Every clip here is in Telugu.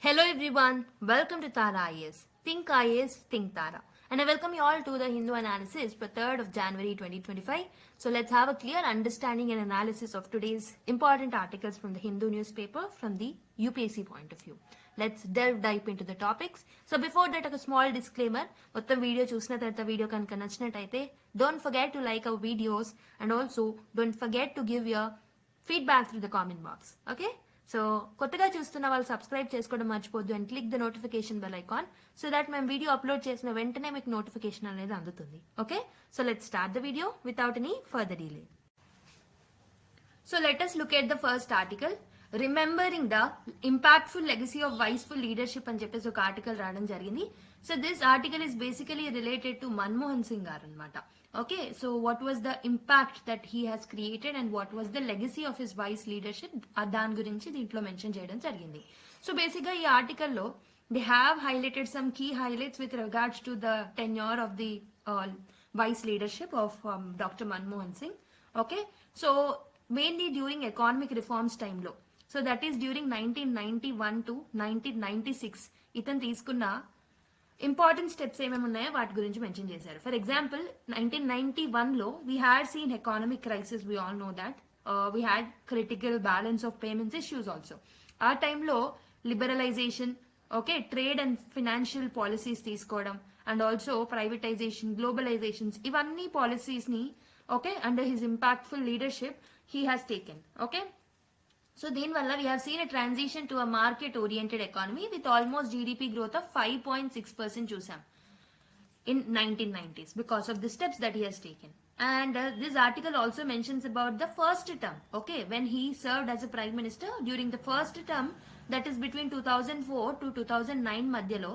Hello everyone, welcome to Tara IAS. Think IAS, think Tara. And I welcome you all to the Hindu analysis for 3rd of January 2025. So let's have a clear understanding and analysis of today's important articles from the Hindu newspaper from the UPSC point of view. Let's delve deep into the topics. So before that, a small disclaimer. మొత్తం వీడియో చూసిన తర్వాత వీడియో కనుక నచ్చినట్టయితే don't forget to like our videos and also don't forget to give your feedback through the comment box. Okay? So కొత్తగా చూస్తున్న వాళ్ళు సబ్స్క్రైబ్ చేసుకోవడం మర్చిపోద్దు and click the notification bell icon so that మేము వీడియో అప్లోడ్ చేసిన వెంటనే మీకు నోటిఫికేషన్ అనేది అందుతుంది. Okay, so let start the video without any further delay. So let us look at the first article, remembering the impactful legacy of wiseful leadership అని చెప్పేసి ఒక ఆర్టికల్ రావడం జరిగింది. So this article is basically related to Manmohan Singh గారు అనమాట. Okay, so what was the impact that he has created and what was the legacy of his wise leadership? దాని గురించి దీంట్లో మెన్షన్ చేయడం జరిగింది. సో బేసిక్గా ఈ ఆర్టికల్లో they have highlighted some key highlights with regards to the tenure of the wise leadership of Dr. Manmohan Singh. Okay, so mainly during economic reforms time లో, so that is during 1991 to 1996 ఇతను తీసుకున్న ఇంపార్టెంట్ స్టెప్స్ ఏమేమి ఉన్నాయో వాటి గురించి మెన్షన్ చేశారు. ఫర్ ఎగ్జాంపుల్ 1991లో we had seen economic crisis, we all know that. We had critical balance of payments issues also. ఆ టైంలో liberalisation, okay, trade and financial policies తీసుకోవడం అండ్ ఆల్సో ప్రైవేటైజేషన్, గ్లోబలైజేషన్స్, ఇవన్నీ పాలసీస్ని okay under his impactful leadership he has taken. Okay, so దీనివల్ల we have seen a transition to a market oriented economy with almost GDP growth of 5.6% చూసాం in 1990s because of the steps that he has taken. And this article also mentions about the first term, okay, when he served as a prime minister during the first term, that is between 2004 to 2009 మధ్యలో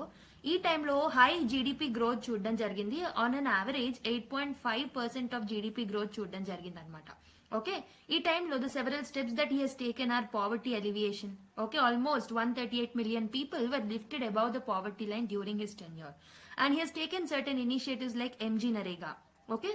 ఈ టైంలో హై జీడిపి గ్రోత్ చూడడం జరిగింది. On an average 8.5% of GDP growth చూడడం జరిగింది అనమాట. Okay, ఈ టైంలో the several steps that he has taken are poverty alleviation. Okay, almost 138 million people were lifted above the poverty line during his tenure. And he has taken certain initiatives like MG Narega. Okay,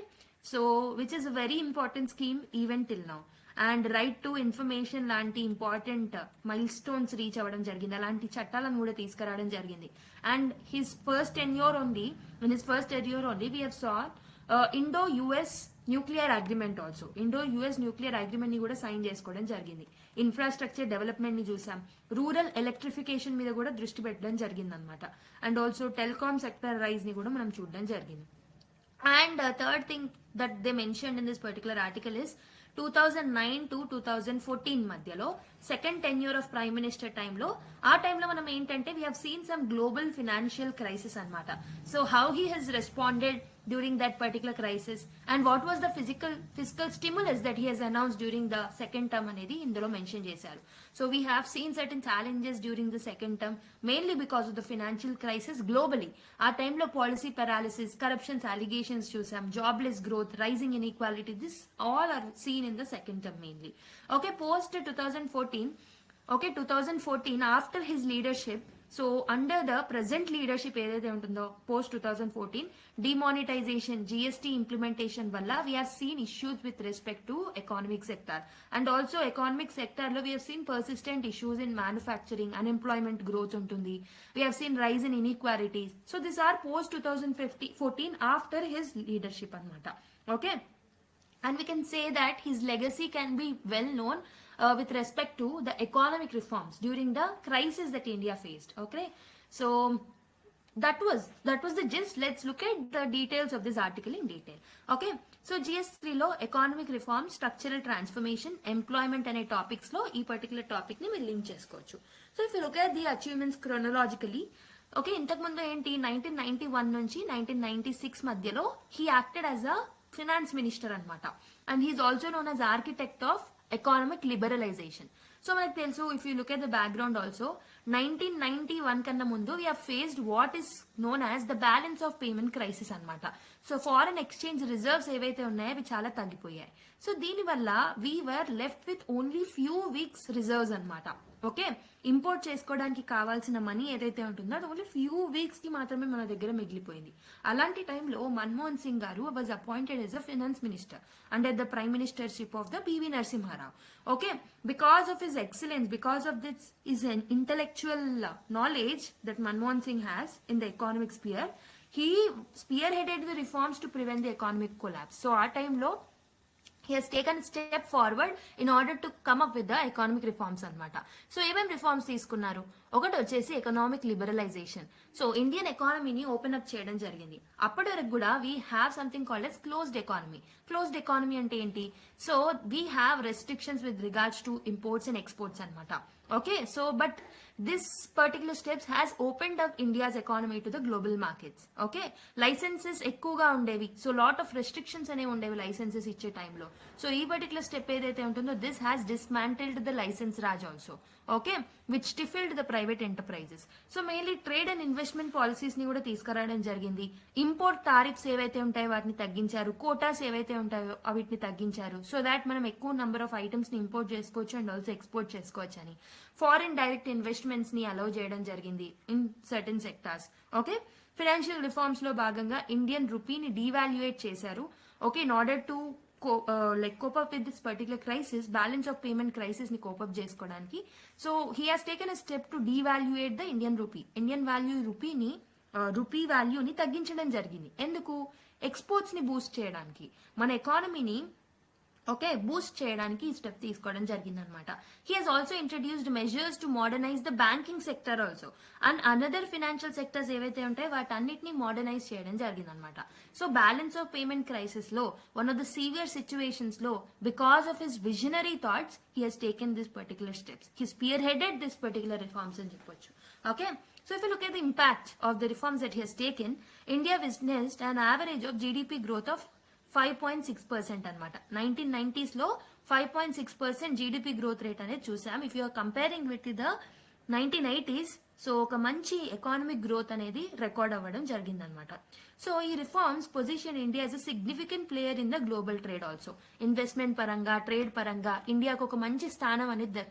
so which is a very important scheme even till now. And right to information లాంటి ఇంపార్టెంట్ మైల్ స్టోన్స్ రీచ్ అవ్వడం జరిగింది. అలాంటి చట్టాలను కూడా తీసుకురావడం జరిగింది. And his first tenure only, in his first tenure only we have saw Indo-US nuclear agreement also. Indo-US nuclear agreement ని కూడా సైన్ చేసుకోవడం జరిగింది. ఇన్ఫ్రాస్ట్రక్చర్ డెవలప్మెంట్ ని చూసాం, రూరల్ ఎలక్ట్రిఫికేషన్ మీద కూడా దృష్టి పెట్టడం జరిగింది అనమాట. And also telecom sector rise ని కూడా మనం చూడడం జరిగింది. And third thing that they mention in this particular article is 2009 to 2014 మధ్యలో second tenure of prime minister టైంలో, ఆ టైంలో మనం ఏంటంటే we have seen some global financial crisis అనమాట. So how he has responded during that particular crisis and what was the fiscal stimulus that he has announced during the second term అనేది ఇందులో మెన్షన్ చేశారు. So we have seen certain challenges during the second term mainly because of the financial crisis globally. ఆ టైంలో పాలసీ paralysis, corruptions allegations చూసాం, jobless growth, rising inequality, this all are seen in the second term mainly. Okay, post 2014, okay, 2014 after his leadership, so under the present leadership ఏదైతే ఉంటుందో పోస్ట్ 2014 డిమానిటైజేషన్, జిఎస్టీ ఇంప్లిమెంటేషన్ వల్ల we have seen issues with respect to economic sector. And also economic sector లో we have seen persistent issues in manufacturing, unemployment growth ఉంటుంది, we have seen rise in inequalities. So this are post 2014 after his leadership అనమాట. Okay, and we can say that his legacy can be well known with respect to the economic reforms during the crisis that India faced. Okay, so that was the gist. Let's look at the details of this article in detail. Okay, so GS3 లో economic reform, structural transformation, employment అనే టాపిక్స్ లో ఈ పర్టికులర్ టాపిక్ ని మీరు లింక్ చేసుకోవచ్చు. So if you look at the achievements chronologically, okay, ఇంతకుముందు ఏంటి 1991 నుంచి 1996 మధ్యలో he acted as a finance minister అనమాట. And he is also known as architect of economic liberalisation. So మనకు తెలుసు, if you look at the background also 1991 కన్నా ముందు we have faced what is known as the balance of payment crisis అనమాట. సో ఫారెన్ ఎక్స్చేంజ్ రిజర్వ్స్ ఏవైతే ఉన్నాయో అవి చాలా తగ్గిపోయాయి. సో దీనివల్ల we were left with only few weeks reserves అనమాట. ఓకే, ఇంపోర్ట్ చేసుకోవడానికి కావాల్సిన మనీ ఏదైతే ఉంటుందో అది ఓన్లీ ఫ్యూ వీక్స్ కి మాత్రమే మన దగ్గర మిగిలిపోయింది. అలాంటి టైంలో Manmohan Singh garu was appointed as a finance minister under the prime ministership of the PV Narasimha Rao. Okay, because of his excellence, because of this is an intellectual knowledge that Manmohan Singh has in the economic sphere, he spearheaded the reforms to prevent the economic collapse. So ఆ టైంలో he has taken a step forward in order to come up with the economic reforms అనమాట. సో ఏమేమి రిఫార్మ్స్ తీసుకున్నారు? ఒకటి వచ్చేసి ఎకనామిక్ లిబరలైజేషన్. సో ఇండియన్ ఎకానమీని ఓపెన్ అప్ చేయడం జరిగింది. అప్పటి వరకు కూడా we have something called as closed economy. Closed economy అంటే ఏంటి? So we have restrictions with regards to imports and exports అనమాట. Okay, so but this particular steps has opened up India's economy to the global markets. Okay, licenses ఎక్కువగా ఉండేవి, సో లాట్ ఆఫ్ రెస్ట్రిక్షన్స్ అనేవి ఉండేవి లైసెన్సెస్ ఇచ్చే టైంలో. సో ఈ పర్టికులర్ స్టెప్ ఏదైతే ఉంటుందో this has dismantled the licence raj also. Okay, which stifled the private enterprises. So mainly trade and investment policies ని కూడా తీసుకురావడం జరిగింది. ఇంపోర్ట్ టారిఫ్స్ ఏవైతే ఉంటాయో వాటిని తగ్గించారు, కోటాస్ ఏవైతే ఉంటాయో వీటిని తగ్గించారు, సో దాట్ మనం ఎక్కువ నెంబర్ ఆఫ్ ఐటమ్స్ ని ఇంపోర్ట్ చేసుకోవచ్చు అండ్ ఆల్సో ఎక్స్పోర్ట్ చేసుకోవచ్చు అని. ఫారిన్ డైరెక్ట్ ఇన్వెస్ట్మెంట్స్ ని అలౌ చేయడం జరిగింది in certain sectors. Okay, financial reforms లో భాగంగా ఇండియన్ రూపీని డీవాల్యుయేట్ చేశారు. Okay, in order to cope up with this particular crisis, balance of payment crisis ni cope up చేసుకోవడానికి. So he has taken a step to devaluate the Indian rupee. Indian value రూపీని రూపీ వాల్యూని తగ్గించడం జరిగింది. ఎందుకు? ఎక్స్పోర్ట్స్ ని బూస్ట్ చేయడానికి, మన ఎకానమీని ఓకే బూస్ట్ చేయడానికి ఈ స్టెప్ తీసుకోవడం జరిగింది అనమాట. He has also introduced measures to modernise the banking sector also and another financial sectors ఏవైతే ఉంటాయో వాటన్నిటిని మోడర్నైజ్ చేయడం జరిగింది అనమాట. So balance of payment crisis లో one of the severe situations లో because of his visionary thoughts he has taken this particular steps. He spearheaded this particular reforms అని చెప్పొచ్చు. Okay, so if you look at the impact of the reforms that he has taken, India witnessed an average of GDP growth of 5.6% అనమాట. 1990s లో 5.6% జీడిపి గ్రోత్ రేట్ అనేది చూసాం. If you are comparing with the 1980s, so ఒక మంచి ఎకానమిక్ గ్రోత్ అనేది రికార్డ్ అవ్వడం జరిగిందనమాట. సో ఈ reforms position India as a significant player in the global trade also. Investment పరంగా, ట్రేడ్ పరంగా ఇండియాకు ఒక మంచి స్థానం అనేది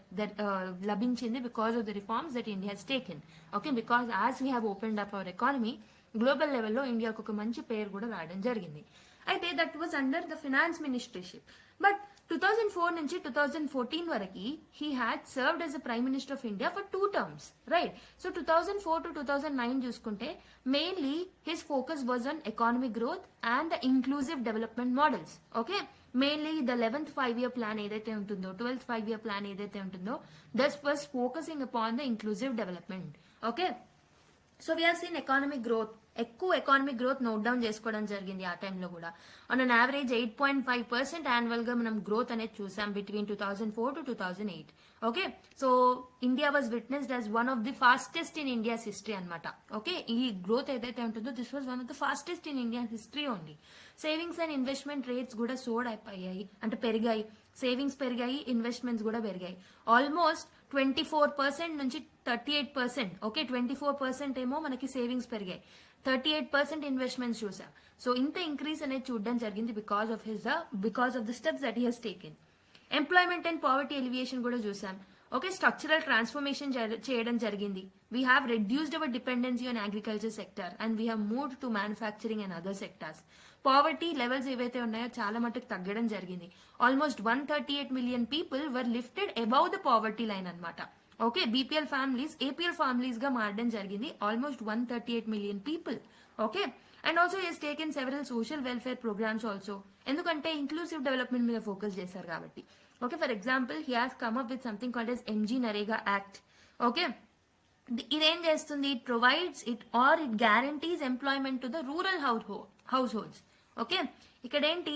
లభించింది because of the reforms that India has taken. Okay, because as we have opened up our economy, global లెవెల్లో ఇండియాకు ఒక మంచి పేరు కూడా రావడం జరిగింది. అయితే that was under the finance ministership. But 2004 నుంచి 2014 వరకు he had served as a prime minister of India for 2 terms, right? So 2004 to 2009 చూసుకుంటే mainly his focus was on economic growth and the inclusive development models. Okay, mainly the 11th 5-year plan ఏదైతే ఉంటుందో, 12th 5-year ప్లాన్ ఏదైతే ఉంటుందో, this was focusing upon the inclusive development. Okay, so we have seen economic growth, ఎక్కువ ఎకానమిక్ గ్రోత్ నోట్ డౌన్ చేసుకోవడం జరిగింది ఆ టైంలో కూడా. ఆన్ అన్ యావరేజ్ 8.5% యాన్యువల్ గా మనం గ్రోత్ అనేది చూసాం between 2004 to 2008. Okay, so India was witnessed as one of the fastest in India's history అనమాట. ఓకే, ఈ గ్రోత్ ఏదైతే ఉంటుందో this was one of the fastest in India history only. Savings and investment rates కూడా సోడ్ అయిపోయాయి, అంటే పెరిగాయి. సేవింగ్స్ పెరిగాయి, ఇన్వెస్ట్మెంట్స్ కూడా పెరిగాయి. ఆల్మోస్ట్ 24% నుంచి 38%. ఓకే, 24% ఏమో మనకి సేవింగ్స్ పెరిగాయి, 38% ఇన్వెస్ట్మెంట్స్ చూసాం. సో ఇంత ఇంక్రీజ్ అనేది చూడడం జరిగింది because of the steps that he has taken. Employment and poverty alleviation కూడా చూసాం. ఓకే, స్ట్రక్చరల్ ట్రాన్స్ఫర్మేషన్ చేయడం జరిగింది. We have reduced our dependency on agriculture sector and we have moved to manufacturing and other sectors. Poverty levels ఏవైతే ఉన్నాయో చాలా మటుకు తగ్గడం జరిగింది. Almost 138 million people were lifted above the poverty line అనమాట. Okay, BPL families APL families గా మారడం జరిగింది. Almost 138 million people. Okay, and also has taken several social welfare programmes also, ఎందుకంటే ఇంక్లూసివ్ డెవలప్మెంట్ మీద ఫోకస్ చేశారు కాబట్టి. Okay, for example he has come up with something called as MG NREGA act. Okay, ఇదేం చేస్తుంది? It provides it guarantees employment to the rural households. Okay, ఇక్కడ ఏంటి?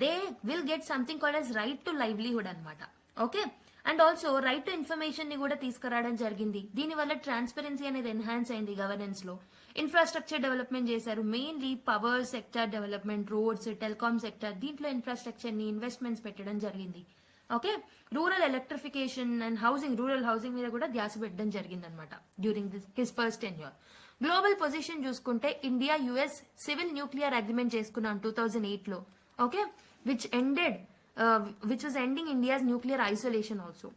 They will get something called as right to livelihood అనమాట. Okay, and also right to information ని కూడా తీసుకురావడం జరిగింది. దీనివల్ల ట్రాన్స్పరెన్సీ అనేది ఎన్హాన్స్ అయింది గవర్నెన్స్ లో. ఇన్ఫ్రాస్ట్రక్చర్ డెవలప్మెంట్ చేశారు, mainly power sector development, roads, telecom sector, దీంట్లో ఇన్ఫ్రాస్ట్రక్చర్ ని ఇన్వెస్ట్మెంట్స్ పెట్టడం జరిగింది. Okay, rural electrification and rural housing మీద కూడా ధ్యాస పెట్టడం జరిగింది అనమాట during his first tenure. Global position చూసుకుంటే India US civil nuclear agreement చేసుకున్నాం 2008 లో. Okay, which was ending India's nuclear isolation also.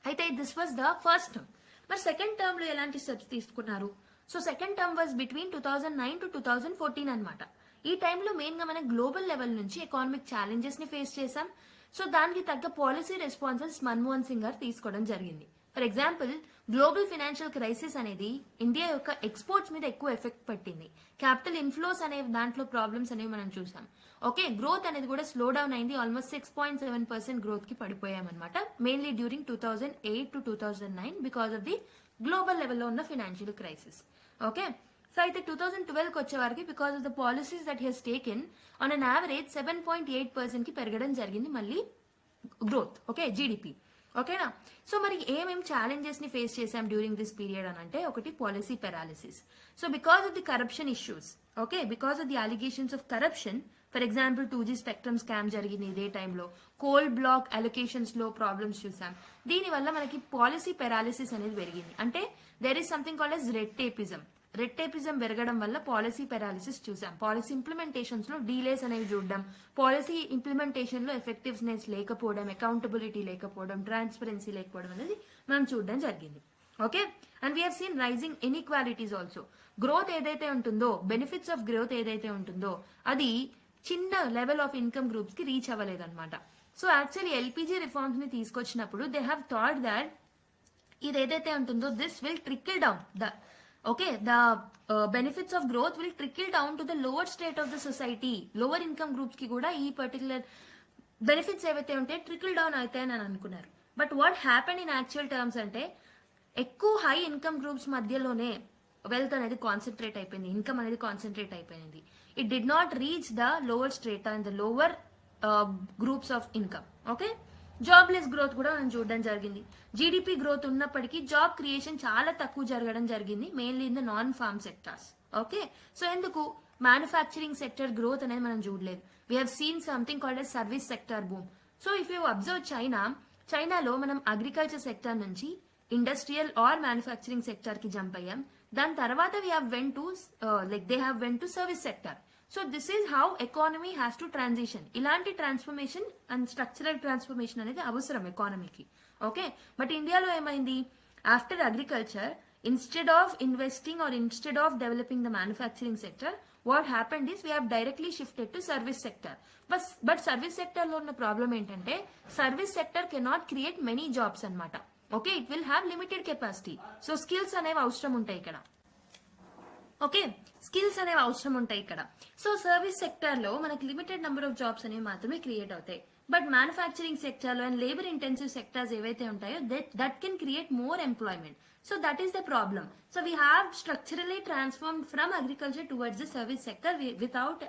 అయితే this was the first term. మరి సెకండ్ టర్మ్ లో ఎలాంటి స్టెప్స్ తీసుకున్నారు? So second term was between 2009 to 2014 అనమాట. ఈ టైంలో మెయిన్ గా మనం గ్లోబల్ లెవెల్ నుంచి ఎకానమిక్ ఛాలెంజెస్ ని ఫేస్ చేసాం. సో దానికి తగ్గ పాలసీ రెస్పాన్సెస్ మన్మోహన్ సింగ్ గారు తీసుకోవడం జరిగింది. For example, global financial crisis అనేది ఇండియా యొక్క ఎక్స్పోర్ట్స్ మీద ఎక్కువ ఎఫెక్ట్ పట్టింది. క్యాపిటల్ ఇన్ఫ్లోస్ అనే దాంట్లో ప్రాబ్లమ్స్ అనేవి మనం చూసాం. ఓకే, గ్రోత్ అనేది కూడా స్లో డౌన్ అయింది. ఆల్మోస్ట్ 6.7% గ్రోత్ కి పడిపోయామన్నమాట. Mainly during 2008 to 2009 because of the global లెవెల్లో ఉన్న ఫైనాన్షియల్ క్రైసిస్. ఓకే, సో అయితే 2012కి వచ్చే వారికి because of the policies that has taken on an average 7.8% కి పెరగడం జరిగింది మళ్ళీ గ్రోత్. Okay, GDP. ఓకేనా? సో మరి ఏమేమి ఛాలెంజెస్ ని ఫేస్ చేసాం డ్యూరింగ్ దిస్ పీరియడ్ అని అంటే, ఒకటి policy paralysis. So because of the corruption issues, okay, because of the allegations of corruption, for example 2G spectrum scam జరిగింది ఇదే టైంలో. కోల్ బ్లాక్ అలొకేషన్స్ లో ప్రాబ్లమ్స్ చూసాం. దీనివల్ల మనకి పాలసీ పెరాలిసిస్ అనేది పెరిగింది. అంటే there is something called yes red tapism. Red tapism పెరగడం వల్ల పాలసీ పెరాలిసిస్ చూసాం. పాలసీ ఇంప్లిమెంటేషన్స్ లో డీలేస్ అనేవి చూడడం, పాలసీ ఇంప్లిమెంటేషన్ లో ఎఫెక్టివ్నెస్ లేకపోవడం, అకౌంటబిలిటీ లేకపోవడం, ట్రాన్స్పరెన్సీ లేకపోవడం అనేది మనం చూడడం జరిగింది. Okay, and we have seen rising inequalities also. Growth ఏదైతే ఉంటుందో, బెనిఫిట్స్ ఆఫ్ గ్రోత్ ఏదైతే ఉంటుందో అది చిన్న లెవెల్ ఆఫ్ ఇన్కమ్ గ్రూప్స్ కి రీచ్ అవ్వలేదన్నమాట. సో యాక్చువల్లీ ఎల్పిజి రిఫార్మ్స్ ని తీసుకొచ్చినప్పుడు దే హ్యావ్ థాట్ దాట్ ఇది ఏదైతే ఉంటుందో this will trickle down the benefits of growth will trickle down to the lower state of the society. Lower income groups కి కూడా ఈ పర్టికులర్ బెనిఫిట్స్ ఏవైతే ఉంటాయి ట్రికిల్ డౌన్ అవుతాయని అని అనుకున్నారు. But what happen in actual terms అంటే, ఎక్కువ హై ఇన్కమ్ గ్రూప్స్ మధ్యలోనే వెల్త్ అనేది కాన్సన్ట్రేట్ అయిపోయింది, ఇన్కమ్ అనేది కాన్సన్ట్రేట్ అయిపోయింది. It did not reach the lower strata and the lower groups of income. Okay, jobless growth కూడా మనం చూడడం జరిగింది. జీడిపి గ్రోత్ ఉన్నప్పటికీ జాబ్ క్రియేషన్ చాలా తక్కువ జరగడం జరిగింది, mainly in the non farm sectors. Okay, so ఎందుకు మ్యానుఫ్యాక్చరింగ్ సెక్టర్ గ్రోత్ అనేది మనం చూడలేదు. We have scene something called as service sector boom. So if you observe చైనాలో మనం అగ్రికల్చర్ సెక్టర్ నుంచి ఇండస్ట్రియల్ ఆర్ మ్యానుఫ్యాక్చరింగ్ సెక్టర్ కి జంప్ అయ్యాం. దాని తర్వాత they have went to service sector. So this is how economy has to transition. ఇలాంటి ట్రాన్స్ఫర్మేషన్ అండ్ స్ట్రక్చరల్ ట్రాన్స్ఫర్మేషన్ అనేది అవసరం ఎకానమీకి. ఓకే, బట్ ఇండియాలో ఏమైంది? After agriculture, instead of investing or instead of developing the manufacturing sector, what happened is we have directly shifted to service sector. But service sector లో ఉన్న ప్రాబ్లం ఏంటంటే, service sector cannot create many jobs అనమాట. Okay, it will have limited capacity. So skills అనేవి అవసరం ఉంటాయి ఇక్కడ. ఓకే, స్కిల్స్ అనేవి అవసరం ఉంటాయి ఇక్కడ. సో సర్వీస్ సెక్టర్ లో మనకి లిమిటెడ్ నెంబర్ ఆఫ్ జాబ్స్ అనేవి మాత్రమే క్రియేట్ అవుతాయి. బట్ మ్యానుఫ్యాక్చరింగ్ సెక్టర్ లో అండ్ లేబర్ ఇంటెన్సివ్ సెక్టర్స్ ఏవైతే ఉంటాయో that can create more employment. So that is the problem. So we have structurally transformed from agriculture towards the service sector without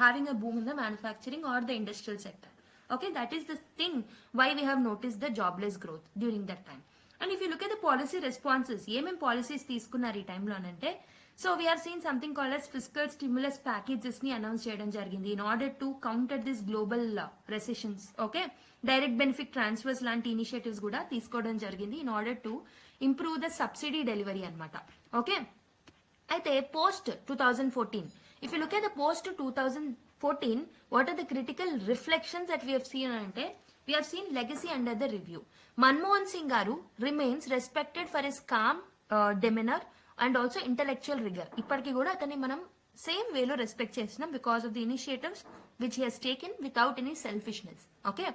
having a boom in the manufacturing or the industrial sector. Okay, that is the thing why we have noticed the jobless growth during that time. And if you look at the policy responses, ఏమేం పాలసీస్ తీసుకున్నారు ఈ టైంలో అంటే, so we are seen something called as fiscal stimulus packages ని అనౌన్స్ చేయడం జరిగింది in order to counter this global recessions. Okay, direct benefit transfers లాంటి ఇనిషియేటివ్స్ కూడా తీసుకోవడం జరిగింది in order to improve the subsidy delivery అనమాట. ఓకే, అయితే post 2014, if you look at the post 2014, what are the critical reflections that we have seen ante, we have seen legacy under the review. Manmohan Singh garu remains respected for his calm demeanor and also intellectual rigor. ఇప్పటికి కూడా అతన్ని మనం సేమ్ వేలో రెస్పెక్ట్ చేస్తున్నాం because of the initiatives which he has taken without any selfishness. Okay,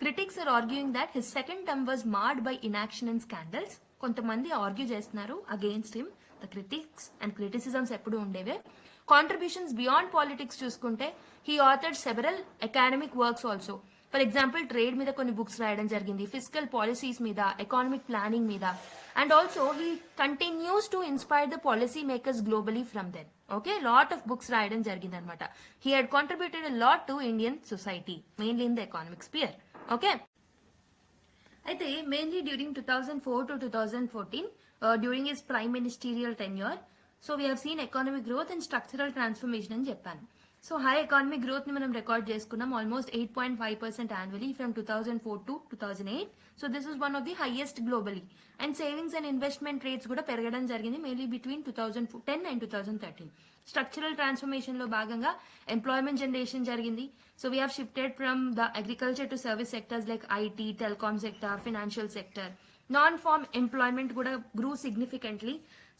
critics are arguing that his second term was marred by inaction and scandals. కొంతమంది ఆర్గ్యూ చేస్తున్నారు against him. The critics and criticisms ఎప్పుడు ఉండేవే. కాంట్రిబ్యూషన్స్ బియాండ్ పాలిటిక్స్ చూసుకుంటే he authored several academic works also. For example trade మీద కొన్ని బుక్స్ రాయడం జరిగింది, ఫిజికల్ పాలసీస్ మీద, ఎకానమిక్ ప్లానింగ్ మీద, and also he continues to inspire the policy makers globally from then. Okay, lot of books రాయడం జరిగింది అనమాట. He had contributed a lot to Indian society, mainly in the economic sphere. Okay, అయితే mainly during 2004 to 2014, during his prime ministerial tenure, so we have seen economic growth and structural transformation అని చెప్పాను. సో హై ఎకానమిక్ గ్రోత్ ని మనం రికార్డ్ చేసుకున్నాం, almost 8.5% annually from 2004 to 2008. So this is one of the highest globally. And savings and investment rates కూడా పెరగడం జరిగింది, mainly between 2010 and 2013. Structural transformation లో భాగంగా ఎంప్లాయ్మెంట్ జనరేషన్ జరిగింది. So we have shifted from the agriculture to service sectors like IT, telecom sector, financial sector. Non farm employment కూడా grew significantly.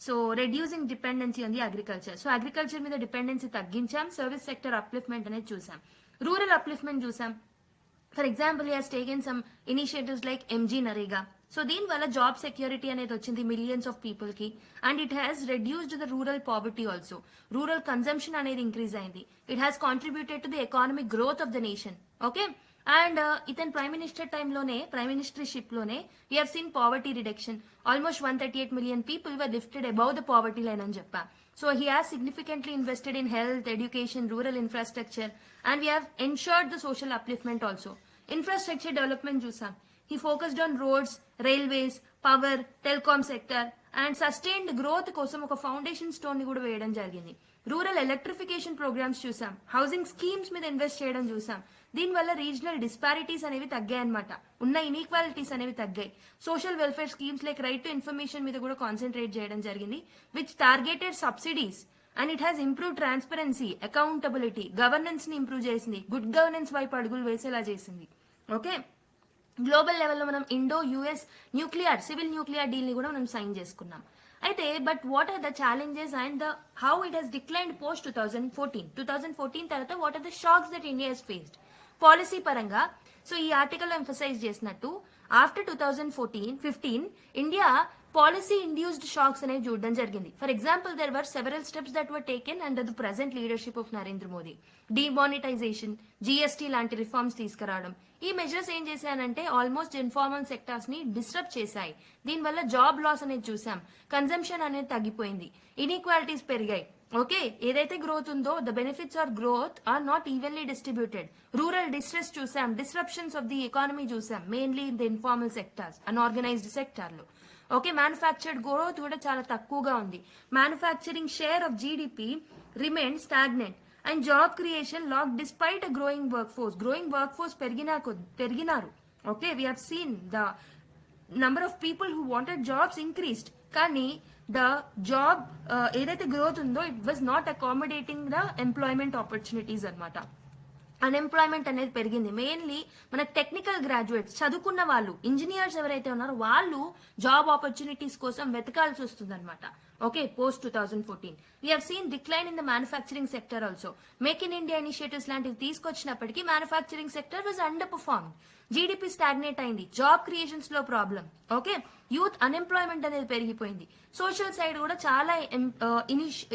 So reducing dependency on the agriculture. So agriculture మీద డిపెండెన్సీ తగ్గించాం. సర్వీస్ సెక్టర్ అప్లిఫ్ట్మెంట్ అనేది చూసాం. రూరల్ అప్లిఫ్ట్మెంట్ చూసాం. For example, he has taken some initiatives like MG Narega. So దీనివల్ల జాబ్ సెక్యూరిటీ అనేది వచ్చింది మిలియన్స్ ఆఫ్ పీపుల్ కి, and it has reduced the rural poverty also. Rural consumption అనేది ఇంక్రీజ్ అయింది. It has contributed to the economic growth of the nation. Okay, and ఇతను ప్రైమ్ మినిస్టర్ టైంలోనే, ప్రైమ్ మినిస్టర్షిప్ లోనే we have scene poverty reduction. Almost 138 million people were lifted above the poverty line అని చెప్పా. So he has significantly invested in health, education, rural infrastructure, and we have ensured the social upliftment also. Infrastructure development చూసాం. He focused on roads, railways, power, telecom sector, and sustained growth కోసం ఒక ఫౌండేషన్ స్టోన్ ని కూడా వేయడం జరిగింది. రూరల్ ఎలక్ట్రిఫికేషన్ ప్రోగ్రామ్స్ చూసాం. హౌసింగ్ స్కీమ్స్ మీద ఇన్వెస్ట్ చేయడం చూసాం. దీనివల్ల రీజనల్ డిస్పారిటీస్ అనేవి తగ్గాయి అనమాట. ఉన్న ఇన్ఈక్వాలిటీస్ అనేవి తగ్గాయి. Social welfare schemes like right to information మీద కూడా కాన్సన్ట్రేట్ చేయడం జరిగింది, which targeted subsidies, and it has improve transparency, accountability, governance ని ఇంప్రూవ్ చేసింది, గుడ్ గవర్నెన్స్ వైపు అడుగులు వేసేలా చేసింది. ఓకే, గ్లోబల్ లెవెల్లో మనం Indo US nuclear civil nuclear deal ని కూడా మనం సైన్ చేసుకున్నాం. అయితే but what are the challenges and the how it has declined post 2014 తర్వాత what are the shocks that India has faced policy పరంగా. సో ఈ ఆర్టికల్ ఎంఫసైజ్ చేసినట్టు after 2015 India policy induced shocks అనేవి చూడడం జరిగింది. For example, there were several steps that were taken under the present leadership of Narendra Modi. Demonetization, GST లాంటి రిఫార్మ్స్ తీసుకురావడం. ఈ మెజర్స్ ఏం చేశానంటే ఆల్మోస్ట్ ఇన్ఫార్మల్ సెక్టార్స్ ని డిస్టర్బ్ చేశాయి. దీనివల్ల జాబ్ లాస్ అనేది చూసాం. కన్జంప్షన్ అనేది తగ్గిపోయింది. ఇన్ఈక్వాలిటీస్ పెరిగాయి. ఓకే, ఏదైతే గ్రోత్ ఉందో the benefits are growth are not evenly distributed. Rural distress చూసాం. డిస్రప్షన్స్ ఆఫ్ ది ఎకానమీ చూసాం, mainly in the informal sectors, unorganised సెక్టార్లో. ఓకే, మ్యానుఫ్యాక్చర్డ్ గ్రోత్ కూడా చాలా తక్కువగా ఉంది. Manufacturing share of GDP remain stagnant and job creation lack despite a growing work force పెరిగినారు. Okay, we have seen the number of people who wanted jobs increased, కానీ ద జాబ్ ఏదైతే గ్రోత్ ఉందో it was not accommodating the employment opportunities అనమాట. అన్ఎంప్లాయ్మెంట్ అనేది పెరిగింది. మెయిన్లీ మన టెక్నికల్ గ్రాడ్యుయేట్స్, చదువుకున్న వాళ్ళు, ఇంజనీర్స్ ఎవరైతే ఉన్నారో వాళ్ళు జాబ్ ఆపర్చునిటీస్ కోసం వెతకాల్సి వస్తుంది అనమాట. Okay, post 2014 we have seen decline in the manufacturing sector also. Make in India initiatives లాంటివి తీసుకొచ్చినప్పటికీ manufacturing sector was under perform. GDP stagnate అయింది. జాబ్ క్రియేషన్స్ లో ప్రాబ్లం. ఓకే, యూత్ అన్ఎంప్లాయ్మెంట్ అనేది పెరిగిపోయింది. సోషల్ సైడ్ కూడా చాలా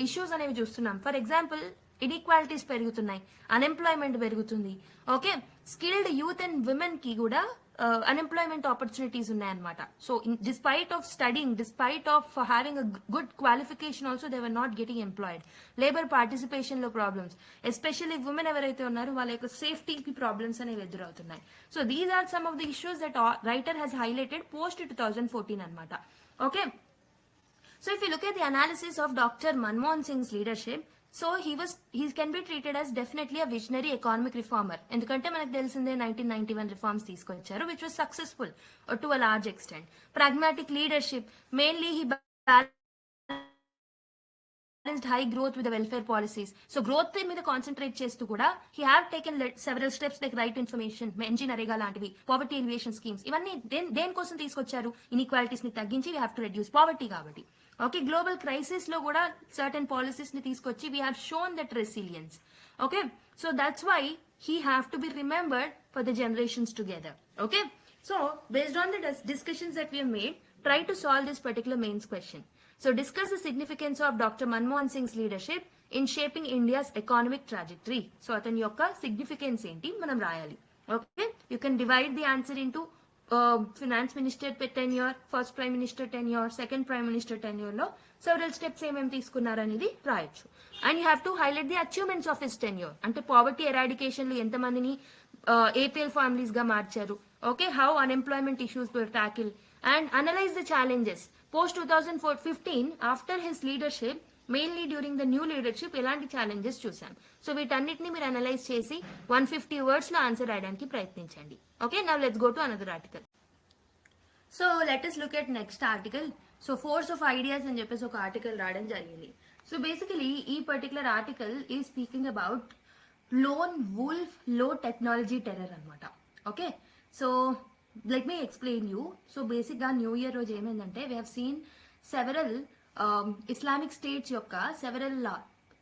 ఇష్యూస్ అనేవి చూస్తున్నాం. ఫర్ ఎగ్జాంపుల్, ఇన్ఈక్వాలిటీస్ పెరుగుతున్నాయి, అన్ఎంప్లాయ్మెంట్ పెరుగుతుంది. Okay, skilled youth and women కి కూడా అన్ఎంప్లాయ్మెంట్ ఆపర్చునిటీస్ ఉన్నాయన్నమాట. So despite of studying, despite of having a good qualification also they were not getting employed. Labour participation లో ప్రాబ్లమ్స్, ఎస్పెషల్లీ ఉమెన్ ఎవరైతే ఉన్నారో వాళ్ళ యొక్క సేఫ్టీకి ప్రాబ్లమ్స్ అనేవి ఎదురవుతున్నాయి. So these are some of the issues that writer has highlighted post 2014 అనమాట. Okay, so if you look at the analysis of doctor Manmohan Singh's leadership, so he can be treated as definitely a visionary economic reformer. ఎందుకంటే మనకు తెలిసిందే 1991 రిఫార్మ్స్ తీసుకొచ్చారు, which was successful to a large extent. Pragmatic leadership, mainly he balanced high growth with the welfare policies. So growth మీద కాన్సన్ట్రేట్ చేస్తూ కూడా he have taken several steps like right to information, MG Narega లాంటివి, poverty alleviation schemes. ఇవన్నీ దేనికోసం తీసుకొచ్చారు? ఇన్ఈక్వాలిటీస్ ని తగ్గించి we have to reduce poverty కాబట్టి. ఓకే, గ్లోబల్ క్రైసిస్ లో కూడా సర్టన్ పాలసీస్ ని తీసుకొచ్చి we have shown that resilience. Okay, so that's why he have to be remembered for the generations together. Okay, so based on the discussions that we have made, try to solve this particular mains question. So discuss the significance of doctor Manmohan Singh's leadership in shaping India's economic trajectory. So అతని యొక్క సిగ్నిఫికెన్స్ ఏంటి మనం రాయాలి. Okay, you can divide the answer into finance minister tenure, first prime minister tenure, second prime minister tenure లో సెవరల్ స్టెప్స్ ఏమేమి తీసుకున్నారనేది రాయొచ్చు. And you have to highlight the achievements of his tenure. అంటే పావర్టీ ఎరాడికేషన్ లో ఎంతమందిని ఏపీఎల్ ఫ్యామిలీస్ గా మార్చారు. Okay, how unemployment issues were tackle and analyse the challenges post 2015 after his leadership. Mainly during the new leadership ఎలాంటి ఛాలెంజెస్ చూసాం. సో వీటన్నిటిని మీరు అనలైజ్ చేసి 150 words లో ఆన్సర్ రాయడానికి ప్రయత్నించండి. Okay, now let's go to another article. So let us look at next article. So force of ideas అని చెప్పేసి ఒక ఆర్టికల్ రాయడం జరిగింది. సో బేసికలీ ఈ పర్టికులర్ ఆర్టికల్ ఈ స్పీకింగ్ అబౌట్ లోన్ వుల్ఫ్ లో టెక్నాలజీ టెర్రర్ అనమాట. Okay, so let me explain you. So బేసిక్గా న్యూ ఇయర్ రోజు ఏమైందంటే we have scene several Islamic states యొక్క సెవెరల్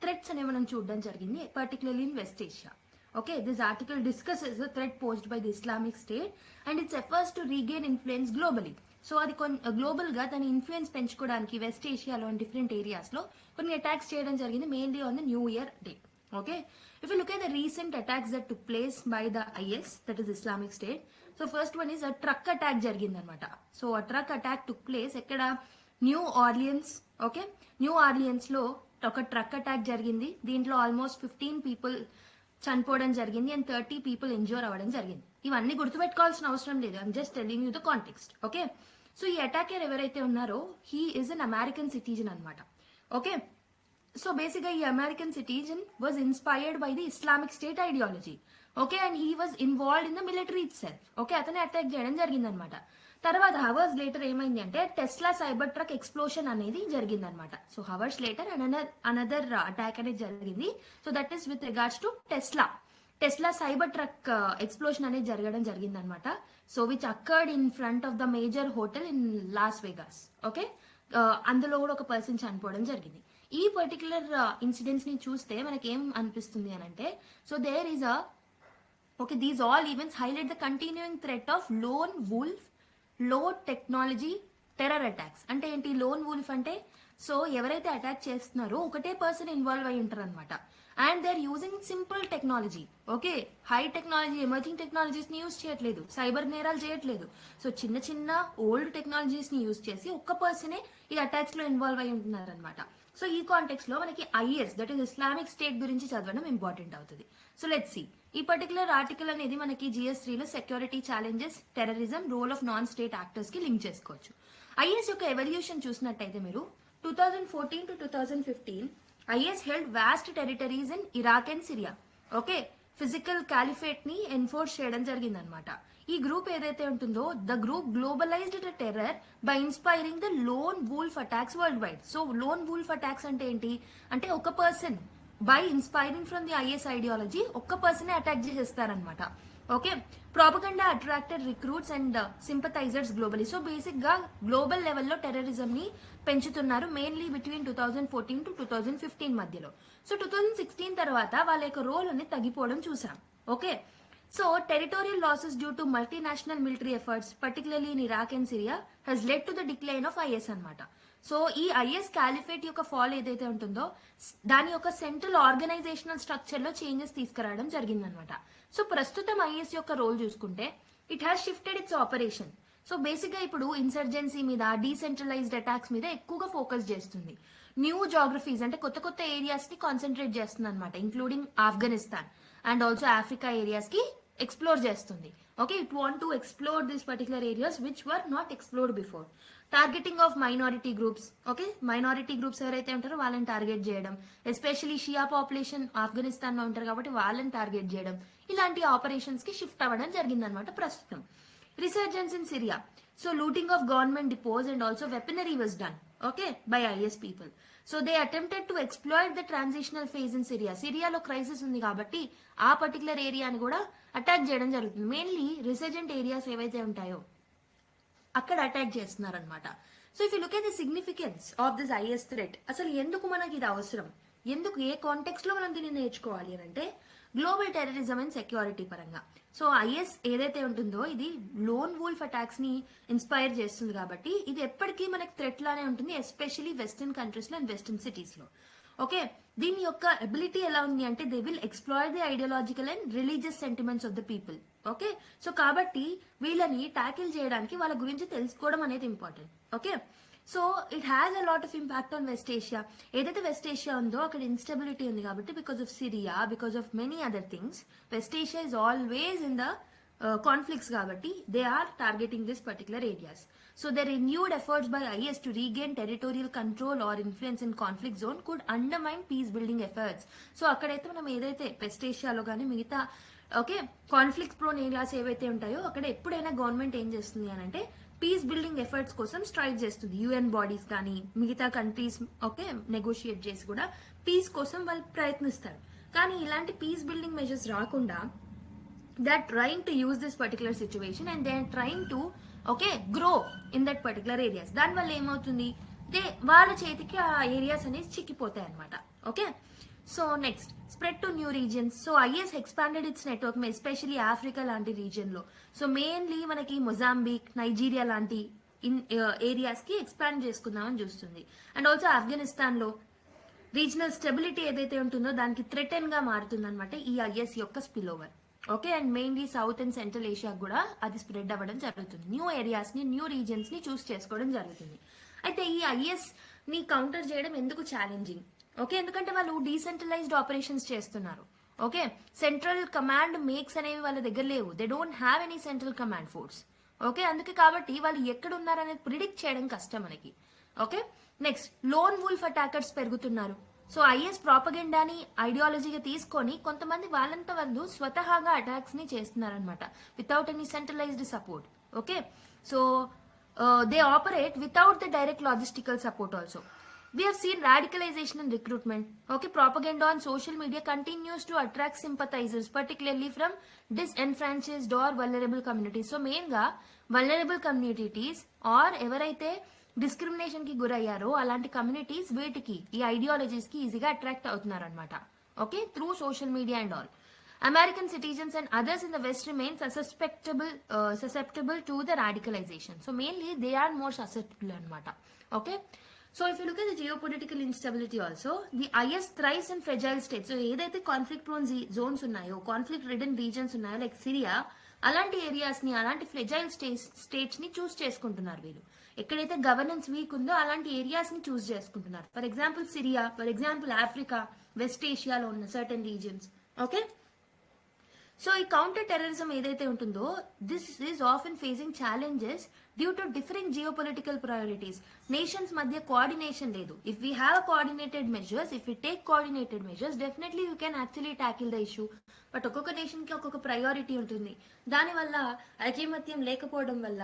థ్రెట్స్ అనేవి మనం చూడడం జరిగింది, particularly in west Asia. Okay, this article discusses the threat posed by the Islamic State and its efforts to regain influence globally. So అది గ్లోబల్ గా తన ఇన్ఫ్లుయెన్స్ పెంచుకోవడానికి వెస్ట్ ఏషియాలో అండ్ డిఫరెంట్ ఏరియాస్ లో కొన్ని అటాక్స్ చేయడం జరిగింది, mainly on the new year day. Okay, if you look at the recent attacks that took place by the is, that is Islamic state. So first one is a truck attack జరిగింది అనమాట. సో ఆ ట్రక్ అటాక్ టుక్ ప్లేస్ ఎక్కడ, new Orleans. Okay, new Orleans లో ఒక ట్రక్ అటాక్ జరిగింది. దీంట్లో ఆల్మోస్ట్ 15 పీపుల్ చనిపోవడం జరిగింది అండ్ 30 పీపుల్ ఇంజూర్ అవ్వడం జరిగింది. ఇవన్నీ గుర్తుపెట్టుకోవాల్సిన అవసరం లేదు, I'm just telling you the context. Okay, so ఈ అటాకర్ ఎవరైతే ఉన్నారో he is an American citizen అనమాట. ఓకే, సో బేసిక్గా ఈ American citizen was inspired by the Islamic state ideology. Okay, and he was involved in the military it self. Okay, అతనే అటాక్ చేయడం జరిగింది అనమాట. తర్వాత హవర్స్ లేటర్ ఏమైంది అంటే టెస్లా సైబర్ ట్రక్ ఎక్స్ప్లోషన్ అనేది జరిగింది అనమాట. So hours later another attack అనేది జరిగింది. So that is with regards to Tesla cyber truck explosion అనేది జరగడం జరిగింది అనమాట. So which occurred in front of the major hotel in Las Vegas. Okay, అందులో కూడా ఒక పర్సన్ చనిపోవడం జరిగింది. ఈ పర్టికులర్ ఇన్సిడెంట్స్ ని చూస్తే మనకి ఏం అనిపిస్తుంది అని అంటే, so there is a okay, these all events highlight the continuing threat of lone wolf లో టెక్నాలజీ టెర్రర్ అటాక్స్. అంటే ఏంటి లోన్ వుల్ఫ్ అంటే, సో ఎవరైతే అటాక్ చేస్తున్నారో ఒకటే పర్సన్ ఇన్వాల్వ్ అయి ఉంటారు అనమాట. And they are using simple technology. Okay, high technology emerging technologies ని యూజ్ చేయట్లేదు, సైబర్ నేరాలు చేయట్లేదు. సో చిన్న చిన్న ఓల్డ్ టెక్నాలజీస్ ని యూజ్ చేసి ఒక్క పర్సనే ఈ అటాక్స్ లో ఇన్వాల్వ్ అయి ఉంటున్నారు అనమాట. సో ఈ కాంటెక్స్ లో మనకి IS, that is Islamic State గురించి చదవడం ఇంపార్టెంట్ అవుతుంది. So let's see. ఈ పర్టికులర్ ఆర్టికల్ అనేది మనకి GS3 లో security challenges, terrorism, role of non state actors కి లింక్ చేసుకోవచ్చు. ఐఎస్ యొక్క ఎవల్యూషన్ చూసినట్టయితే మీరు 2014 to 2015 IS held vast territories in Iraq and Syria. Okay, physical caliphate ని ఎన్ఫోర్స్ చేయడం జరిగింది అనమాట. ఈ గ్రూప్ ఏదైతే ఉంటుందో the group globalised the terror by inspiring the loan wolf attacks worldwide. So lone wolf attacks అంటే ఏంటి అంటే, ఒక person by inspiring from the IS ideology ఒక్క పర్సనే అటాక్ చేసేస్తారనమాట. Okay, propaganda attracted recruits and sympathisers globally. So basic గా గ్లోబల్ లెవెల్లో టెర్రరిజం ని పెంచుతున్నారు, మెయిన్లీ బిట్వీన్ 2014 to 2015 మధ్యలో. సో 2016 తర్వాత వాళ్ళ యొక్క రోల్ అనేది తగ్గిపోవడం చూసాం. Okay, so territorial losses due to multinational military efforts particularly in Iraq and Syria has led to the decline of IS అనమాట. సో ఈ ఐఎస్ క్యాలిఫేట్ యొక్క ఫాల్ ఏదైతే ఉంటుందో దాని యొక్క సెంట్రల్ ఆర్గనైజేషనల్ స్ట్రక్చర్ లో చేంజెస్ తీసుకురావడం జరిగిందనమాట. సో ప్రస్తుతం ఐఎస్ యొక్క రోల్ చూసుకుంటే it has shifted its operation. So basic గా ఇప్పుడు ఇన్సర్జెన్సీ మీద, డీసెంట్రలైజ్డ్ అటాక్స్ మీద ఎక్కువగా ఫోకస్ చేస్తుంది. న్యూ జాగ్రఫీస్ అంటే కొత్త కొత్త ఏరియాస్ ని కాన్సన్ట్రేట్ చేస్తుంది అనమాట, including Afghanistan and also Africa areas కి ఎక్స్ప్లోర్ చేస్తుంది. Okay, it want to explore this particular areas which were not explored before. Targeting of minority groups. Okay, minority groups ఎవరైతే ఉంటారో వాళ్ళని టార్గెట్ చేయడం, ఎస్పెషలీ షియా పాపులేషన్ ఆఫ్ఘనిస్తాన్ లో ఉంటారు కాబట్టి వాళ్ళని టార్గెట్ చేయడం, ఇలాంటి ఆపరేషన్స్ కి షిఫ్ట్ అవ్వడం జరిగిందనమాట ప్రస్తుతం. Resurgence in Syria. So looting of government depose and also weaponry was done, okay, by IS people. So they attempted to exploit the transitional phase in Syria. సిరియాలో క్రైసిస్ ఉంది కాబట్టి ఆ పర్టికులర్ ఏరియాని కూడా అటాక్ చేయడం జరుగుతుంది. మెయిన్లీ రిసర్జెంట్ ఏరియాస్ ఏవైతే ఉంటాయో అక్కడ అటాక్ చేస్తున్నారనమాట. So if you look at the significance of this is threat, అసలు ఎందుకు మనకి ఇది అవసరం, ఎందుకు ఏ కాంటెక్స్ట్ లో మనం దీన్ని నేర్చుకోవాలి అని అంటే, గ్లోబల్ టెర్రరిజం అండ్ సెక్యూరిటీ పరంగా. సో ఐఎస్ ఏదైతే ఉంటుందో ఇది లోన్ వూల్ఫ్ అటాక్స్ ని ఇన్స్పైర్ చేస్తుంది కాబట్టి ఇది ఎప్పటికీ మనకి థ్రెట్ లానే ఉంటుంది, ఎస్పెషలీ వెస్టర్న్ కంట్రీస్ లో అండ్ వెస్టర్న్ సిటీస్ లో. ఓకే, దీని యొక్క ఎబిలిటీ ఎలా ఉంది అంటే they will exploit the ideological and religious sentiments of the people. Okay, so కాబట్టి వీళ్ళని ట్యాకిల్ చేయడానికి వాళ్ళ గురించి తెలుసుకోవడం అనేది important. Okay, so it has a lot of impact on West Asia. ఏదైతే వెస్ట్ ఏషియా ఉందో అక్కడ ఇన్స్టెబిలిటీ ఉంది కాబట్టి because of Syria, because of many other things, West Asia is always in the conflicts కాబట్టి they are targeting this particular areas. So the renewed efforts by IS to regain territorial control or influence in conflict zone could undermine peace building efforts. So అక్కడైతే మనం ఏదైతే వెస్ట్ ఏషియాలో కానీ మిగతా ఓకే కాన్ఫ్లిక్ట్ ప్రోన్ ఏరియాస్ ఏవైతే ఉంటాయో అక్కడ ఎప్పుడైనా గవర్నమెంట్ ఏం చేస్తుంది అని అంటే పీస్ బిల్డింగ్ ఎఫర్ట్స్ కోసం స్ట్రైక్ చేస్తుంది. యుఎన్ బాడీస్ కానీ మిగతా కంట్రీస్ ఓకే నెగోషియేట్ చేసి కూడా పీస్ కోసం వాళ్ళు ప్రయత్నిస్తారు. కానీ ఇలాంటి పీస్ బిల్డింగ్ మెజర్స్ రాకుండా they are trying to use this particular situation and they are trying to grow in that particular areas. దాని వల్ల ఏమవుతుంది, వాళ్ళ చేతికి ఆ ఏరియాస్ అనేది చిక్కిపోతాయి అనమాట. Okay, so next spread to new regions. So is expanded it's network especially Africa లాంటి రీజియన్ లో. సో మెయిన్లీ మనకి మొజాంబిక్, నైజీరియా లాంటి ఏరియాస్ కి ఎక్స్పాండ్ చేసుకుందామని చూస్తుంది. అండ్ ఆల్సో ఆఫ్ఘనిస్తాన్ లో రీజనల్ స్టెబిలిటీ ఏదైతే ఉంటుందో దానికి థ్రెటన్ గా మారుతుంది అనమాట ఈ ఐఎస్ యొక్క spill over. Okay, and mainly south and central Asia కూడా అది స్ప్రెడ్ అవ్వడం జరుగుతుంది. న్యూ ఏరియాస్ ని, న్యూ రీజియన్స్ ని చూస్ చేసుకోవడం జరుగుతుంది. అయితే ఈ ఐఎస్ ని కౌంటర్ చేయడం ఎందుకు ఛాలెంజింగ్? ఓకే, ఎందుకంటే వాళ్ళు డీసెంట్రలైజ్డ్ ఆపరేషన్స్ చేస్తున్నారు. ఓకే, సెంట్రల్ కమాండ్ మేక్స్ అనేవి వాళ్ళ దగ్గర లేవు. They don't have any central command force. Okay, అందుకే కాబట్టి వాళ్ళు ఎక్కడ ఉన్నారనేది ప్రిడిక్ట్ చేయడం కష్టం మనకి. Okay, next lone wolf attackers పెరుగుతున్నారు. సో ఐఎస్ ప్రాపగెండాని ఐడియాలజీగా తీసుకొని కొంతమంది వాళ్ళంత వాళ్ళు స్వతహాగా అటాక్స్ ని చేస్తున్నారనమాట without any centralised support. Okay, so they operate without the direct logistical support also. We have seen radicalization and recruitment. Okay, propaganda on social media continues to attract sympathizers, particularly from disenfranchised or vulnerable communities. So main ga vulnerable communities or ఎవరైతే డిస్క్రిమినేషన్ కి గురయ్యారో అలాంటి కమ్యూనిటీస్ వీటికి ఈ ఐడియాలజీస్ కి ఈజీగా అట్రాక్ట్ అవుతున్నారు అనమాట. Okay, through social media and all. American citizens and others in the West remain susceptible to the radicalization. So mainly they are more susceptible anamata. Okay, so if you look at the geopolitical instability also, the IS thrives in fragile states. So ఏదైతే కాన్ఫ్లిక్ట్ ప్రోన్ జోన్స్ ఉన్నాయో, కాన్ఫ్లిక్ట్ రిడన్ రీజన్స్ ఉన్నాయో లైక్ సిరియా, అలాంటి ఏరియాస్ ని, అలాంటి ఫ్రెజైల్ స్టేట్స్ ని చూస్ చేసుకుంటున్నారు వీళ్ళు. ఎక్కడైతే గవర్నెన్స్ వీక్ ఉందో అలాంటి ఏరియాస్ ని చూస్ చేసుకుంటున్నారు. For example Syria, for example Africa, West ఏషియాలో ఉన్న సర్టన్ రీజన్స్. ఓకే, సో ఈ కౌంటర్ టెర్రరిజం ఏదైతే ఉంటుందో this is often facing challenges due to different geopolitical priorities. Nations మధ్య కోఆర్డినేషన్ లేదు. If we have coordinated measures, if you take coordinated measures, definitely you can actually tackle the issue. But ఒక్కొక్క నేషన్ కి ఒక్కొక్క ప్రయారిటీ ఉంటుంది. దానివల్ల ఐకమత్యం లేకపోవడం వల్ల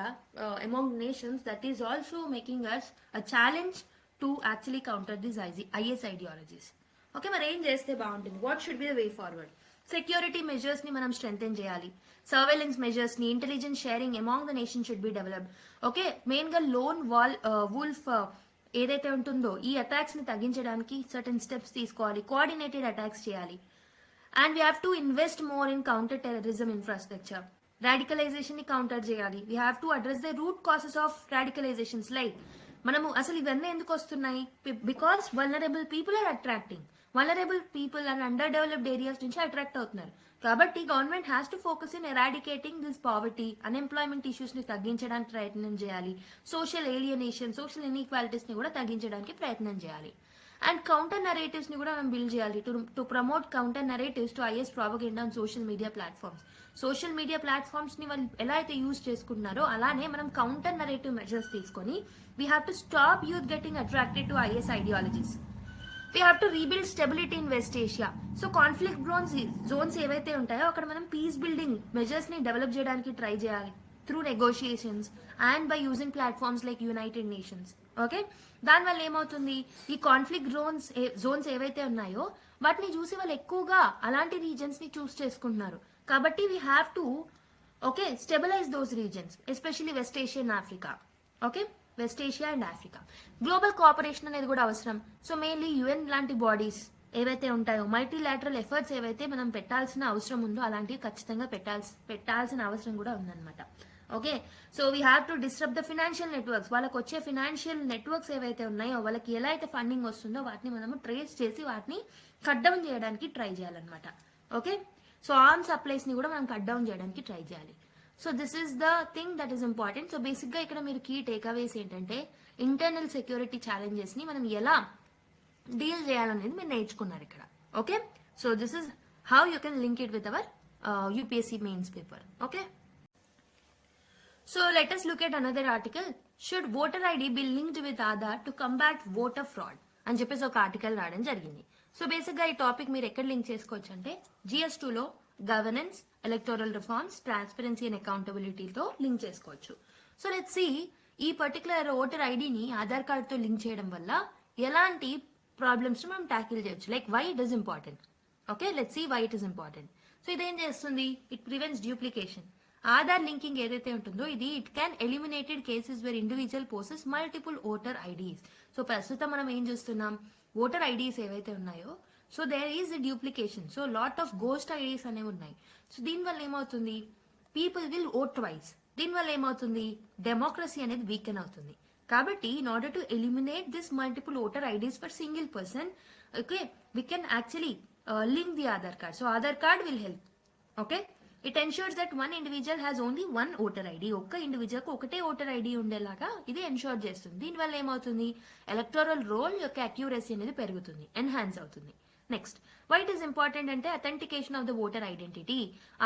among nations that is also making us a challenge to actually counter this IS ideologies. Okay, మరి ఏం చేస్తే బాగుంటుంది? What should be the way forward? Security measures ని మనం స్ట్రెంథెన్ చేయాలి. సర్వేలెన్స్ మెజర్స్ ని, intelligence sharing among the nation should be developed. Okay, main గా లోన్ వూల్ఫ్ ఏదైతే ఉంటుందో ఈ అటాక్స్ ని తగ్గించడానికి సర్టన్ స్టెప్స్ తీసుకోవాలి. కోఆర్డినేటెడ్ అటాక్స్ చేయాలి. And we have to invest more in counter terrorism infrastructure. Radicalization ని కౌంటర్ చేయాలి. We have to address the root causes of radicalisations. Like మనము అసలు ఇవన్నీ ఎందుకు వస్తున్నాయి? Because vulnerable people are attracting. Vulnerable people and underdeveloped areas నుంచి అట్రాక్ట్ అవుతున్నారు. కాబట్టి government has to focus in eradicating this poverty, unemployment issues ని తగ్గించడానికి ప్రయత్నం చేయాలి. సోషల్ ఏలియనేషన్, సోషల్ ఇన్ఈక్వాలిటీస్ ని కూడా తగ్గించడానికి ప్రయత్నం చేయాలి. అండ్ కౌంటర్ నరేటివ్స్ ని కూడా మనం బిల్డ్ చేయాలి to promote counter narratives to is propaganda on social media platforms. Social media platforms ని వాళ్ళు ఎలా అయితే యూజ్ చేసుకుంటున్నారో అలానే మనం కౌంటర్ నరేటివ్ మెజర్స్ తీసుకొని we have to stop youth getting attracted to is ideologies. We have to rebuild stability in West Asia. So conflict zones ఏవైతే ఉంటాయో అక్కడ మనం పీస్ బిల్డింగ్ మెజర్స్ ని డెవలప్ చేయడానికి ట్రై చేయాలి through negotiations and by using platforms like United nations. Okay, దానివల్ల ఏమవుతుంది, ఈ కాన్ఫ్లిక్ట్ జోన్స్ ఏవైతే ఉన్నాయో వాటిని చూసి వాళ్ళు ఎక్కువగా అలాంటి రీజన్స్ ని చూస్ చేసుకుంటున్నారు. కాబట్టి we have to stabilize those regions, especially West Asia and Africa. Okay, West Asia and Africa. Global cooperation అనేది కూడా అవసరం. సో మెయిన్లీ యుఎన్ లాంటి బాడీస్ ఏవైతే ఉంటాయో, మల్టీలాటరల్ ఎఫర్ట్స్ ఏవైతే మనం పెట్టాల్సిన అవసరం ఉందో అలాంటివి ఖచ్చితంగా పెట్టాల్సిన అవసరం కూడా ఉందన్నమాట. Okay, so we have to disturb the financial networks. వాళ్ళకి వచ్చే ఫినాన్షియల్ నెట్వర్క్స్ ఏవైతే ఉన్నాయో, వాళ్ళకి ఎలా అయితే ఫండింగ్ వస్తుందో వాటిని మనము ట్రేస్ చేసి వాటిని కట్ డౌన్ చేయడానికి ట్రై చేయాలన్నమాట. ఓకే, సో ఆర్మ్ సప్లైస్ ని కూడా మనం కట్ డౌన్ చేయడానికి ట్రై చేయాలి. So this is the thing that is important. So basic గా ఇక్కడ మీరు కీ టేక్అవేస్ ఏంటంటే ఇంటర్నల్ సెక్యూరిటీ ఛాలెంజెస్ ని మనం ఎలా డీల్ చేయాలనేది మీరు నేర్చుకున్నారు ఇక్కడ. Okay, so this is how you can link it with our UPSC mains paper. Okay, so let us look at another article. Should voter ID be linked with Aadhaar to combat voter fraud అని చెప్పేసి ఒక ఆర్టికల్ రావడం జరిగింది. సో బేసిక్ గా ఈ టాపిక్ మీరు ఎక్కడ లింక్ చేసుకోవచ్చు అంటే GS2 లో governance, electoral reforms, transparency and అకౌంటబిలిటీతో లింక్ చేసుకోవచ్చు. సో లెట్స్ సీ ఈ పర్టికులర్ ఓటర్ ఐడిని ఆధార్ కార్డ్ తో లింక్ చేయడం వల్ల ఎలాంటి ప్రాబ్లమ్స్ మనం ట్యాకిల్ చేయొచ్చు. Like why it is important. Okay, let's see why it is important. So ఇదేం చేస్తుంది, it prevents duplication. Aadhaar linking ఏదైతే ఉంటుందో ఇది it can eliminated cases where individual posses multiple voter IDs. So ప్రస్తుతం మనం ఏం చూస్తున్నాం, ఓటర్ ఐడీస్ ఏవైతే ఉన్నాయో so there is duplication. So lot of ghost IDs అనేవి ఉన్నాయి. సో దీనివల్ల ఏమవుతుంది, పీపుల్ విల్ ఓట్ ట్వైస్. దీనివల్ల ఏమవుతుంది, డెమోక్రసీ అనేది వీకెన్ అవుతుంది. కాబట్టి in order to eliminate this multiple voter IDs for single person, okay, we can actually link the Aadhaar card. So Aadhaar card will help. Okay, it ensures that one individual has only one voter ID. ఒక్క ఇండివిజువల్ కు ఒకటే ఓటర్ ఐడి ఉండేలాగా ఇది ఎన్షూర్ చేస్తుంది. దీనివల్ల ఏమవుతుంది, ఎలక్టోరల్ రోల్ యొక్క అక్యూరసీ అనేది పెరుగుతుంది, ఎన్హాన్స్ అవుతుంది. Next, why it is important అంటే authentication of the voter identity.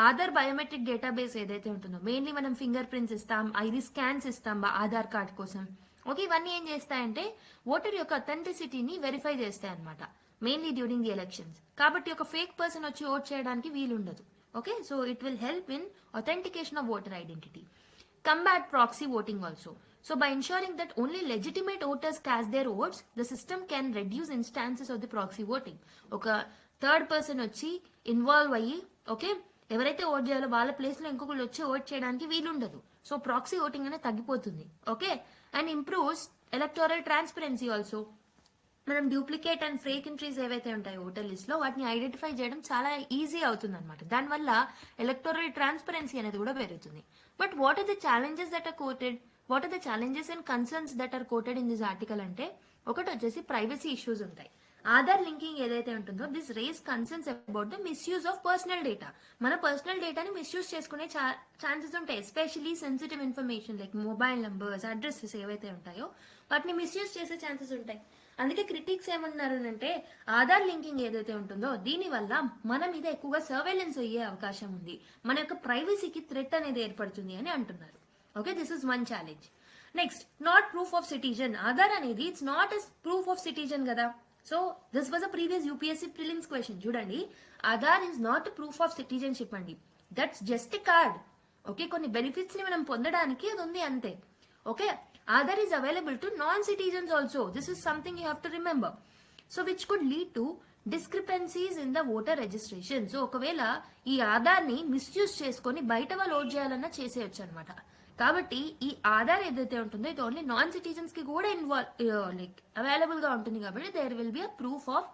Aadhaar biometric database ఏదైతే ఉంటుందో మెయిన్లీ మనం ఫింగర్ ప్రింట్స్ ఇస్తాం, ఐరిస్ స్కాన్స్ ఇస్తాం ఆధార్ కార్డ్ కోసం. ఓకే, ఇవన్నీ ఏం చేస్తాయంటే ఓటర్ యొక్క అథెంటిసిటీని వెరిఫై చేస్తాయి అనమాట, మెయిన్లీ డ్యూరింగ్ ది ఎలక్షన్స్. కాబట్టి ఒక ఫేక్ పర్సన్ వచ్చి ఓట్ చేయడానికి వీలుండదు. Okay, so it will help in authentication of voter identity. Combat proxy voting also. So by ensuring that only legitimate voters cast their votes, the system can reduce instances of the proxy voting. ఒక థర్డ్ పర్సన్ వచ్చి ఇన్వాల్వ్ అయ్యి, ఓకే, ఎవరైతే ఓట్ చేయాలో వాళ్ళ ప్లేస్ లో ఇంకొకళ్ళు వచ్చి ఓట్ చేయడానికి వీలుండదు. సో ప్రాక్సీ ఓటింగ్ అనేది తగ్గిపోతుంది. Okay, and improves electoral transparency also. మనం డూప్లికేట్ అండ్ ఫేక్ ఎంట్రీస్ ఏవైతే ఉంటాయో ఓటర్ లిస్ట్ లో వాటిని ఐడెంటిఫై చేయడం చాలా ఈజీ అవుతుంది అనమాట. దానివల్ల ఎలక్టోరల్ ట్రాన్స్పరెన్సీ అనేది కూడా పెరుగుతుంది. But what are the challenges that are quoted, what are the challenges and concerns that are quoted in this article అంటే, ఒకటి వచ్చేసి ప్రైవసీ ఇష్యూస్ ఉంటాయి. ఆధార్ లింకింగ్ ఏదైతే ఉంటుందో this raise concerns about the misuse of personal data. మన పర్సనల్ డేటాని మిస్యూజ్ చేసుకునే ఛాన్సెస్ ఉంటాయి, especially sensitive information like mobile numbers, addresses ఏవైతే ఉంటాయో వాటిని మిస్యూజ్ చేసే ఛాన్సెస్ ఉంటాయి. అందుకే క్రిటిక్స్ ఏమన్నారు అంటే ఆధార్ లింకింగ్ ఏదైతే ఉంటుందో దీని వల్ల మన మీద ఎక్కువగా సర్వేలెన్స్ అయ్యే అవకాశం ఉంది, మన యొక్క ప్రైవసీకి థ్రెట్ అనేది ఏర్పడుతుంది అని అంటున్నారు. Okay, this is one challenge. Next, not proof of citizen. Aadhaar అనేది it's not as proof of citizen కదా. So this was a previous UPSC prelims question. చూడండి, Aadhaar is not proof of citizenship అండి, that's just a card. Okay, కొన్ని బెనిఫిట్స్ ని మనం పొందడానికి అది ఉంది అంతే. Okay, Aadhaar is available to non-citizens also. This is something you have to remember. So which could lead to discrepancies in the voter registration. So ఒకవేళ ఈ ఆధార్ ని మిస్యూజ్ చేసుకొని బయట వాళ్ళు ఓట్ చేయాలన్నా చేసేయచ్చు అనమాట. కాబట్టి ఈ ఆధార్ ఏదైతే ఉంటుందో ఇది ఓన్లీ నాన్ సిటిజన్స్ కి కూడా లైక్ అవైలబుల్ గా ఉంటుంది. కాబట్టి there will be a proof of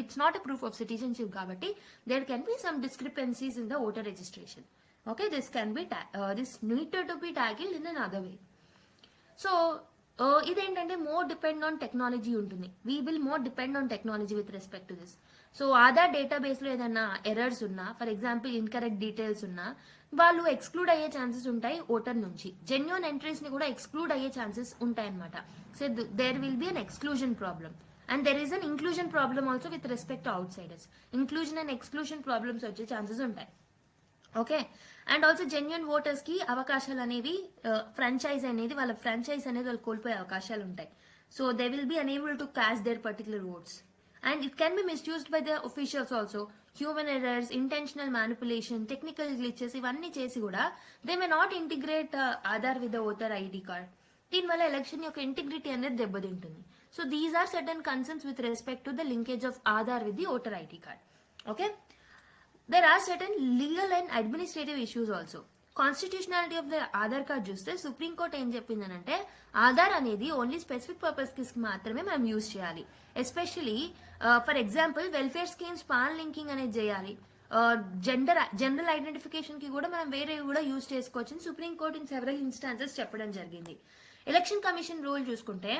it's not a proof of citizenship. కాబట్టి there can be some discrepancies in the voter registration. Okay, this can be this needed to be tackled in another way. So ఇదేంటంటే మోర్ డిపెండ్ ఆన్ టెక్నాలజీ ఉంటుంది. We will more depend on technology with respect to this. So Aadhaar database లో ఏదైనా ఎర్రర్స్ ఉన్నా, ఫర్ ఎగ్జాంపుల్ ఇన్కరెక్ట్ డీటెయిల్స్ ఉన్నా, వాళ్ళు ఎక్స్క్లూడ్ అయ్యే ఛాన్సెస్ ఉంటాయి ఓటర్ నుంచి. జెన్యూన్ ఎంట్రీస్ ని కూడా ఎక్స్క్లూడ్ అయ్యే ఛాన్సెస్ ఉంటాయి అనమాట. So there will be an exclusion problem and there is an inclusion problem also with respect to outsiders. Inclusion and exclusion problems వచ్చే ఛాన్సెస్ ఉంటాయి. Okay, and also genuine voters కి అవకాశాలు అనేవి ఫ్రాంచైజ్ అనేది వాళ్ళ ఫ్రాంచైజ్ అనేది వాళ్ళు కోల్పోయే అవకాశాలు ఉంటాయి. So they will be unable to cast their particular votes and it can be misused by the officials also. Human errors, intentional manipulation, technical glitches ఇవన్నీ చేసి కూడా they may not integrate Aadhaar with the voter ID card. దీనివల్ల ఎలక్షన్ యొక్క ఇంటిగ్రిటీ అనేది దెబ్బతింటుంది. So these are certain concerns with respect to the linkage of Aadhaar with the voter ID card. Okay, there are certain legal and administrative issues also. Constitutionality of the Aadhaar card చూస్తే సుప్రీం కోర్ట్ ఏం చెప్పిందనంటే ఆధార్ అనేది ఓన్లీ స్పెసిఫిక్ పర్పస్ కి మాత్రమే మనం యూజ్ చేయాలి. Especially for example welfare schemes, pan linking అనేది చేయాలి. జనరల్ ఐడెంటిఫికేషన్ కి కూడా మనం వేరే కూడా యూజ్ చేసుకోవచ్చు supreme court in several instances చెప్పడం జరిగింది. ఎలక్షన్ కమిషన్ రూల్ చూసుకుంటే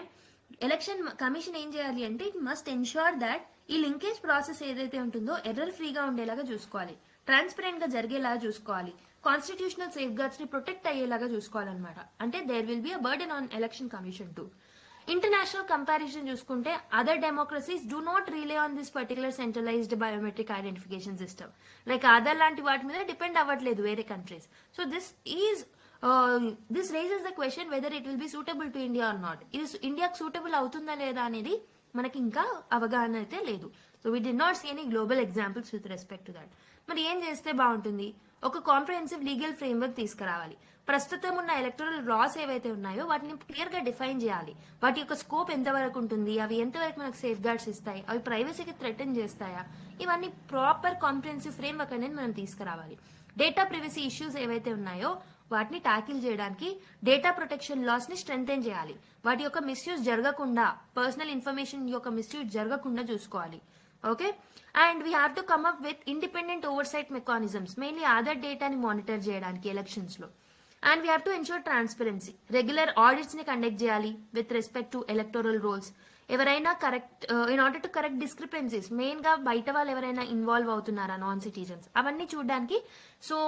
ఎలక్షన్ కమిషన్ ఏం చేయాలి అంటే ఇట్ మస్ట్ ఎన్ష్యూర్ దాట్ ఈ లింకేజ్ ప్రాసెస్ ఏదైతే ఉంటుందో ఎర్రర్ ఫ్రీగా ఉండేలాగా చూసుకోవాలి, ట్రాన్స్పరెంట్ గా జరిగేలాగా చూసుకోవాలి, కాన్స్టిట్యూషనల్ సేఫ్ గార్డ్స్ ని ప్రొటెక్ట్ అయ్యేలాగా చూసుకోవాలన్నమాట. అంటే there will be a burden on Election Commission too. International comparison చూసుకుంటే other democracies do not rely on this particular centralised biometric identification system. Like Aadhaar లాంటి వాటి మీద డిపెండ్ అవ్వట్లేదు వేరే countries. So this raises the question whether it will be suitable to India or not. ఇది ఇండియాకి సూటబుల్ అవుతుందా లేదా అనేది మనకి ఇంకా అవగాహన అయితే లేదు. So we did not see any global examples with respect to that. మరి ఏం చేస్తే బాగుంటుంది? ఒక కాంప్రహెన్సివ్ లీగల్ ఫ్రేమ్వర్క్ తీసుకురావాలి. ప్రస్తుతం ఉన్న ఎలక్టరల్ లాస్ ఏవైతే ఉన్నాయో వాటిని క్లియర్ గా డిఫైన్ చేయాలి. వాటి యొక్క స్కోప్ ఎంతవరకు ఉంటుంది, అవి ఎంతవరకు మనకు సేఫ్ గార్డ్స్ ఇస్తాయి, అవి ప్రైవసీకి థ్రెటన్ చేస్తాయా, ఇవన్నీ ప్రాపర్ కాంప్రహెన్సివ్ ఫ్రేమ్వర్క్ అనేది మనం తీసుకురావాలి. డేటా ప్రైవసీ ఇష్యూస్ ఏవైతే ఉన్నాయో వాటిని ట్యాకిల్ చేయడానికి డేటా ప్రొటెక్షన్ లాస్ ని స్ట్రెంథెన్ చేయాలి. వాటి యొక్క మిస్యూజ్ జరగకుండా, పర్సనల్ ఇన్ఫర్మేషన్ యొక్క మిస్యూజ్ జరగకుండా చూసుకోవాలి. Okay, and we have to come up with independent oversight mechanisms, mainly Aadhaar డేటాని మానిటర్ చేయడానికి ఎలక్షన్స్ లో. And we have to ensure transparency, regular audits ని కండక్ట్ చేయాలి with respect to electoral rolls. ఎవరైనా correct in order to correct discrepancies, main గా బయట వాళ్ళు ఎవరైనా ఇన్వాల్వ్ అవుతున్నారా, నాన్ సిటిజన్స్, అవన్నీ చూడడానికి సో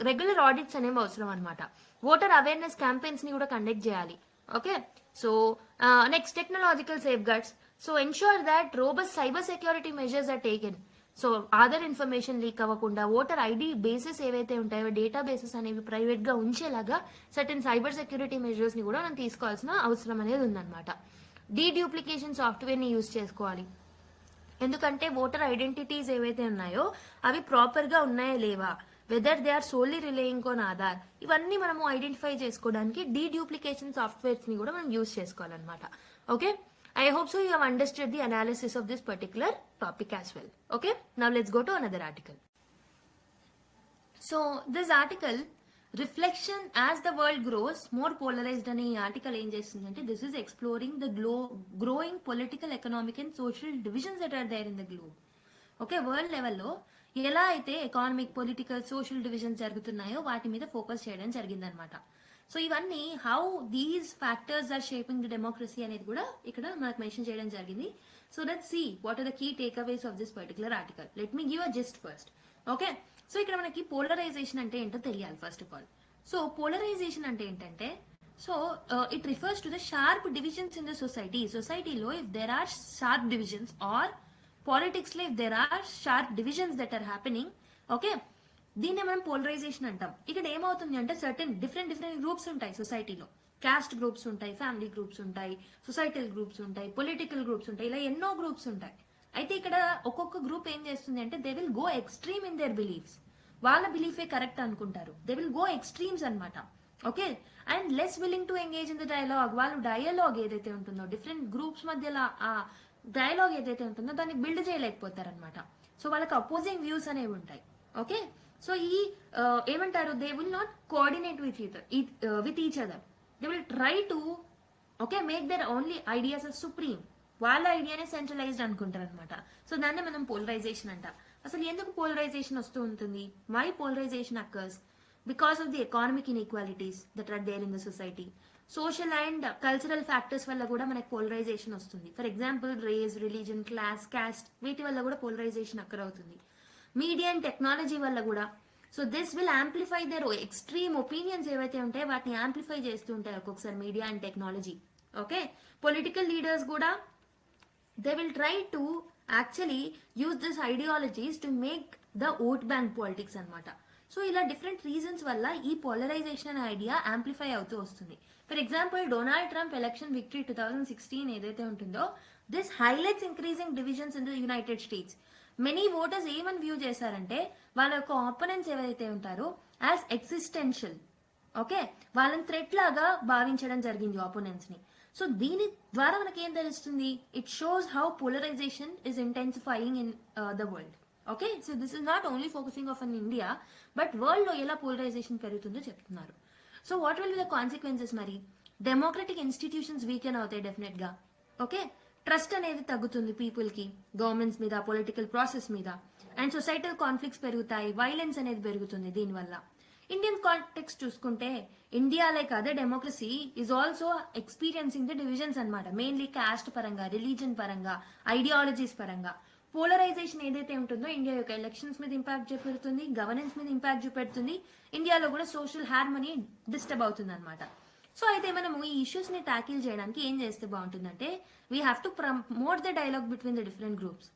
రెగ్యులర్ ఆడిట్స్ అనేవి అవసరం అనమాట. ఓటర్ అవేర్నెస్ క్యాంపెయిన్స్ ని కూడా కండక్ట్ చేయాలి. Okay, so next technological safeguards. So ensure that robust cyber security measures are taken. So Aadhaar information leak అవ్వకుండా, ఓటర్ ఐడి బేసెస్ ఏవైతే ఉంటాయో డేటా బేసెస్ అనేవి ప్రైవేట్ గా ఉంచేలాగా సర్టెన్ సైబర్ సెక్యూరిటీ మెజర్స్ ని కూడా మనం తీసుకోవాల్సిన అవసరం అనేది ఉందన్నమాట. డీడ్యూప్లికేషన్ సాఫ్ట్వేర్ ని యూజ్ చేసుకోవాలి. ఎందుకంటే ఓటర్ ఐడెంటిటీస్ ఏవైతే ఉన్నాయో అవి ప్రాపర్ గా ఉన్నాయా లేవా, whether they are solely relying on Aadhaar, ఇవన్నీ మనము ఐడెంటిఫై చేసుకోవడానికి డీడ్యూప్లికేషన్ సాఫ్ట్వేర్స్ ని కూడా మనం యూజ్ చేసుకోవాలన్నమాట. Okay, I hope so you have understood the analysis of this particular topic as well. Okay, now let's go to another article. So this article, reflection as the world grows more polarized అనే ఈ ఆర్టికల్ ఏం చేస్తుందంటే, this is exploring the growing political, economic and social divisions that are there in the globe. Okay, world లెవెల్లో ఎలా అయితే ఎకానమిక్, పొలిటికల్, సోషల్ డివిజన్స్ జరుగుతున్నాయో వాటి మీద ఫోకస్ చేయడం జరిగిందనమాట. సో ఇవన్నీ how these factors are shaping the democracy అనేది కూడా ఇక్కడ మనకు మెన్షన్ చేయడం జరిగింది. So let's see what are the key takeaways of this particular article. Let me give a gist first. Okay, so ఇక్కడ మనకి పోలరైజేషన్ అంటే ఏంటో తెలియాలి first of all. So polarisation అంటే ఏంటంటే, so it refers to the sharp divisions in the society. సొసైటీలో if there are sharp divisions, or politics లో if there are sharp divisions that are happening, okay, దీన్నే మనం పోలరైజేషన్ అంటాం. ఇక్కడ ఏమవుతుంది అంటే సర్టెన్ డిఫరెంట్ గ్రూప్స్ ఉంటాయి సొసైటీలో. క్యాస్ట్ గ్రూప్స్ ఉంటాయి, ఫ్యామిలీ గ్రూప్స్ ఉంటాయి, సొసైటల్ గ్రూప్స్ ఉంటాయి, పొలిటికల్ గ్రూప్స్ ఉంటాయి, ఇలా ఎన్నో గ్రూప్స్ ఉంటాయి. అయితే ఇక్కడ ఒక్కొక్క గ్రూప్ ఏం చేస్తుంది అంటే they will go extreme in there beliefs. వాళ్ళ బిలీఫే కరెక్ట్ అనుకుంటారు, దే విల్ గో ఎక్స్ట్రీమ్స్ అనమాట. Okay, and less willing to engage in the dialogue. వాళ్ళు డైలాగ్ ఏదైతే ఉంటుందో, డిఫరెంట్ గ్రూప్స్ మధ్యలో ఆ డైలాగ్ ఏదైతే ఉంటుందో దాన్ని బిల్డ్ చేయలేకపోతారనమాట. సో వాళ్ళకి అపోజింగ్ వ్యూస్ అనేవి ఉంటాయి. ఓకే, సో ఈ ఏమంటారు, they will not coordinate with each other. They will try to make their only ideas are supreme. వాళ్ళ ఐడియానే సెంట్రలైజ్డ్ అనుకుంటారు అనమాట. సో దాన్నే మనం పోలరైజేషన్ అంట. అసలు ఎందుకు పోలరైజేషన్ వస్తూ ఉంటుంది? Why polarisation occurs? Because of the economic inequalities that are there in the society. Social and cultural factors వల్ల కూడా మనకి పోలరైజేషన్ వస్తుంది. For example race, religion, class, caste, వీటి వల్ల కూడా పోలరైజేషన్ అక్కర్ అవుతుంది. మీడియా అండ్ టెక్నాలజీ వల్ల కూడా. So this will amplify their extreme opinions ఏవైతే ఉంటాయో వాటిని యాంప్లిఫై చేస్తూ ఉంటాయి ఒక్కొక్కసారి media and technology. Okay, political leaders కూడా they will try to actually use this ideologies to make the vote bank politics అనమాట. సో ఇలా డిఫరెంట్ రీజన్స్ వల్ల ఈ పోలరైజేషన్ అనే ఐడియా యాంప్లిఫై అవుతూ వస్తుంది. For example Donald Trump election victory 2016 ఏదైతే ఉంటుందో, this highlights increasing divisions in the United States. Many voters ఏమని వ్యూ చేశారంటే వాళ్ళ యొక్క ఆపోనెంట్స్ ఎవరైతే ఉంటారో యాజ్ ఎగ్జిస్టెన్షియల్. ఓకే, వాళ్ళని థ్రెట్ లాగా భావించడం జరిగింది ఆపోనెంట్స్ ని. సో దీని ద్వారా మనకి ఏం తెలుస్తుంది? It shows how polarisation is intensifying in the world. Okay, so this is not only focusing of in India, but world లో ఎలా పోలరైజేషన్ పెరుగుతుందో చెప్తున్నారు. So what will be the consequences? మరి డెమోక్రటిక్ ఇన్స్టిట్యూషన్స్ వీకెన్ అవుతాయి డెఫినెట్ గా. ఓకే, ట్రస్ట్ అనేది తగ్గుతుంది పీపుల్ కి, గవర్నమెంట్స్ మీద, పొలిటికల్ ప్రాసెస్ మీద, అండ్ సొసైటల్ కాన్ఫ్లిక్ట్స్ పెరుగుతాయి, వైలెన్స్ అనేది పెరుగుతుంది దీనివల్ల. ఇండియన్ కాంటెక్స్ట్ చూసుకుంటే, India like other democracy is also experiencing the divisions అనమాట. మెయిన్లీ కాస్ట్ పరంగా, రిలీజన్ పరంగా, ఐడియాలజీస్ పరంగా. పోలరైజేషన్ ఏదైతే ఉంటుందో ఇండియా యొక్క ఎలక్షన్స్ మీద ఇంపాక్ట్ చూపెడుతుంది, గవర్నెన్స్ మీద ఇంపాక్ట్ చూపెడుతుంది, ఇండియాలో కూడా సోషల్ హార్మనీ డిస్టర్బ్ అవుతుంది అనమాట. సో అయితే మనము ఈ ఇష్యూస్ ని ట్యాకిల్ చేయడానికి ఏం చేస్తే బాగుంటుందంటే, we have to promote the dialogue between the different groups.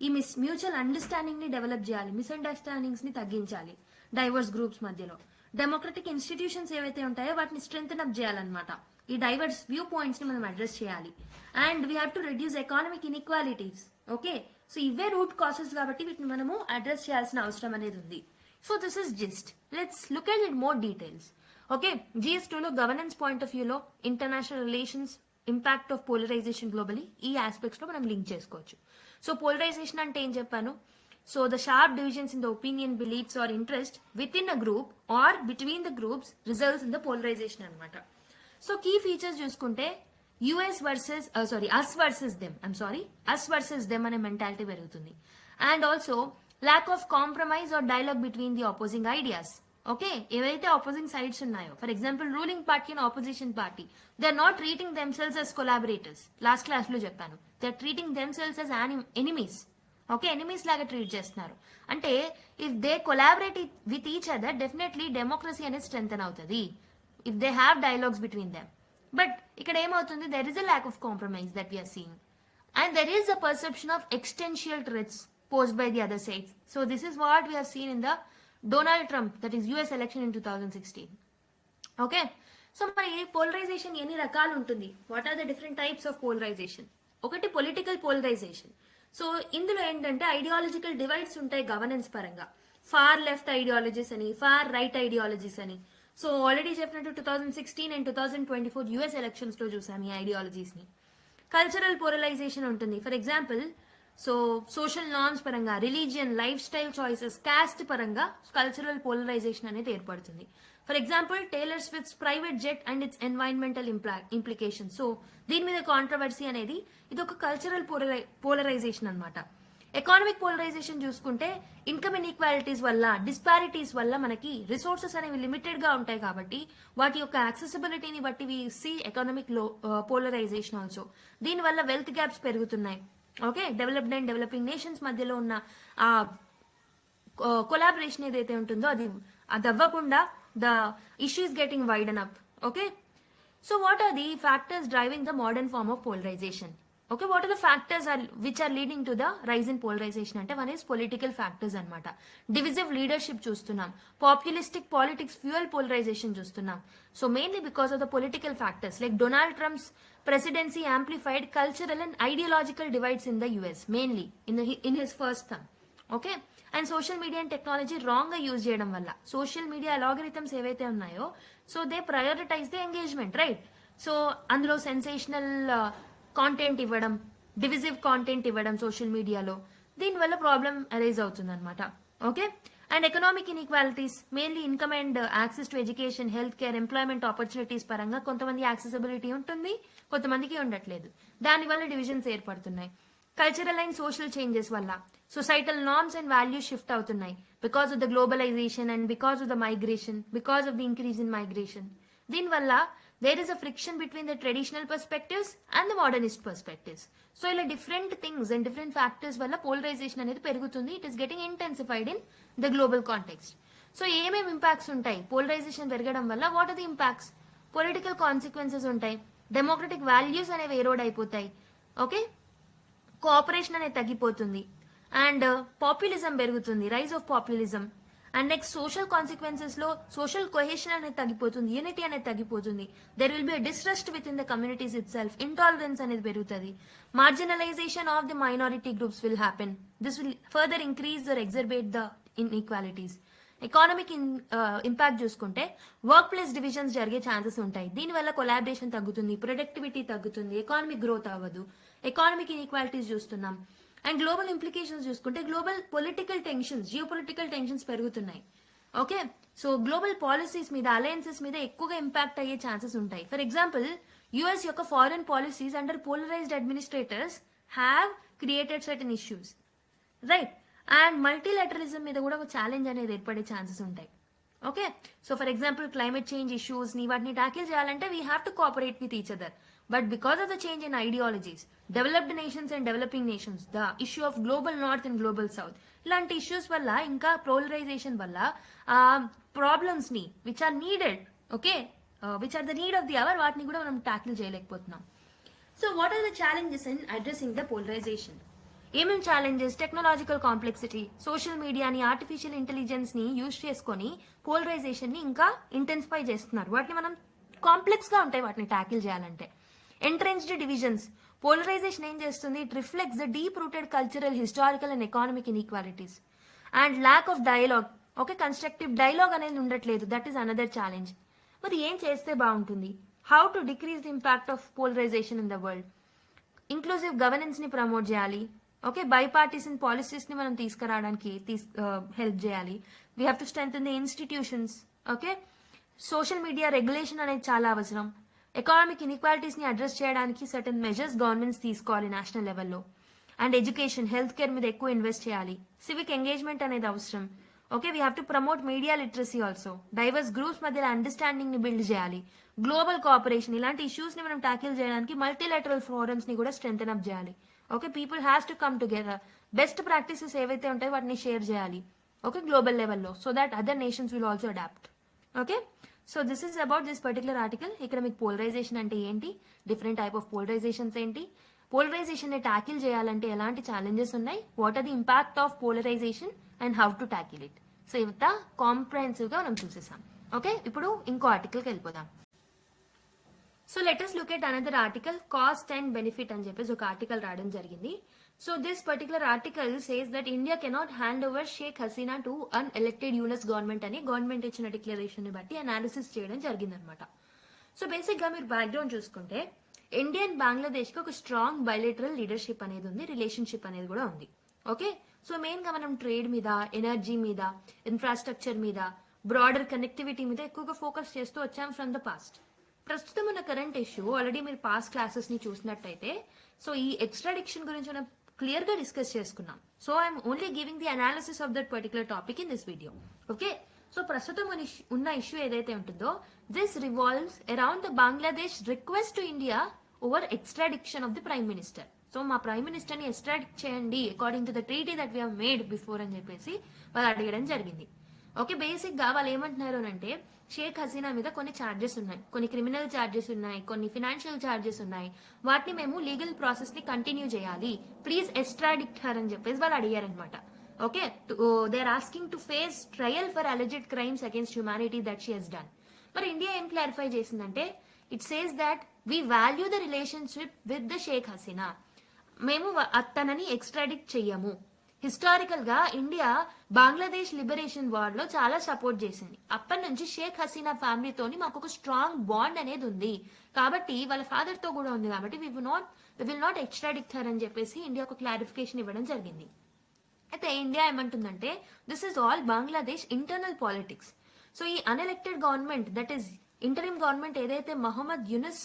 ఈ మ్యూచువల్ అండర్స్టాండింగ్ ని డెవలప్ చేయాలి, మిస్అండర్స్టాండింగ్స్ ని తగ్గించాలి డైవర్స్ గ్రూప్స్ మధ్యలో. డెమోక్రటిక్ ఇన్స్టిట్యూషన్స్ ఏవైతే ఉంటాయో వాటిని స్ట్రెంథెన్ అప్ చేయాలన్నమాట. ఈ డైవర్స్ వ్యూ పాయింట్స్ ని మనం అడ్రస్ చేయాలి. And we have to reduce economic inequalities. Okay, so ఇవే రూట్ కాసెస్ కాబట్టి వీటిని మనము అడ్రస్ చేయాల్సిన అవసరం అనేది ఉంది. So this is gist. Let's look at it more details. Okay, GS2 లో గవర్నెన్స్ పాయింట్ ఆఫ్ వ్యూలో international relations impact of polarisation globally ఈ ఆస్పెక్ట్స్ లో మనం లింక్ చేసుకోవచ్చు. సో పోలరైజేషన్ అంటే ఏం చెప్పాను? So the sharp divisions in the opinion, beliefs or interest with in a group or between the groups results in the polarisation అనమాట. సో కీ ఫీచర్స్ చూసుకుంటే US versus us versus them అనే మెంటాలిటీ పెరుగుతుంది. And also lack of compromise or dialogue between the opposing ideas. Okay, ఏవైతే ఆపోజింగ్ సైడ్స్ ఉన్నాయో, for example ruling party and opposition party, they are not treating themselves as collaborators. Last class లో చెప్పాను, they are treating themselves as enemies. Okay, enemies లాగా ట్రీట్ చేస్తున్నారు. అంటే if they collaborate with each other, definitely democracy అనేది స్ట్రెంథన్ అవుతుంది if they have dialogues between them. But ఇక్కడ ఏమవుతుంది, there is a lack of compromise that we're seeing, and there is a perception of ఎక్స్టెన్షియల్ threats posed by the other sides. So this is what we have seen in the Donald Trump, that is US election in 2016. Okay, so మరి పోలరైజేషన్ ఎన్ని రకాలు ఉంటుంది? What are the different types of polarisation? ఒకటి పొలిటికల్ పోలరైజేషన్. సో ఇందులో ఏంటంటే ఐడియాలజికల్ డివైడ్స్ ఉంటాయి గవర్నెన్స్ పరంగా. ఫార్ లెఫ్ట్ ఐడియాలజీస్ అని, ఫార్ రైట్ ఐడియాలజీస్ అని. సో ఆల్రెడీ చెప్పినట్టు 2016 అండ్ 2024 యుఎస్ ఎలక్షన్స్ లో చూసాం ఈ ఐడియాలజీస్ ని. కల్చరల్ పోలరైజేషన్ ఉంటుంది. For example, so social norms పరంగా, religion, lifestyle choices, caste పరంగా కల్చరల్ పోలరైజేషన్ అనేది ఏర్పడుతుంది. For example Taylor Swift's private jet and its environmental implication. So దీని మీద కాంట్రవర్సీ అనేది ఇది ఒక కల్చరల్ పోలరైజేషన్ అనమాట. ఎకానమిక్ పోలరైజేషన్ చూసుకుంటే ఇన్కమ్ ఇన్ఈక్వాలిటీస్ వల్ల, డిస్పారిటీస్ వల్ల మనకి రిసోర్సెస్ అనేవి లిమిటెడ్ గా ఉంటాయి కాబట్టి వాటి యొక్క యాక్సెసిబిలిటీని బట్టి we see economic polarisation also. దీనివల్ల వెల్త్ గ్యాప్స్ పెరుగుతున్నాయి. Okay, developed and developing nations మధ్యలో ఉన్న ఆ కొలాబరేషన్ ఏదైతే ఉంటుందో అది అవ్వకుండా the issue is getting widen up. Okay, so what are the factors driving the modern form of polarisation? Okay, what are the factors which are leading to the rise in polarisation అంటే వన్ ఈస్ పొలిటికల్ ఫ్యాక్టర్స్ అనమాట. డివిజివ్ లీడర్షిప్ చూస్తున్నాం, పాపులిస్టిక్ పాలిటిక్స్ ఫ్యూయల్ పోలరైజేషన్ చూస్తున్నాం. So mainly because of the political factors like Donald Trump's presidency amplified cultural and ideological divides in the US, mainly in his first term. Okay, and social media and technology wrong గా యూజ్ చేయడం వల్ల సోషల్ మీడియా అలాగరిథమ్స్ ఏవైతే ఉన్నాయో, so they prioritise the engagement, right? So అందులో సెన్సేషనల్ కాంటెంట్ ఇవ్వడం, డివిజివ్ కాంటెంట్ ఇవ్వడం సోషల్ మీడియాలో, దీనివల్ల ప్రాబ్లం అరైజ్ అవుతుంది అనమాట. Okay, and economic inequalities, mainly income and access to education, health care, employment opportunities పరంగా కొంతమంది యాక్సెసిబిలిటీ ఉంటుంది, కొంతమందికి ఉండట్లేదు. దానివల్ల డివిజన్స్ ఏర్పడుతున్నాయి. కల్చరల్ అండ్ సోషల్ చేంజెస్ వల్ల societal norms and values shift అవుతున్నాయి because of the globalisation and because of the migration, because of the increase in migration. దీనివల్ల there is a friction between the traditional perspectives and the modernist perspectives. So ఇలా different things and different factors వల్ల పోలరైజేషన్ అనేది పెరుగుతుంది. It is getting intensified in the global context. So ఏమేమి ఇంపాక్ట్స్ ఉంటాయి పోలరైజేషన్ పెరగడం వల్ల? What are the impacts? Political consequences ఉంటాయి, డెమోక్రటిక్ వాల్యూస్ అనేవి ఎరోడ్ అయిపోతాయి. ఓకే, కోఆపరేషన్ అనేది తగ్గిపోతుంది, అండ్ పాపులిజం పెరుగుతుంది, rise of populism. And next social consequences లో సోషల్ కొహెషన్ అనేది తగ్గిపోతుంది, యూనిటీ అనేది తగ్గిపోతుంది. There will be distrust within the communities itself, intolerance అనేది పెరుగుతుంది. Marginalisation of the minority groups will happen. This will further increase or exacerbate the inequalities. Economic impact చూసుకుంటే వర్క్ ప్లేస్ డివిజన్స్ జరిగే ఛాన్సెస్ ఉంటాయి. దీనివల్ల కొలాబరేషన్ తగ్గుతుంది, ప్రొడక్టివిటీ తగ్గుతుంది, ఎకానమిక్ గ్రోత్ అవ్వదు, ఎకానమిక్ ఇన్ఈక్వాలిటీస్ చూస్తున్నాం. అండ్ గ్లోబల్ ఇంప్లికేషన్స్ చూసుకుంటే global political tensions, geo political tensions పెరుగుతున్నాయి. ఓకే, సో గ్లోబల్ పాలసీస్ మీద, అలయన్సెస్ మీద ఎక్కువగా ఇంపాక్ట్ అయ్యే ఛాన్సెస్ ఉంటాయి. ఫర్ ఎగ్జాంపుల్ యుఎస్ యొక్క foreign policies under polarised administrators have created certain issues, right? And multilateralism మీద కూడా ఒక ఛాలెంజ్ అనేది ఏర్పడే ఛాన్సెస్ ఉంటాయి. Okay, so for example climate change issues ని వాటిని టాకిల్ చేయాలంటే we have to cooperate with each other. But because of the change in ideologies, developed nations and developing nations, the issue of global north and global south, ఇలాంటి ఇష్యూస్ వల్ల, ఇంకా పోలరైజేషన్ వల్ల ప్రాబ్లమ్స్ ని which are needed, okay, which are the need of the hour, వాటిని కూడా మనం టాకిల్ చేయలేకపోతున్నాం. So what are the challenges in addressing the polarisation? ఏమేమి ఛాలెంజెస్? టెక్నాలజికల్ కాంప్లెక్సిటీ, సోషల్ మీడియాని, ఆర్టిఫిషియల్ ఇంటెలిజెన్స్ ని యూజ్ చేసుకొని పోలరైజేషన్ ని ఇంకా ఇంటెన్సిఫై చేస్తున్నారు. వాటిని మనం కాంప్లెక్స్ గా ఉంటాయి వాటిని టాకిల్ చేయాలంటే. ఎంట్రెన్స్డ్ డివిజన్స్, పోలరైజేషన్ ఏం చేస్తుంది? It reflects the deep rooted cultural, historical and economic inequalities. And lack of dialogue, okay, constructive dialogue అనేది ఉండట్లేదు. That is another challenge. మరి ఏం చేస్తే బాగుంటుంది? How to decrease the impact of polarisation in the world? Inclusive governance ని ప్రమోట్ చేయాలి. ఓకే, బైపార్టిసన్ పాలసీస్ ని మనం తీసుకురావడానికి హెల్ప్ చేయాలి. We have to strengthen the institutions. Okay, social media regulation అనేది చాలా అవసరం. ఎకనామిక్ ఇన్ఈక్వాలిటీస్ ని అడ్రస్ చేయడానికి సర్టన్ మెజర్స్ గవర్నమెంట్స్ తీసుకోవాలి నేషనల్ లెవెల్లో. అండ్ ఎడ్యుకేషన్, హెల్త్ కేర్ మీద ఎక్కువ ఇన్వెస్ట్ చేయాలి. సివిక్ ఎంగేజ్మెంట్ అనేది అవసరం. Okay, we have to promote media literacy also. Divorce groups మధ్య అండర్స్టాండింగ్ ని బిల్డ్ చేయాలి. గ్లోబల్ కోఆపరేషన్, ఇలాంటి ఇష్యూస్ ని మనం టాకిల్ చేయడానికి మల్టీలాటరల్ ఫోరమ్స్ ని కూడా స్ట్రెంథెన్ అప్ చేయాలి. Okay, people has to come together. Best practices ఏవైతే ఉంటాయో వాటిని షేర్ చేయాలి. ఓకే, గ్లోబల్ లెవెల్లో, so that other nations will also adapt. Okay, so this is about this particular article. ఇక్కడ మీకు పోలరైజేషన్ అంటే ఏంటి, డిఫరెంట్ టైప్ ఆఫ్ పోలరైజేషన్స్ ఏంటి, పోలరైజేషన్ ని టాకిల్ చేయాలంటే ఎలాంటి ఛాలెంజెస్ ఉన్నాయి, what are the impact of polarisation and how to tackle it. So ఇంత కాంప్రహెన్సివ్ గా మనం చూసేసాం. ఓకే, ఇప్పుడు ఇంకో ఆర్టికల్కి వెళ్ళిపోదాం. So let us look at another article, cost and benefit అని చెప్పేసి ఒక ఆర్టికల్ రావడం జరిగింది. So this particular article says that India cannot hand over Sheikh Hasina to unelected Yunus government అని గవర్నమెంట్ ఇచ్చిన డిక్లరేషన్ ని బట్టి అనాలిసిస్ చేయడం జరిగిందనమాట. సో బేసిక్ గా మీరు బ్యాక్గ్రౌండ్ చూసుకుంటే ఇండియా అండ్ బంగ్లాదేశ్ కి ఒక స్ట్రాంగ్ బైలేటరల్ లీడర్షిప్ అనేది ఉంది, రిలేషన్షిప్ అనేది కూడా ఉంది. ఓకే, సో మెయిన్ గా మనం ట్రేడ్ మీద, ఎనర్జీ మీద, ఇన్ఫ్రాస్ట్రక్చర్ మీద, బ్రాడర్ కనెక్టివిటీ మీద ఎక్కువగా ఫోకస్ చేస్తూ వచ్చాం ఫ్రమ్ ద పాస్ట్. ప్రస్తుతం ఉన్న కరెంట్ ఇష్యూ ఆల్రెడీ మీరు పాస్ట్ క్లాసెస్ ని చూసినట్టయితే, సో ఈ ఎక్స్ట్రాడిక్షన్ గురించి మనం క్లియర్ గా డిస్కస్ చేసుకున్నాం. So I'm only giving the analysis of that particular topic in this video. Okay, so ప్రస్తుతం ఉన్న ఇష్యూ ఏదైతే ఉంటుందో this revolves around the Bangladesh request to India over extradition of the prime minister. So మా ప్రైమ్ మినిస్టర్ ని ఎక్స్ట్రాడిక్ట్ చేయండి according to the treaty that we have made before అని చెప్పేసి వాళ్ళు అడగడం జరిగింది. ఓకే, బేసిక్ గా వాళ్ళు ఏమంటున్నారు అంటే షేక్ హసీనా మీద కొన్ని ఛార్జెస్ ఉన్నాయి, కొన్ని క్రిమినల్ ఛార్జెస్ ఉన్నాయి, కొన్ని ఫినాన్షియల్ ఛార్జెస్ ఉన్నాయి, వాటిని మేము లీగల్ ప్రాసెస్ ని కంటిన్యూ చేయాలి, ప్లీజ్ ఎక్స్ట్రాడిక్ట్ హర్ అని చెప్పేసి వాళ్ళు అడిగారనమాట. Okay, they are asking to face trial for alleged crimes against humanity that she has done. మరి ఇండియా ఏం క్లారిఫై చేసిందంటే it says that we value the relationship with the Sheikh Hasina, మేము తనని ఎక్స్ట్రాడిక్ట్ చెయ్యము. హిస్టారికల్ గా ఇండియా బంగ్లాదేశ్ లిబరేషన్ వార్ లో చాలా సపోర్ట్ చేసింది. అప్పటి నుంచి షేక్ హసీనా ఫ్యామిలీతోని మాకు ఒక స్ట్రాంగ్ బాండ్ అనేది ఉంది, కాబట్టి వాళ్ళ ఫాదర్ తో కూడా ఉంది, కాబట్టి వి విల్ నాట్ ఎక్స్ట్రాడిక్ట్ హర్ అని చెప్పేసి ఇండియా ఒక క్లారిఫికేషన్ ఇవ్వడం జరిగింది. అయితే ఇండియా ఏమంటుందంటే this is all Bangladesh internal politics. So ఈ unelected government, that is interim government ఏదైతే మహమ్మద్ యూనిస్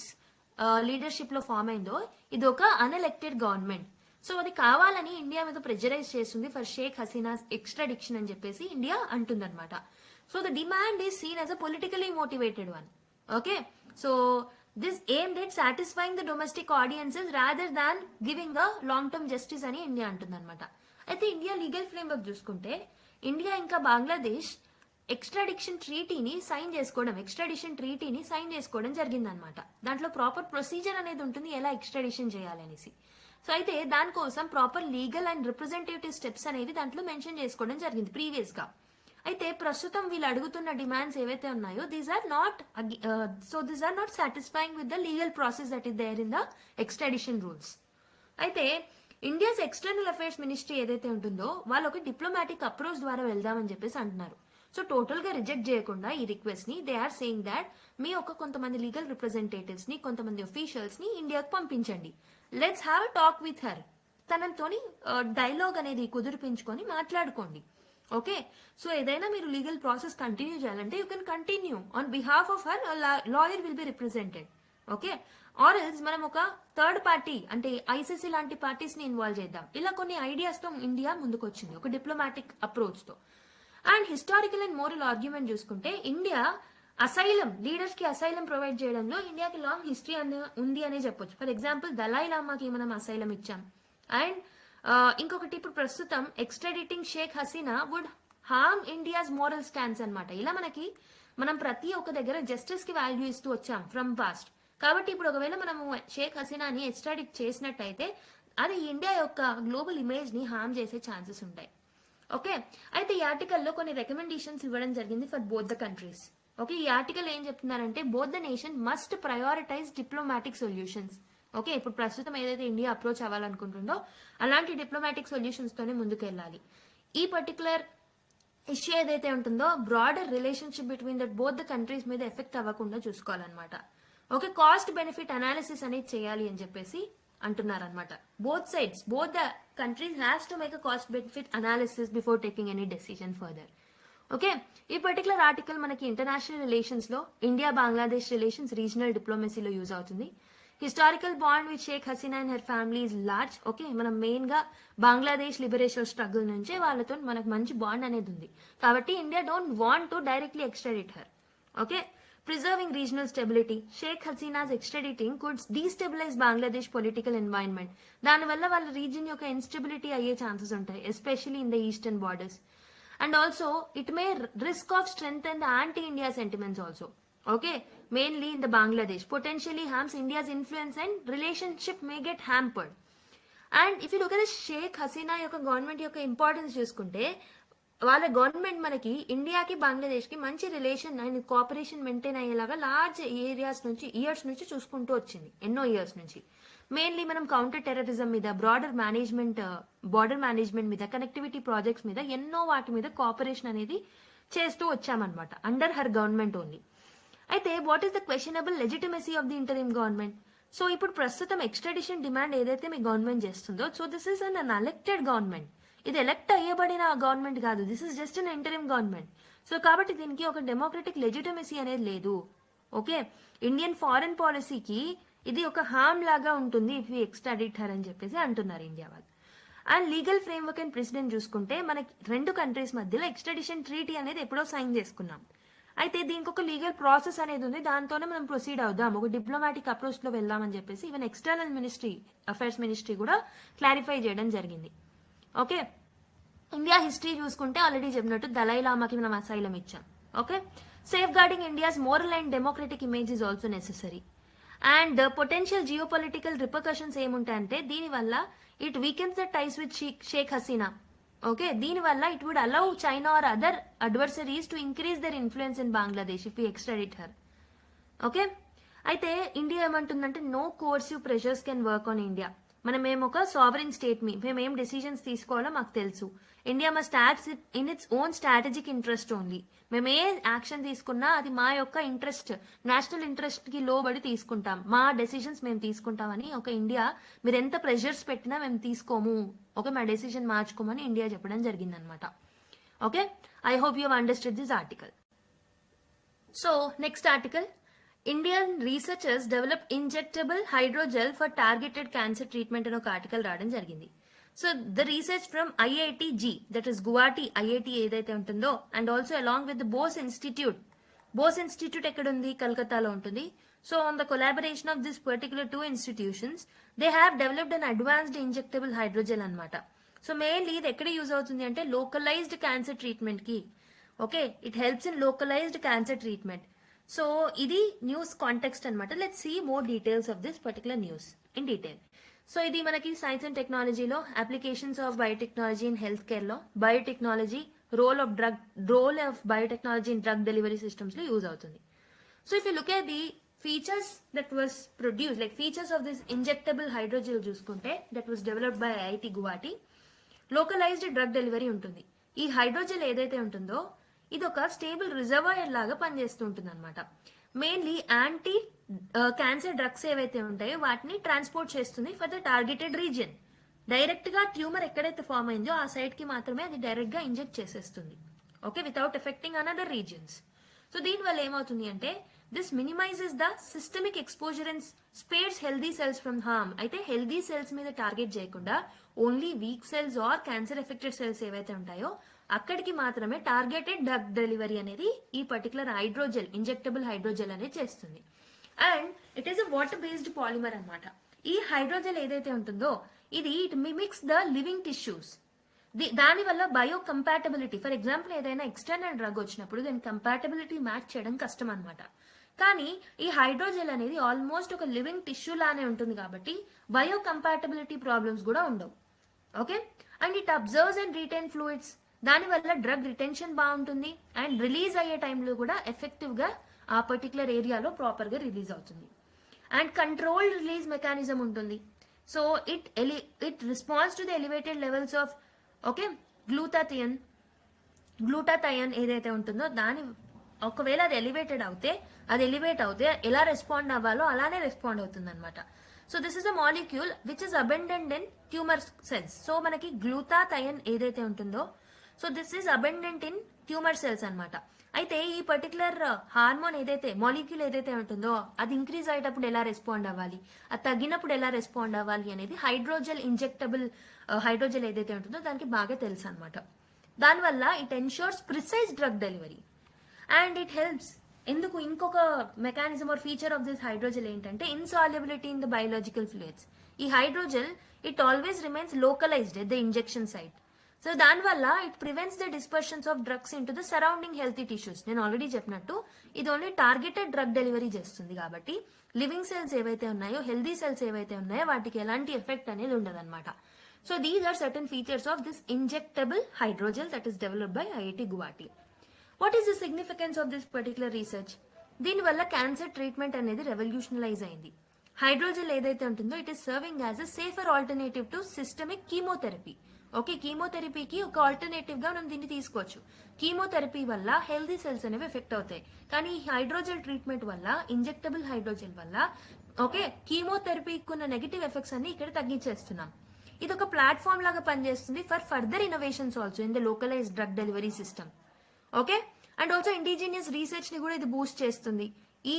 లీడర్షిప్ లో ఫామ్ అయిందో ఇది ఒక అన్ఎలెక్టెడ్ గవర్నమెంట్. సో అది కావాలని ఇండియా మీద ప్రెజరైజ్ చేస్తుంది ఫర్ షేక్ హసీనాస్ ఎక్స్ట్రాడిక్షన్ అని చెప్పేసి ఇండియా అంటుందన్నమాట. So the demand is seen as a politically motivated one. Okay, so this aimed at satisfying the domestic audiences rather than giving a long term justice అని ఇండియా అంటుందన్నమాట. అయితే ఇండియా లీగల్ ఫ్రేమ్వర్క్ చూసుకుంటే ఇండియా ఇంకా బంగ్లాదేశ్ ఎక్స్ట్రాడిక్షన్ ట్రీటీని సైన్ చేసుకోవడం జరిగిందనమాట. దాంట్లో ప్రాపర్ ప్రొసీజర్ అనేది ఉంటుంది ఎలా ఎక్స్ట్రాడిషన్ చేయాలనేసి. సో అయితే దానికోసం proper legal and representative steps అనేవి దాంట్లో మెన్షన్ చేసుకోవడం జరిగింది ప్రీవియస్ గా. అయితే ప్రస్తుతం వీళ్ళు అడుగుతున్న డిమాండ్స్ ఏవైతే ఉన్నాయో these are not satisfying with the legal process that is there in the extradition rules. అయితే ఇండియాస్ ఎక్స్టర్నల్ అఫైర్స్ మినిస్ట్రీ ఏదైతే ఉంటుందో వాళ్ళు ఒక డిప్లొమాటిక్ అప్రోచ్ ద్వారా వెళ్దామని చెప్పేసి అంటున్నారు. సో టోటల్ గా రిజెక్ట్ చేయకుండా ఈ రిక్వెస్ట్ ని దే ఆర్ సేయింగ్ దాట్ మీ ఒక కొంతమంది లీగల్ రిప్రజెంటేటివ్స్ ని, కొంతమంది ఒఫీషియల్స్ ని ఇండియాకు పంపించండి, let's have a talk with her, తనతోని డైలాగ్ అనేది కుదిరిపించుకొని మాట్లాడుకోండి. ఓకే, సో ఏదైనా మీరు లీగల్ ప్రాసెస్ కంటిన్యూ చేయాలంటే you can continue on behalf of her, lawyer will be represented. Okay, or else మనం ఒక థర్డ్ పార్టీ అంటే ఐసీసీ లాంటి పార్టీస్ ని ఇన్వాల్వ్ చేద్దాం. ఇలా కొన్ని ఐడియాస్ తో ఇండియా ముందుకు వచ్చింది ఒక డిప్లొమాటిక్ అప్రోచ్ తో. And historical and moral argument చూసుకుంటే ఇండియా అసైలం, లీడర్స్ కి అసైలం ప్రొవైడ్ చేయడంలో ఇండియాకి లాంగ్ హిస్టరీ ఉంది అనే చెప్పొచ్చు. ఫర్ ఎగ్జాంపుల్ దలై లామాకి మనం అసైలం ఇచ్చాం. అండ్ ఇంకొకటి ఇప్పుడు ప్రస్తుతం extraditing Sheikh Hasina would harm India's moral stands అనమాట. ఇలా మనం ప్రతి ఒక్క దగ్గర జస్టిస్ కి వాల్యూ ఇస్తూ వచ్చాం ఫ్రమ్ పాస్ట్. కాబట్టి ఇప్పుడు ఒకవేళ మనము షేక్ హసీనాని ఎక్స్ట్రాడిక్ట్ చేసినట్టయితే అది ఇండియా యొక్క గ్లోబల్ ఇమేజ్ ని హార్మ్ చేసే ఛాన్సెస్ ఉంటాయి. ఓకే, అయితే ఈ ఆర్టికల్లో కొన్ని రికమెండేషన్స్ ఇవ్వడం జరిగింది for both the countries. Okay, ఈ ఆర్టికల్ ఏం చెప్తున్నారంటే both the nation must prioritise diplomatic solutions. Okay, ఇప్పుడు ప్రస్తుతం ఏదైతే ఇండియా అప్రోచ్ అవ్వాలనుకుంటుందో అలాంటి డిప్లొమాటిక్ సొల్యూషన్స్ తోనే ముందుకు వెళ్ళాలి. ఈ పర్టికులర్ ఇష్యూ ఏదైతే ఉంటుందో broader relationship between that both the countries మీద ఎఫెక్ట్ అవ్వకుండా చూసుకోవాలన్నమాట. ఓకే, కాస్ట్ బెనిఫిట్ అనాలిసిస్ అనేది చేయాలి అని చెప్పేసి అంటున్నారనమాట. Both sides, both the countries has to make a cost benefit analysis before taking any decision further. Okay, ఈ పర్టికులర్ ఆర్టికల్ మనకి ఇంటర్నేషనల్ రిలేషన్స్ లో ఇండియా బంగ్లాదేశ్ రిలేషన్స్ రీజనల్ డిప్లొమసీలో యూజ్ అవుతుంది. Historical bond with Sheikh Hasina and her family is large. Okay, మనం మెయిన్ గా బంగ్లాదేశ్ లిబరేషన్ స్ట్రగుల్ నుంచే వాళ్ళతో మనకు మంచి బాండ్ అనేది ఉంది కాబట్టి India don't want to directly extradite her. Okay, preserving regional stability. Sheikh Hasina's extraditing could destabilise Bangladesh political environment. దానివల్ల వాళ్ళ రీజియన్ యొక్క ఇన్స్టెబిలిటీ అయ్యే ఛాన్సెస్ ఉంటాయి, especially in the eastern borders. And also it may risk of strengthen the anti-India sentiments also. Okay, mainly in the Bangladesh, potentially harms India's influence and relationship may get hampered. And if you look at the Sheikh Hasina యొక్క గవర్నమెంట్ యొక్క ఇంపార్టెన్స్ చూసుకుంటే వాళ్ళ గవర్నమెంట్ మనకి ఇండియాకి బంగ్లాదేశ్ కి మంచి రిలేషన్ అండ్ కోఆపరేషన్ మెయింటైన్ అయ్యేలాగా లార్జ్ ఏరియాస్ నుంచి ఇయర్స్ నుంచి చూసుకుంటూ వచ్చింది, ఎన్నో ఇయర్స్ నుంచి. మెయిన్లీ మనం కౌంటర్ టెర్రరిజం మీద, బార్డర్ మేనేజ్మెంట్ మీద, కనెక్టివిటీ ప్రాజెక్ట్స్ మీద, ఎన్నో వాటి మీద కోఆపరేషన్ అనేది చేస్తూ వచ్చామన్నమాట అండర్ హర్ గవర్నమెంట్ ఓన్లీ. అయితే what is the questionable legitimacy of the interim government? So ఇప్పుడు ప్రస్తుతం ఎక్స్ట్రాడిషన్ డిమాండ్ ఏదైతే మీ గవర్నమెంట్ చేస్తుందో, so this is an elected government. ఇది ఎలెక్ట్ అయ్యబడిన గవర్నమెంట్ కాదు, this is just an interim government. So కాబట్టి దీనికి ఒక డెమోక్రటిక్ లెజిటిమసీ అనేది లేదు. ఓకే, ఇండియన్ ఫారెన్ పాలసీకి ఇది ఒక హార్మ్ లాగా ఉంటుంది ఇఫ్ యూ ఎక్స్ట్రాడిట్ హర్ అని చెప్పేసి అంటున్నారు ఇండియా వాళ్ళు. And legal framework and president చూసుకుంటే మనకి రెండు కంట్రీస్ మధ్యలో ఎక్స్ట్రాడిషన్ ట్రీటీ అనేది ఎప్పుడో సైన్ చేసుకున్నాం. అయితే దీనికి ఒక లీగల్ ప్రాసెస్ అనేది ఉంది, దాంతోనే మనం ప్రొసీడ్ అవుదాం, ఒక డిప్లొమాటిక్ అప్రోచ్ లో వెళ్దామని చెప్పేసి ఈవెన్ ఎక్స్టర్నల్ అఫైర్స్ మినిస్ట్రీ కూడా క్లారిఫై చేయడం జరిగింది. ఓకే, ఇండియా హిస్టరీ చూసుకుంటే ఆల్రెడీ చెప్పినట్టు దలై లామాకి మనం అసైలం ఇచ్చాం. Okay, safeguarding India's moral and democratic image is also necessary. And potential geopolitical repercussions ఏముంటాయంటే దీనివల్ల it weakens the ties with Sheikh Hasina. Okay, దీనివల్ల it would allow China or other adversaries to increase their influence in Bangladesh if you extradite her. Okay, అయితే ఇండియా ఏమంటుందంటే no coercive pressures can work on India. మనం మేము ఒక సావరిన్ స్టేట్ మేము ఏం డెసిజన్స్ తీసుకోవాలో మాకు తెలుసు. India must act in its own strategic interest only. మేము ఏ యాక్షన్ తీసుకున్నా అది మా యొక్క ఇంట్రెస్ట్, నేషనల్ ఇంట్రెస్ట్ కి లోబడి తీసుకుంటాం, మా డెసిషన్స్ మేము తీసుకుంటామని ఒక ఇండియా మీరు ఎంత ప్రెషర్స్ పెట్టినా మేము తీసుకోము, ఓకే, మా డెసిషన్ మార్చుకోమని ఇండియా చెప్పడం జరిగిందనమాట. Okay, I hope you understood this article. So next article, Indian researchers develop injectable hydrogel for targeted cancer treatment అని ఒక ఆర్టికల్ రావడం జరిగింది. So the research from IIT that is Guwahati IIT ఏదైతే ఉంటుందో and also along with Bose institute ఎక్కడ ఉంది, కలకత్తాలో ఉంటుంది. So on the collaboration of this particular two institutions they have developed an advanced injectable hydrogel అనమాట. సో మెయిన్లీ ఇది ఎక్కడ యూజ్ అవుతుంది అంటే లోకలైజ్డ్ క్యాన్సర్ ట్రీట్మెంట్ కి. Okay, it helps in localised cancer treatment. So ఇది న్యూస్ కాంటెక్స్ట్ అనమాట. Let's see more details of this particular news in detail. So ఇది మనకి సైన్స్ అండ్ టెక్నాలజీలో applications of biotechnology in health care లో biotechnology role of biotechnology in drug delivery systems లో యూజ్ అవుతుంది. So if you look at the features that was produce like features of this injectable hydrogel చూసుకుంటే that was developed by IIT Guwahati. Localised drug delivery ఉంటుంది. ఈ హైడ్రోజెల్ ఏదైతే ఉంటుందో ఇది ఒక స్టేబుల్ రిజర్వాయర్ లాగా పనిచేస్తూ ఉంటుంది అనమాట. మెయిన్లీ యాంటీ క్యాన్సర్ డ్రగ్స్ ఏవైతే ఉంటాయో వాటిని ట్రాన్స్పోర్ట్ చేస్తుంది for the targeted region. Direct గా ట్యూమర్ ఎక్కడైతే ఫామ్ అయిందో ఆ సైట్ కి మాత్రమే అది డైరెక్ట్ గా ఇంజెక్ట్ చేసేస్తుంది. Okay, without affecting another regions. So దీనివల్ల ఏమవుతుంది అంటే this minimises the systemic exposure and spares healthy cells from harm. అయితే హెల్దీ సెల్స్ మీద టార్గెట్ చేయకుండా only weak cells or cancer affected cells ఏవైతే ఉంటాయో అక్కడికి మాత్రమే టార్గెటెడ్ డ్రగ్ డెలివరీ అనేది ఈ పర్టికులర్ హైడ్రోజెల్ ఇంజెక్టబుల్ హైడ్రోజెల్ అనేది చేస్తుంది. And it is a water based polymer అనమాట. ఈ హైడ్రోజెల్ ఏదైతే ఉంటుందో ఇది it mimics the living tissues. దాని వల్ల బయో కంపాటబిలిటీ, ఫర్ ఎగ్జాంపుల్ ఏదైనా ఎక్స్టర్నల్ డ్రగ్ వచ్చినప్పుడు దాని కంపాటబిలిటీ మ్యాచ్ చేయడం కష్టం అనమాట. కానీ ఈ హైడ్రోజెల్ అనేది ఆల్మోస్ట్ ఒక లివింగ్ టిష్యూ లానే ఉంటుంది కాబట్టి బయో కంపాటబిలిటీ ప్రాబ్లమ్స్ కూడా ఉండవు. Okay, and it absorbs and retain fluids. దానివల్ల డ్రగ్ రిటెన్షన్ బాగుంటుంది అండ్ రిలీజ్ అయ్యే టైంలో కూడా ఎఫెక్టివ్ గా ఆ పర్టికులర్ ఏరియాలో ప్రాపర్ గా రిలీజ్ అవుతుంది. అండ్ కంట్రోల్డ్ రిలీజ్ మెకానిజం ఉంటుంది. So it response to the elevated levels of okay glutathione glutathione ఏదైతే ఉంటుందో దాని ఒకవేళ అది ఎలివేట్ అవుతే ఎలా రెస్పాండ్ అవ్వాలో అలానే రెస్పాండ్ అవుతుంది అనమాట. So this is a molecule which is abundant in tumour cells. So మనకి గ్లూటాథయోన్ ఏదైతే ఉంటుందో so this is abundant in tumour cells అనమాట. అయితే ఈ పర్టికులర్ హార్మోన్ ఏదైతే మాలిక్యూల్ ఏదైతే ఉంటుందో అది ఇంక్రీజ్ అయ్యేటప్పుడు ఎలా రెస్పాండ్ అవ్వాలి, అది తగ్గినప్పుడు ఎలా రెస్పాండ్ అవ్వాలి అనేది హైడ్రోజెల్ ఇంజెక్టబుల్ హైడ్రోజెల్ ఏదైతే ఉంటుందో దానికి బాగా తెలుసు అనమాట. దానివల్ల it ensures precise drug delivery and it helps. ఎందుకు ఇంకొక mechanism or feature of this hydrogel ఏంటంటే insolubility in the biological fluids. ఈ hydrogel it always remains localised at the injection site. So దానివల్ల it prevents the dispersions of drugs into the surrounding healthy tissues. నేను ఆల్రెడీ చెప్పినట్టు ఇది ఓన్లీ టార్గెటెడ్ డ్రగ్ డెలివరీ చేస్తుంది కాబట్టి లివింగ్ సెల్స్ ఏవైతే ఉన్నాయో హెల్తీ సెల్స్ ఏవైతే ఉన్నాయో వాటికి ఎలాంటి ఎఫెక్ట్ అనేది ఉండదు అనమాట. So these are certain features of this injectable hydrogel that is developed by IIT Guwahati. What is the significance of this particular research? దీనివల్ల క్యాన్సర్ ట్రీట్మెంట్ అనేది రెవల్యూషనలైజ్ అయింది. హైడ్రోజెల్ ఏదైతే ఉంటుందో it is serving as a safer alternative to systemic chemotherapy. Okay, కీమోథెరపీకి ఒక ఆల్టర్నేటివ్ గా మనం దీన్ని తీసుకోవచ్చు. కీమోథెరపీ వల్ల హెల్దీ సెల్స్ అనేవి ఎఫెక్ట్ అవుతాయి, కానీ ఈ హైడ్రోజెల్ ట్రీట్మెంట్ వల్ల ఇంజెక్టబుల్ హైడ్రోజెల్ వల్ల ఓకే కీమోథెరపీకి ఉన్న నెగిటివ్ ఎఫెక్ట్స్ అన్ని ఇక్కడ తగ్గించేస్తున్నాం. ఇది ఒక ప్లాట్ఫామ్ లాగా పనిచేస్తుంది for further innovations also in the localised drug delivery system. Okay, and also indigenous research ని కూడా ఇది బూస్ట్ చేస్తుంది. ఈ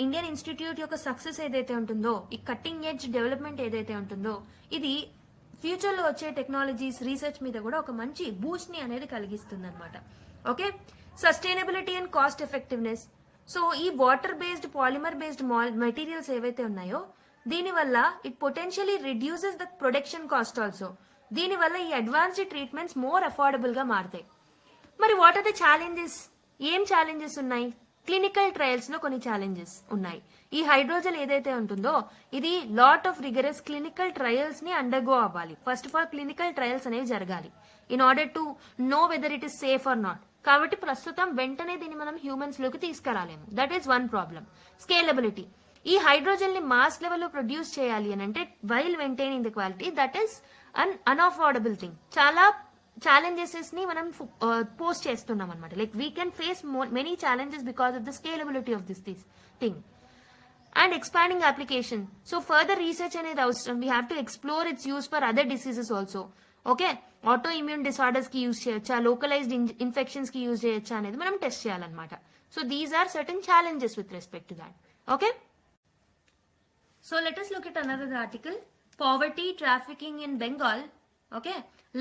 ఇండియన్ ఇన్స్టిట్యూట్ యొక్క సక్సెస్ ఏదైతే ఉంటుందో, ఈ కట్టింగ్ ఎడ్జ్ డెవలప్మెంట్ ఏదైతే ఉంటుందో, ఇది ఫ్యూచర్ లో వచ్చే టెక్నాలజీస్ రీసెర్చ్ మీద కూడా ఒక మంచి బూస్ట్ ని అనేది కలిగిస్తుంది అనమాట. Okay, sustainability and cost effectiveness. So ఈ water based polymer based materials ఏవైతే ఉన్నాయో దీనివల్ల it potentially reduces the production cost also. దీనివల్ల ఈ అడ్వాన్స్డ్ ట్రీట్మెంట్స్ మోర్ అఫోర్డబుల్ గా మారుతాయి. మరి వాట్ ఆర్ ద ఛాలెంజెస్? ఏం ఛాలెంజెస్ ఉన్నాయి? క్లినికల్ ట్రయల్స్ లో కొన్ని ఛాలెంజెస్ ఉన్నాయి. ఈ హైడ్రోజెల్ ఏదైతే ఉంటుందో ఇది lot of rigorous clinical trials ని అండర్గో అవ్వాలి. First of all clinical trials అనేవి జరగాలి in order to know whether it is safe or not. కాబట్టి ప్రస్తుతం వెంటనే దీన్ని మనం హ్యూమన్స్ లోకి తీసుకురాలేము. That is one problem. Scalability. ఈ హైడ్రోజెల్ ని మాస్ లెవెల్లో ప్రొడ్యూస్ చేయాలి అని అంటే while maintaining the quality that is un unaffordable thing. చాలా ఛాలెంజెస్ ని మనం పోస్ట్ చేస్తున్నాం అనమాట. Like we can face many challenges because of the scalability of this thing and expanding application. So further research అనేది అవసరం. We have to explore its use for other diseases also. Okay, autoimmune disorders కి యూజ్ చేయొచ్చా, లోకలైజ్డ్ ఇన్ఫెక్షన్స్ కి యూజ్ చేయొచ్చా అనేది మనం టెస్ట్ చేయాలన్నమాట. So these are certain challenges with respect to that. Okay, so let us look at another article, poverty trafficking in Bengal. Okay,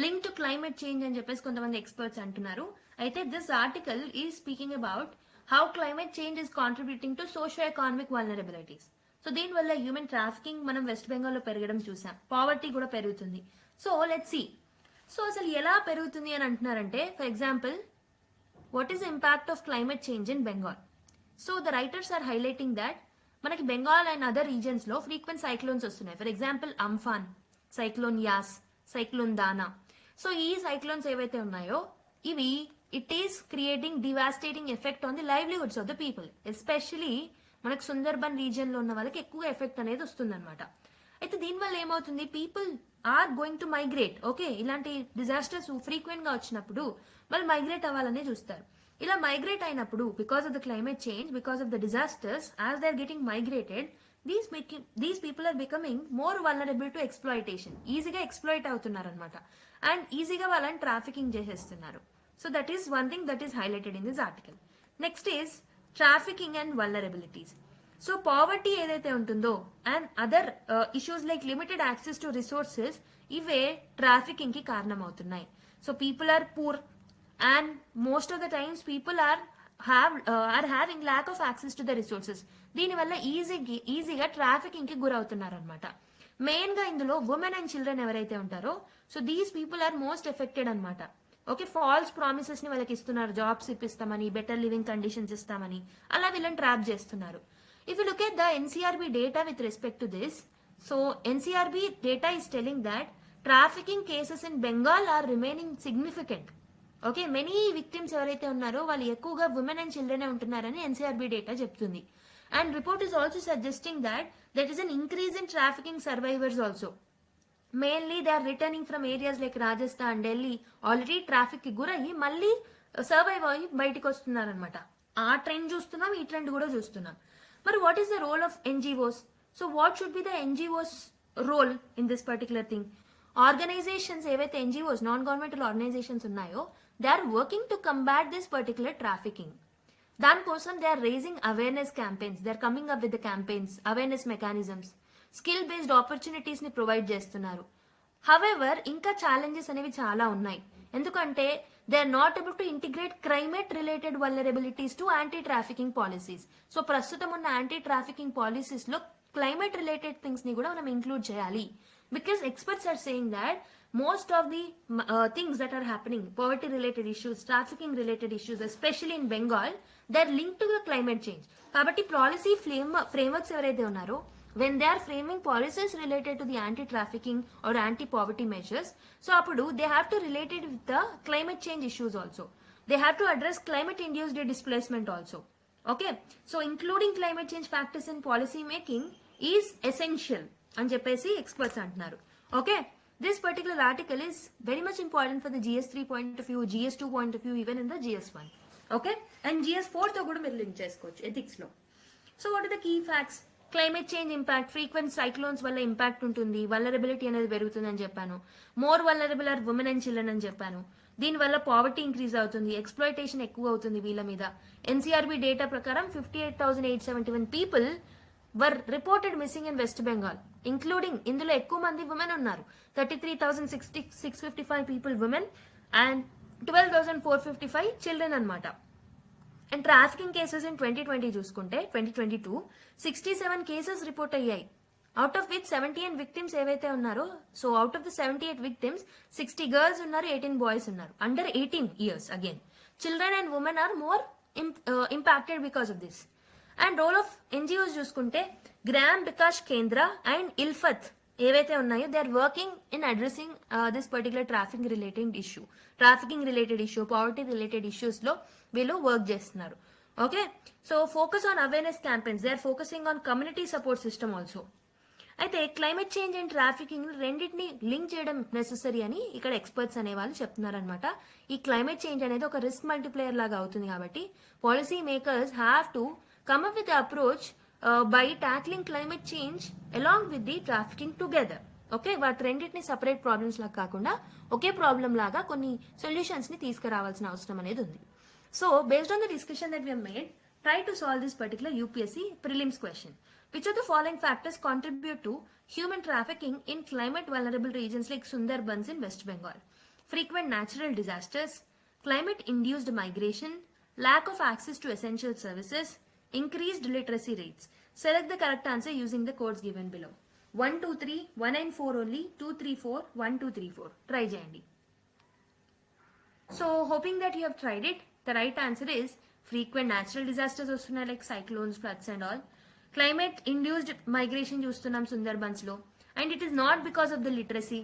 link to climate change అని చెప్పేసి కొంతమంది ఎక్స్పర్ట్స్ అంటున్నారు. అయితే this article is speaking about how climate change is contributing to socio economic vulnerabilities. So దీనివల్ల హ్యూమన్ ట్రాఫికింగ్ మనం వెస్ట్ బెంగాల్లో పెరగడం చూసాం, పావర్టీ కూడా పెరుగుతుంది. So let's see. సో అసలు ఎలా పెరుగుతుంది అని అంటున్నారంటే, for example what is the impact of climate change in Bengal. So the writers are highlighting that మనకి బెంగాల్ అండ్ అదర్ రీజన్స్ లో ఫ్రీక్వెంట్ సైక్లోన్స్ వస్తున్నాయి. For example Amphan, cyclone Yaas, cyclone Dana. So ఈ సైక్లోన్స్ ఏవైతే ఉన్నాయో ఇవి it is creating devastating effect on the livelihoods of the people. Especially మనకు సుందర్బన్ రీజియన్ లో ఉన్న వాళ్ళకి ఎక్కువ ఎఫెక్ట్ అనేది వస్తుంది అనమాట. అయితే దీనివల్ల ఏమవుతుంది, people are going to migrate. Okay, ఇలాంటి డిజాస్టర్స్ ఫ్రీక్వెంట్ గా వచ్చినప్పుడు వాళ్ళు మైగ్రేట్ అవ్వాలని చూస్తారు. ఇలా మైగ్రేట్ అయినప్పుడు because of the climate change, because of the disasters, as they are getting migrated, these people are becoming more vulnerable to exploitation. ఈజీగా ఎక్స్ప్లాయిట్ అవుతున్నారు అనమాట, అండ్ ఈజీగా వాళ్ళని ట్రాఫికింగ్ చేసేస్తున్నారు. So that is one thing that is highlighted in this article. Next is trafficking and vulnerabilities. So poverty ఏదైతే ఉంటుందో and other issues like limited access to resources, ఇవే ట్రాఫికింగ్ కి కారణం అవుతున్నాయి. So people are poor and most of the times people are having lack of access to the resources. దీనివల్ల ఈజీగా ట్రాఫికింగ్ కి గురవుతున్నారు అనమాట. మెయిన్ గా ఇందులో ఉమెన్ అండ్ చిల్డ్రన్ ఎవరైతే ఉంటారో, so these people are most affected అనమాట. ఓకే, ఫాల్స్ ప్రామిసెస్ ని వాళ్ళకి ఇస్తున్నారు, జాబ్స్ ఇప్పిస్తామని, బెటర్ లివింగ్ కండిషన్స్ ఇస్తామని, అలా వీళ్ళని ట్రాప్ చేస్తున్నారు. If you look at the NCRB data with respect to this, so NCRB data is telling that trafficking cases in Bengal are remaining significant. Okay, many victims ఎవరైతే ఉన్నారో వాళ్ళు ఎక్కువగా ఉమెన్ అండ్ చిల్డ్రన్ ఉంటున్నారని ఎన్సీఆర్బీ డేటా చెప్తుంది. And report is also suggesting that that is an increase in trafficking survivors also. Mainly they are returning from areas like Rajasthan, Delhi, already traffic కి గురయ్యి మళ్ళీ సర్వైవ్ అయ్యి బయటికి వస్తున్నారనమాట. ఆ ట్రెండ్ చూస్తున్నాం, ఈ ట్రెండ్ కూడా చూస్తున్నాం. మరి what is the role of NGOs? So what should be the NGOs role in this particular thing? Organisations ఏవైతే ఎన్జిఓస్, నాన్ గవర్నమెంటల్ ఆర్గనైజేషన్స్ ఉన్నాయో, they are working to combat this particular trafficking. దానికోసం they are raising awareness campaigns, they are coming up with the campaigns, awareness mechanisms, skill based opportunities ని ప్రొవైడ్ చేస్తున్నారు. హవెవర్ ఇంకా ఛాలెంజెస్ అనేవి చాలా ఉన్నాయి. ఎందుకంటే they are not able to integrate climate related vulnerabilities to anti trafficking policies. So ప్రస్తుతం ఉన్న యాంటీ ట్రాఫికింగ్ పాలసీస్ లో క్లైమేట్ రిలేటెడ్ థింగ్స్ ని కూడా మనం ఇంక్లూడ్ చేయాలి. Because experts are saying that most of the things that are happening, poverty related issues, trafficking related issues, especially in Bengal, they are linked to the climate change. కాబట్టి పాలసీ ఫ్రేమ్వర్క్స్ ఎవరైతే ఉన్నారో, when they are framing policies related to the anti trafficking or anti poverty measures, so అప్పుడు they have to relate it with the climate change issues also. They have to address climate induced displacement also. Okay, so including climate change factors in policy making is essential అని చెప్పేసి ఎక్స్పర్ట్స్ అంటున్నారు. Okay, this particular article is very much important for the GS3 point of view, GS2 point of view, even in the GS1. Okay, and GS4 తో కూడా మీరు లింక్ చేసుకోవచ్చు ఎథిక్స్ లో. So what are the key facts? Climate change impact, frequent cyclones వల్ల ఇంపాక్ట్ ఉంటుంది, వల్నరబిలిటీ అనేది పెరుగుతుంది అని చెప్పాను. More vulnerable are women and children అని చెప్పాను. దీనివల్ల పావర్టీ ఇంక్రీజ్ అవుతుంది, ఎక్స్ప్లాయిటేషన్ ఎక్కువ అవుతుంది వీళ్ళ మీద. ఎన్సీఆర్బీ డేటా ప్రకారం 58,871 people were reported missing in West Bengal, including ఇందులో ఎక్కువ మంది women ఉన్నారు. 33,655 people women and 12,455 children అన్నమాట. అండ్ ట్రాఫికింగ్ కేసెస్ ఇన్ 2020 చూసుకుంటే 2022 67 కేసెస్ రిపోర్ట్ అయ్యాయి. అవుట్ ఆఫ్ విచ్ 78 విక్టిమ్స్ ఏవైతే ఉన్నారో, so out of the 78 victims 60 girls ఉన్నారు, 18 బాయ్స్ ఉన్నారు under 18 years. Again children and women are more impacted because of this. And role of NGOs చూసుకుంటే గ్రామ్ వికాస్ కేంద్ర అండ్ ఇల్ఫత్ ఏవైతే ఉన్నాయో, they are working in addressing this particular trafficking related issue, poverty related issues లో వీళ్ళు వర్క్ చేస్తున్నారు. Okay, so focus on awareness campaigns, they are focusing on community support system also. అయితే క్లైమేట్ చేంజ్ అండ్ ట్రాఫికింగ్ రెండింటిని లింక్ చేయడం నెసెసరీ అని ఇక్కడ ఎక్స్పర్ట్స్ అనే వాళ్ళు చెప్తున్నారనమాట. ఈ క్లైమేట్ చేంజ్ అనేది ఒక రిస్క్ మల్టిప్లేయర్ లాగా అవుతుంది కాబట్టి policy makers have to come up with the approach by tackling climate change along with the trafficking together. Okay, వాటి రెండింటిని సపరేట్ ప్రాబ్లమ్స్ లాగా కాకుండా ఒకే ప్రాబ్లం లాగా కొన్ని సొల్యూషన్స్ ని తీసుకురావాల్సిన అవసరం అనేది ఉంది. So based on the discussion that we have made, try to solve this particular UPSC prelims question. Which of the following factors contribute to human trafficking in climate vulnerable regions like Sundarbans in West Bengal? Frequent natural disasters, climate induced migration, lack of access to essential services, increased literacy rates. Select the correct answer using the codes given below. 1, 2, 3, 1 and 4 only, 2, 3, 4, 1, 2, 3, 4. Try cheyandi. So hoping that you have tried it. The right answer is frequent natural disasters వస్తున్నాయి like cyclones, floods and all. Climate induced migration చూస్తున్నాం Sundarbans లో, and it is not because of the literacy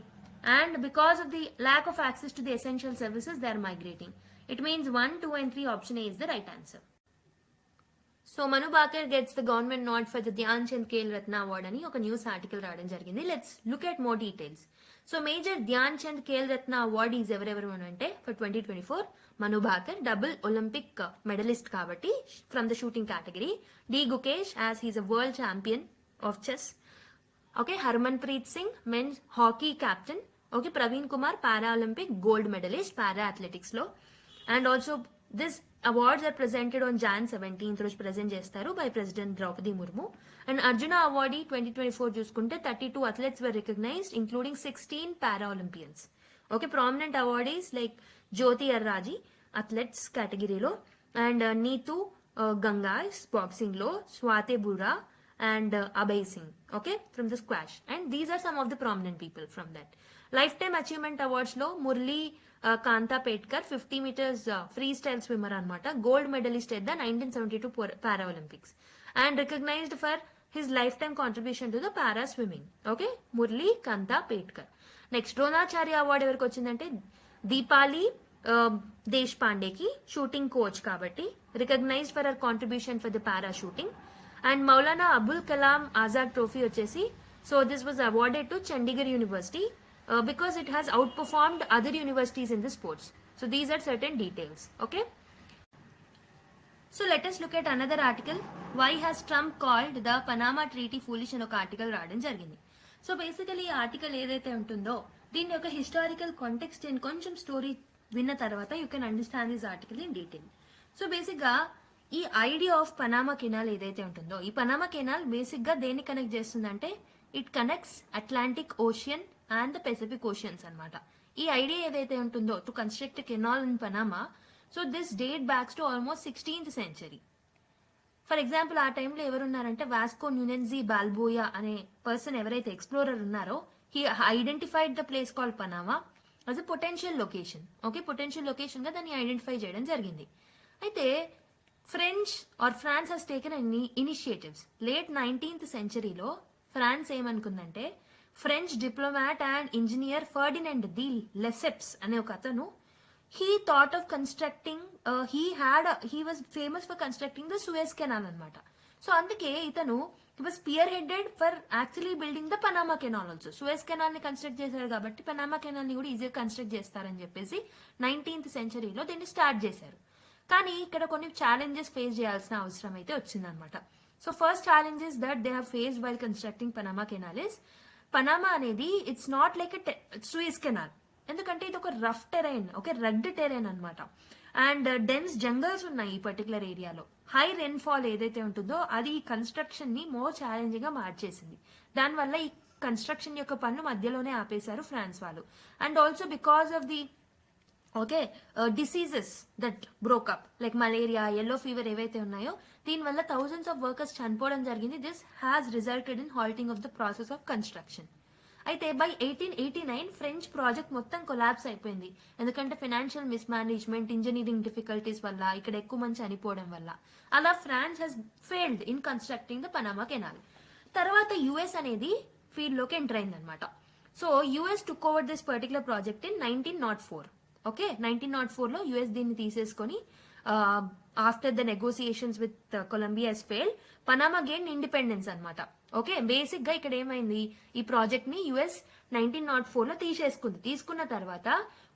and because of the lack of access to the essential services they are migrating. It means 1, 2 and 3 option A is the right answer. So Manu Bhaker gets the government not for the Dhyan Chand Khel Ratna award అని ఒక న్యూస్ ఆర్టికల్ రావడం జరిగింది. Let's look at more details. So major Dhyan Chand Khel Ratna awardees ఎవరెవరు అంటే for 2024 Manu Bhaker, double Olympic medallist కాబట్టి from the shooting category. D Gukesh as he's a world champion of chess. Okay, Harmanpreet Singh men's hockey captain. Okay, Praveen Kumar para Olympic gold medallist para athletics లో. And also this awards are presented on Jan 17th రోజు ప్రెజెంట్ చేస్తారు by president Droupadi Murmu. And Arjuna awardee 2024 చూసుకుంటే 32 athletes were recognized including 16 para Olympians. Okay, prominent awardees like Jyothi Yarraji athletes కేటగిరీలో, అండ్ నీతు గంగాస్ బాక్సింగ్ లో, Saweety బురా and Abhay Singh, okay, from the squash. And these are some of the prominent people from that. Lifetime Achievement Awards lo Murli Kanta Petkar 50 meters freestyle swimmer anamata, gold medalist at the 1972 Para Olympics and recognized for his lifetime contribution to the para swimming. Okay, Murli Kanta Petkar. Next, Dronacharya Award everiki ochindante Deepali Deshpande ki shooting coach kabatti recognized for her contribution for the para shooting. And Maulana Abul Kalam Azad Trophy వచ్చేసి, so this was awarded to Chandigarh University because it has outperformed other universities in the sports. So these are certain details. Okay. So let us look at another article. Why has Trump called the Panama Treaty foolish అని ఒక ఆర్టికల్ రావడం జరిగింది. సో బేసికలీ ఈ ఆర్టికల్ ఏదైతే ఉంటుందో దీని యొక్క హిస్టారికల్ కాంటెక్స్ట్ అండ్ కొంచెం స్టోరీ విన్న తర్వాత you can understand this article in detail. So basic గా ఈ ఐడియా ఆఫ్ పనామా కెనాల్ ఏదైతే ఉంటుందో ఈ పనామా కెనాల్ బేసిక్ గా దేన్ని కనెక్ట్ చేస్తుందంటే it connects Atlantic ocean and the Pacific oceans అన్నమాట. ఈ ఐడియా ఏదైతే ఉంటుందో to construct canal in Panama, so this date backs to almost 16th century. For example ఆ టైంలో ఎవరున్నారంటే వాస్కో న్యూనెన్జీ బాల్బోయా అనే పర్సన్ ఎవరైతే ఎక్స్ప్లోరర్ ఉన్నారో he identified the place call Panama as a potential location. Okay, potential location గా దాన్ని ఐడెంటిఫై చేయడం జరిగింది. అయితే French or France has taken initiatives. Late 19th centuryలో ఫ్రాన్స్ ఏమనుకుందంటే French diplomat and engineer Ferdinand de Lesseps అనే ఒక అతను he thought of constructing he was famous for constructing the Suez Canal అన్నమాట. సో అందుకే ఇతను he was spearheaded for actually building the Panama Canal also. Suez Canal ని కన్స్ట్రక్ట్ చేశారు కాబట్టి పనామా కెనాల్ ని కూడా ఈజీగా కన్స్ట్రక్ట్ చేస్తారని చెప్పేసి 19th centuryలో దీన్ని స్టార్ట్ చేశారు. కానీ ఇక్కడ కొన్ని ఛాలెంజెస్ ఫేస్ చేయాల్సిన అవసరం అయితే వచ్చిందనమాట. So first challenges that they have faced while constructing Panama canal is Panama అనేది it's not like a Suez canal. ఎందుకంటే ఇది ఒక రఫ్ టెరైన్, ఒక రగ్డ్ టెరైన్ అనమాట. అండ్ డెన్స్ జంగల్స్ ఉన్నాయి ఈ పర్టికులర్ ఏరియాలో. హై రెయిన్ఫాల్ ఏదైతే ఉంటుందో అది ఈ కన్స్ట్రక్షన్ ని మోర్ ఛాలెంజింగ్ గా మార్చేసింది. దానివల్ల ఈ కన్స్ట్రక్షన్ యొక్క పనులు మధ్యలోనే ఆపేశారు ఫ్రాన్స్ వాళ్ళు. And also because of the diseases that broke up like malaria, yellow fever ఏవైతే ఉన్నాయో దీనివల్ల థౌజండ్స్ ఆఫ్ వర్కర్స్ చనిపోవడం జరిగింది. This has resulted in halting of the process of construction. అయితే బై 1889 ఫ్రెంచ్ ప్రాజెక్ట్ మొత్తం కొలాప్స్ అయిపోయింది. ఎందుకంటే ఫైనాన్షియల్ మిస్మేనేజ్మెంట్, ఇంజనీరింగ్ డిఫికల్టీస్ వల్ల, ఇక్కడ ఎక్కువ మంది చనిపోవడం వల్ల అలా France has failed in constructing the Panama canal. తర్వాత యుఎస్ అనేది ఫీల్డ్ లోకి ఎంటర్ అయింది అనమాట. So US took over this particular project in 1904. Okay, 1904లో యుఎస్ దీన్ని తీసేసుకొని after the negotiations with Colombia has failed, Panama gain independence అనమాట. ఓకే, బేసిక్ గా ఇక్కడ ఏమైంది, ఈ ప్రాజెక్ట్ ని యుఎస్ 1904లో తీసేసుకుంది. తీసుకున్న తర్వాత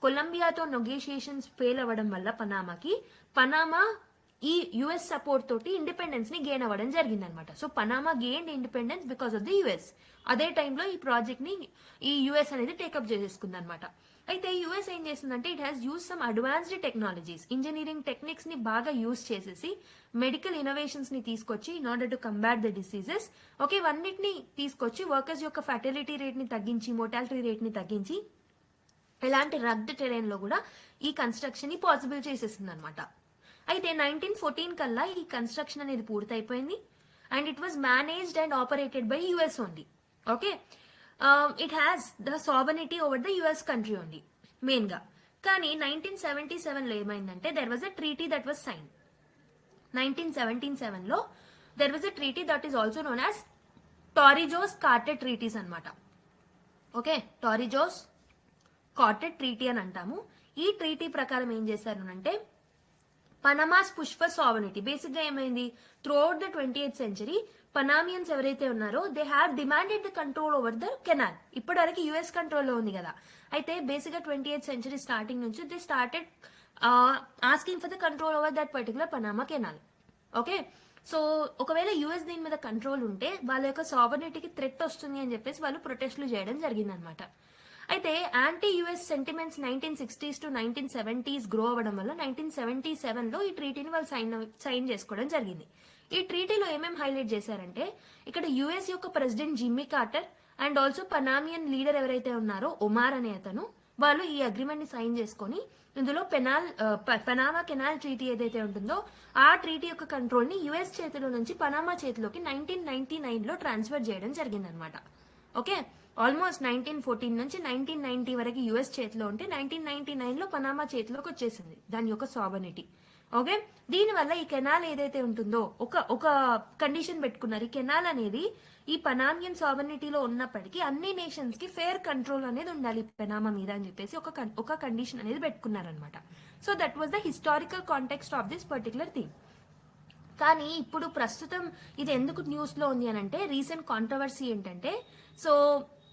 కొలంబియాతో నెగోషియేషన్స్ ఫెయిల్ అవ్వడం వల్ల పనామా ఈ యుఎస్ సపోర్ట్ తోటి ఇండిపెండెన్స్ ని గెయిన్ అవ్వడం జరిగింది అనమాట. So Panama gain independence because of the US. అదే టైంలో ఈ ప్రాజెక్ట్ ని ఈ యుఎస్ అనేది టేకప్ చేసేసుకుంది అనమాట. అయితే యుఎస్ ఏం చేస్తుందంటే it has use some advanced technologies, engineering techniques ని బాగా యూజ్ చేసేసి మెడికల్ ఇన్నోవేషన్స్ ని తీసుకొచ్చి in order to combat the diseases, okay, ఇవన్నిటిని తీసుకొచ్చి వర్కర్స్ యొక్క ఫర్టిలిటీ రేట్ ని తగ్గించి, మోర్టాలిటీ రేట్ ని తగ్గించి ఇలాంటి రగ్డ్ టెరైన్ లో కూడా ఈ కన్స్ట్రక్షన్ ని పాసిబుల్ చేసేసింది అనమాట. అయితే 1914 కల్లా ఈ కన్స్ట్రక్షన్ అనేది పూర్తయిపోయింది. And it was managed and operated by US only. Okay, it has the sovereignty over the US country only main గా. కానీ 1977లో ఏమైందంటే there was a treaty that was sign. 1977లో there was a treaty that is also known as Torrijos Carter treaties అనమాట. ఓకే, టారిజోస్ కార్టెట్ ట్రీటీ అని అంటాము. ఈ ట్రీటీ ప్రకారం ఏం చేశారు అంటే Panama's push for sovereignty. Basic గా ఏమైంది, through out the 20th century పనామియన్స్ ఎవరైతే ఉన్నారో they have demanded the control over the canal. ఇప్పటివరకు యుఎస్ కంట్రోల్లో ఉంది కదా. అయితే బేసిక్ గా 20th century స్టార్టింగ్ నుంచి they started asking for the control over that particular Panama canal. Okay, so ఒకవేళ యుఎస్ దీని మీద కంట్రోల్ ఉంటే వాళ్ళ యొక్క సావరిటీకి థ్రెట్ వస్తుంది అని చెప్పేసి వాళ్ళు ప్రొటెస్ట్లు చేయడం జరిగిందనమాట. అయితే anti US sentiments 1960s to 1970s grow అవ్వడం వల్ల 1977లో ఈ ట్రీటీని వాళ్ళు సైన్ చేసుకోవడం జరిగింది. ఈ ట్రీటీలో ఏమేమి హైలైట్ చేశారంటే ఇక్కడ యుఎస్ యొక్క president Jimmy Carter and also Panamanian leader ఎవరైతే ఉన్నారో ఒమార్ అనే అతను, వాళ్ళు ఈ అగ్రిమెంట్ ని సైన్ చేసుకొని ఇందులో పనామా కెనాల్ ట్రీటీ ఏదైతే ఉంటుందో ఆ ట్రీటీ యొక్క కంట్రోల్ ని యుఎస్ చేతిలో నుంచి పనామా చేతిలోకి 1999లో ట్రాన్స్ఫర్ చేయడం జరిగిందనమాట. ఓకే, ఆల్మోస్ట్ 1914 నుంచి 1990 వరకు యుఎస్ చేతిలో ఉంటే 1999లో పనామా చేతిలోకి వచ్చేసింది దాని యొక్క సావరిటీ. ఓకే, దీనివల్ల ఈ కెనాల్ ఏదైతే ఉంటుందో ఒక కండిషన్ పెట్టుకున్నారు. ఈ కెనాల్ అనేది ఈ పనామియన్ సావరిటీలో ఉన్నప్పటికీ అన్ని నేషన్స్ కి ఫేర్ కంట్రోల్ అనేది ఉండాలి పనామా మీద అని చెప్పేసి ఒక కండిషన్ అనేది పెట్టుకున్నారనమాట. So that was the historical context of this particular thing. కానీ ఇప్పుడు ప్రస్తుతం ఇది ఎందుకు న్యూస్ లో ఉంది అని అంటే రీసెంట్ కాంట్రవర్సీ ఏంటంటే, so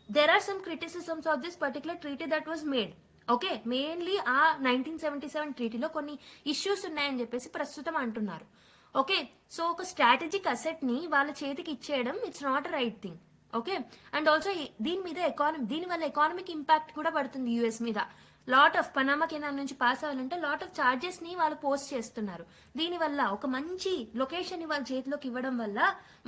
there are some criticisms of this particular treaty that was made. Okay, mainly ఆ 1977 ట్రీటీలో కొన్ని ఇష్యూస్ ఉన్నాయని చెప్పేసి ప్రస్తుతం అంటున్నారు. ఓకే, సో ఒక స్ట్రాటజిక్ అసెట్ ని వాళ్ళ చేతికి ఇచ్చేయడం it's not right thing. Okay, and also దీని వల్ల ఎకానమిక్ ఇంపాక్ట్ కూడా పడుతుంది యుఎస్ మీద. లాట్ ఆఫ్ పనామా కెనాల్ నుంచి పాస్ అవ్వాలంటే లాట్ ఆఫ్ చార్జెస్ ని వాళ్ళు పోస్ట్ చేస్తున్నారు. దీనివల్ల ఒక మంచి లొకేషన్ ని వాళ్ళ చేతిలోకి ఇవ్వడం వల్ల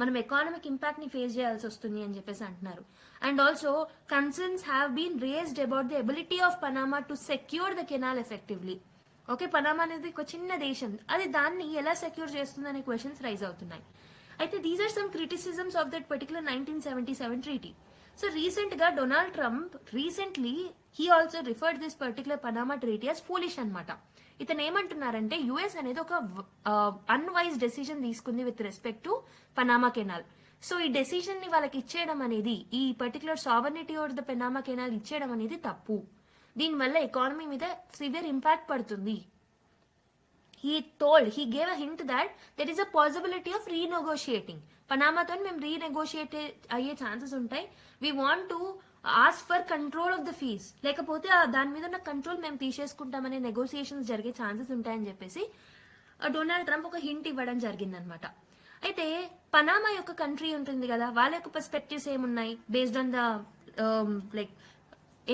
మనం ఎకానమిక్ ఇంపాక్ట్ ని ఫేస్ చేయాల్సి వస్తుంది అని చెప్పేసి అంటున్నారు. And also concerns have been raised about the ability of Panama to secure the canal effectively. Okay, Panama అనేది ఒక చిన్న దేశం, అది దాన్ని ఎలా సెక్యూర్ చేస్తుంది అనే క్వశ్చన్స్ రైజ్ అవుతున్నాయి. అయితే these are some criticisms of that particular 1977 treaty. So recent గా Donald Trump he also referred this particular Panama treaty as foolish అనమాట. ఇతను ఏమంటున్నారంటే యుఎస్ అనేది ఒక అన్వైజ్ డెసిజన్ తీసుకుంది with respect to Panama canal. So ఈ డెసిజన్ ని వాళ్ళకి ఇచ్చేయడం అనేది, ఈ particular sovereignty over the Panama canal ఇచ్చేయడం అనేది తప్పు. దీనివల్ల ఎకానమీ మీద సివియర్ ఇంపాక్ట్ పడుతుంది. he gave a hint that there is a possibility of renegotiating. పనామాతో మేము రీనెగోషియేట్ అయ్యే ఛాన్సెస్ ఉంటాయి. We want to ask for control of the fees, లేకపోతే దాని మీద ఉన్న కంట్రోల్ మేము తీసేసుకుంటామనే నెగోసియేషన్స్ జరిగే ఛాన్సెస్ ఉంటాయని చెప్పేసి డొనాల్డ్ ట్రంప్ ఒక హింట్ ఇవ్వడం జరిగిందనమాట. అయితే పనామా యొక్క కంట్రీ ఉంటుంది కదా, వాళ్ళ యొక్క పర్స్పెక్టివ్స్ ఏమున్నాయి బేస్డ్ ఆన్ ద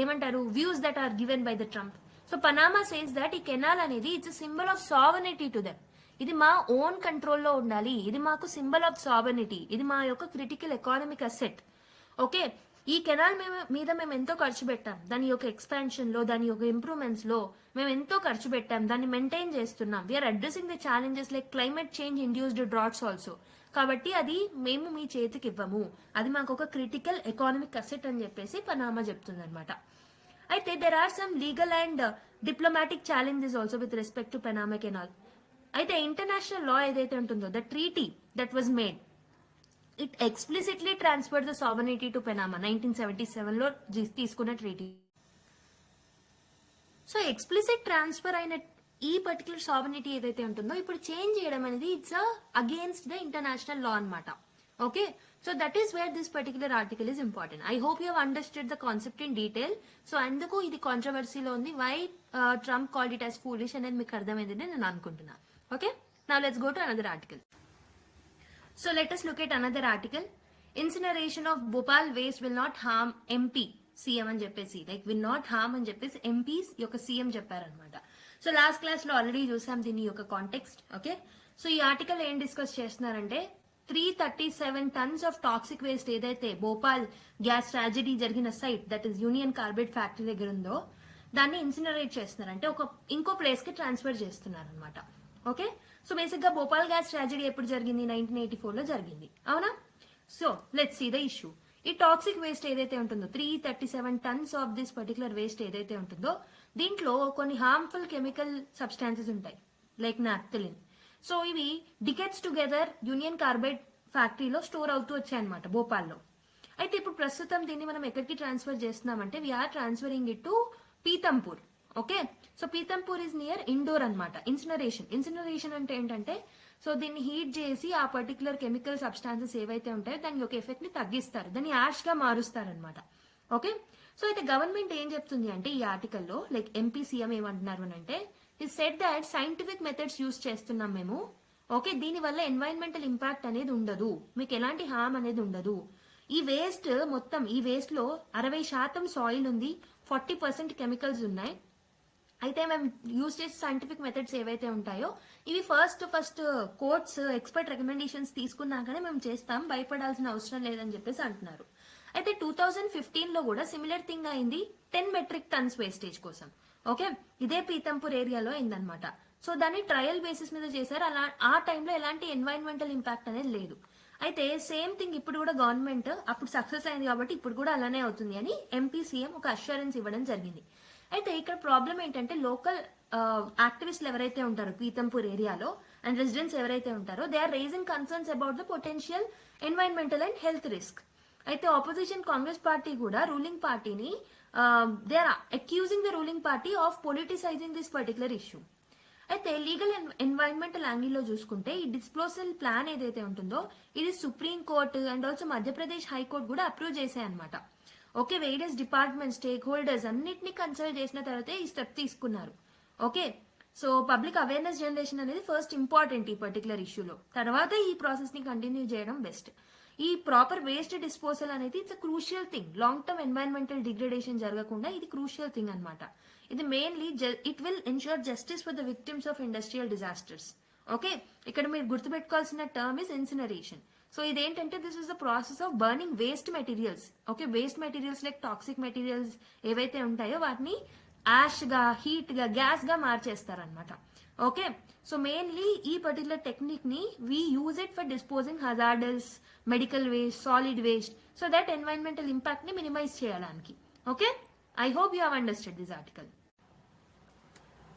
ఏమంటారు views that are given by the Trump. So Panama says that ఈ కెనాల్ అనేది it's symbol of sovereignty to them. ఇది మా ఓన్ కంట్రోల్లో ఉండాలి, ఇది మాకు సింబల్ ఆఫ్ సావర్నిటీ, ఇది మా యొక్క క్రిటికల్ ఎకానమిక్ అసెట్. ఓకే, ఈ కెనాల్ మీద మేము ఎంతో ఖర్చు పెట్టాం, దాని యొక్క ఎక్స్పాన్షన్ లో, దాని యొక్క ఇంప్రూవ్మెంట్స్ లో మేము ఎంతో ఖర్చు పెట్టాం, దాన్ని మెయింటైన్ చేస్తున్నాం. We are addressing the challenges like climate change induced droughts also. కాబట్టి అది మేము మీ చేతికి ఇవ్వము, అది మాకు ఒక క్రిటికల్ ఎకానమిక్ అసెట్ అని చెప్పేసి పనామా చెప్తుంది అనమాట. అయితే there are some legal and diplomatic challenges also with respect to Panama canal. అయితే ఇంటర్నేషనల్ లా ఏదైతే ఉంటుందో, the treaty that was made, it explicitly transfer the sovereignty to Panama. 1977 లో తీసుకున్న ట్రీటీ. సో ఎక్స్ప్లిసిట్ ట్రాన్స్ఫర్ అయిన ఈ పర్టికులర్ సావర్నిటీ ఏదైతే ఉంటుందో ఇప్పుడు చేంజ్ చేయడం అనేది it's against the international law అనమాట. Okay, so that is where this particular article is important. I hope you have understood the concept in detail. So అందుకు ఇది కాంట్రవర్సీలో ఉంది, why Trump called it as foolish అనేది మీకు అర్థమైంది నేను అనుకుంటున్నాను. Okay, now let's go to another article. So let us look at another article. Incineration of Bhopal waste will not harm MP CM అని చెప్పేసి, లైక్ విల్ నాట్ హార్మ్ అని చెప్పేసి ఎంపీస్ యొక్క సీఎం చెప్పారనమాట. సో లాస్ట్ క్లాస్ లో ఆల్రెడీ చూసాం దీని యొక్క కాంటెక్స్ట్. ఓకే, సో ఈ ఆర్టికల్ ఏం డిస్కస్ చేస్తున్నారంటే 337 tons ఆఫ్ టాక్సిక్ వేస్ట్ ఏదైతే భోపాల్ గ్యాస్ ట్రాజడీ జరిగిన site, that is Union Carbide factory దగ్గర ఉందో, దాన్ని ఇన్సినరేట్ చేస్తున్నారు, అంటే ఇంకో ప్లేస్ కి ట్రాన్స్ఫర్ చేస్తున్నారు అనమాట. ఓకే, సో బేసిక్ గా భోపాల్ గ్యాస్ ట్రాజడీ ఎప్పుడు జరిగింది? 1984 లో జరిగింది, అవునా? So let's see the issue. ఈ టాక్సిక్ వేస్ట్ ఏదైతే ఉంటుందో 337 tons of this particular waste ఏదైతే ఉంటుందో, దీంట్లో కొన్ని హార్మ్ఫుల్ కెమికల్ సబ్స్టాన్సెస్ ఉంటాయి లైక్ నాప్థలిన్. సో ఇవి డికెట్స్ టుగెదర్ యూనియన్ కార్బైడ్ ఫ్యాక్టరీలో స్టోర్ అవుతూ వచ్చాయన్నమాట భోపాల్లో. అయితే ఇప్పుడు ప్రస్తుతం దీన్ని మనం ఎక్కడికి ట్రాన్స్ఫర్ చేస్తున్నామంటే we're transferring it to Pithampur. Okay, so Pithampur is near Indore అనమాట. ఇన్సినరేషన్ అంటే ఏంటంటే, సో దీన్ని హీట్ చేసి ఆ పర్టికులర్ కెమికల్ సబ్స్టాన్సెస్ ఏవైతే ఉంటాయో దాని యొక్క ఎఫెక్ట్ ని తగ్గిస్తారు, దాన్ని యాష్ గా మారుస్తారనమాట. ఓకే, సో అయితే గవర్నమెంట్ ఏం చెప్తుంది అంటే ఈ ఆర్టికల్లో, లైక్ ఎంపీ సీఎం ఏమంటున్నారు అని అంటే, it said that scientific methods use చేస్తున్నాం మేము. ఓకే, దీని వల్ల ఎన్వైరన్మెంటల్ ఇంపాక్ట్ అనేది ఉండదు, మీకు ఎలాంటి హార్మ్ అనేది ఉండదు. ఈ వేస్ట్ మొత్తం, ఈ వేస్ట్ లో 60% సాయిల్ ఉంది, 40% కెమికల్స్ ఉన్నాయి. అయితే మేము యూజ్ చేసే సైంటిఫిక్ మెథడ్స్ ఏవైతే ఉంటాయో ఇవి ఫస్ట్ కోర్ట్స్ ఎక్స్పర్ట్ రికమెండేషన్స్ తీసుకున్నాకనే మేము చేస్తాం, భయపడాల్సిన అవసరం లేదని చెప్పేసి అంటున్నారు. అయితే 2015 లో కూడా సిమిలర్ థింగ్ అయింది 10 metric tons వేస్టేజ్ కోసం. ఓకే, ఇదే పీతంపూర్ ఏరియాలో అయిందనమాట. సో దాన్ని ట్రయల్ బేసిస్ మీద చేశారు. ఆ టైంలో ఎలాంటి ఎన్వైరన్మెంటల్ ఇంపాక్ట్ అనేది లేదు. అయితే సేమ్ థింగ్ ఇప్పుడు కూడా గవర్నమెంట్ అప్పుడు సక్సెస్ అయింది కాబట్టి ఇప్పుడు కూడా అలానే అవుతుంది అని ఎంపీ సీఎం ఒక అష్యూరెన్స్ ఇవ్వడం జరిగింది. అయితే ఇక్కడ ప్రాబ్లం ఏంటంటే, లోకల్ యాక్టివిస్టులు ఎవరైతే ఉంటారో పీతంపూర్ ఏరియాలో అండ్ రెసిడెంట్స్ ఎవరైతే ఉంటారో, they are raising concerns about the potential environmental and health risk. అయితే ఆపోజిషన్ కాంగ్రెస్ పార్టీ కూడా రూలింగ్ పార్టీని they are accusing the ruling party of politicising this particular issue. అయితే లీగల్ ఎన్వైరన్మెంటల్ యాంగిల్లో చూసుకుంటే ఈ డిస్పోజల్ ప్లాన్ ఏదైతే ఉంటుందో ఇది supreme court and also Madhya Pradesh high court కూడా approve చేశాయన్నమాట. Okay, various department stake holders అన్నిటిని కన్సల్ట్ చేసిన తర్వాతే ఈ స్టెప్ తీసుకున్నారు. Okay, so public awareness generation అనేది ఫస్ట్ ఇంపార్టెంట్ ఈ పర్టికులర్ ఇష్యూలో. తర్వాత ఈ ప్రాసెస్ ని కంటిన్యూ చేయడం బెస్ట్. ఈ ప్రాపర్ వేస్ట్ డిస్పోజల్ అనేది it's a crucial thing. Long term environmental degradation జరగకుండా ఇది క్రూషియల్ థింగ్ అనమాట. ఇది mainly it will ensure justice for the victims of industrial disasters. Okay, ఇక్కడ మీరు గుర్తుపెట్టుకోవాల్సిన టర్మ్ ఇస్ ఇన్సినరేషన్. సో ఇదేంటంటే this is the process of burning waste materials. Okay, waste materials like toxic materials ఏవైతే ఉంటాయో వాటిని యాష్ గా, హీట్ గా, గ్యాస్ గా మార్చేస్తారనమాట. ఓకే, సో మెయిన్లీ ఈ పర్టికులర్ టెక్నిక్ ని we use it for disposing hazardous medical waste, solid waste, so that environmental impact ని మినిమైజ్ చేయడానికి. Okay, I hope you have understood this article.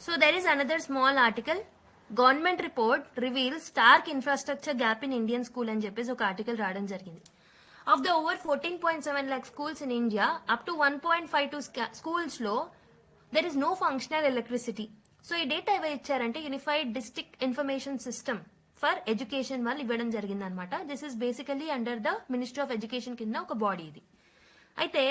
So there is another small article. Government report reveal stark infrastructure gap in Indian school అని చెప్పేసి ఒక ఆర్టికల్ రావడం జరిగింది. Of the over 14.7 lakh schools in India, up to 1.52 schools లో there is no functional electricity. So ఈ డేటా ఎవరు ఇచ్చారంటే unified district information system for education వాళ్ళు ఇవ్వడం జరిగింది అనమాట. This is basically under the ministry of education కింద ఒక బాడీ ఇది. అయితే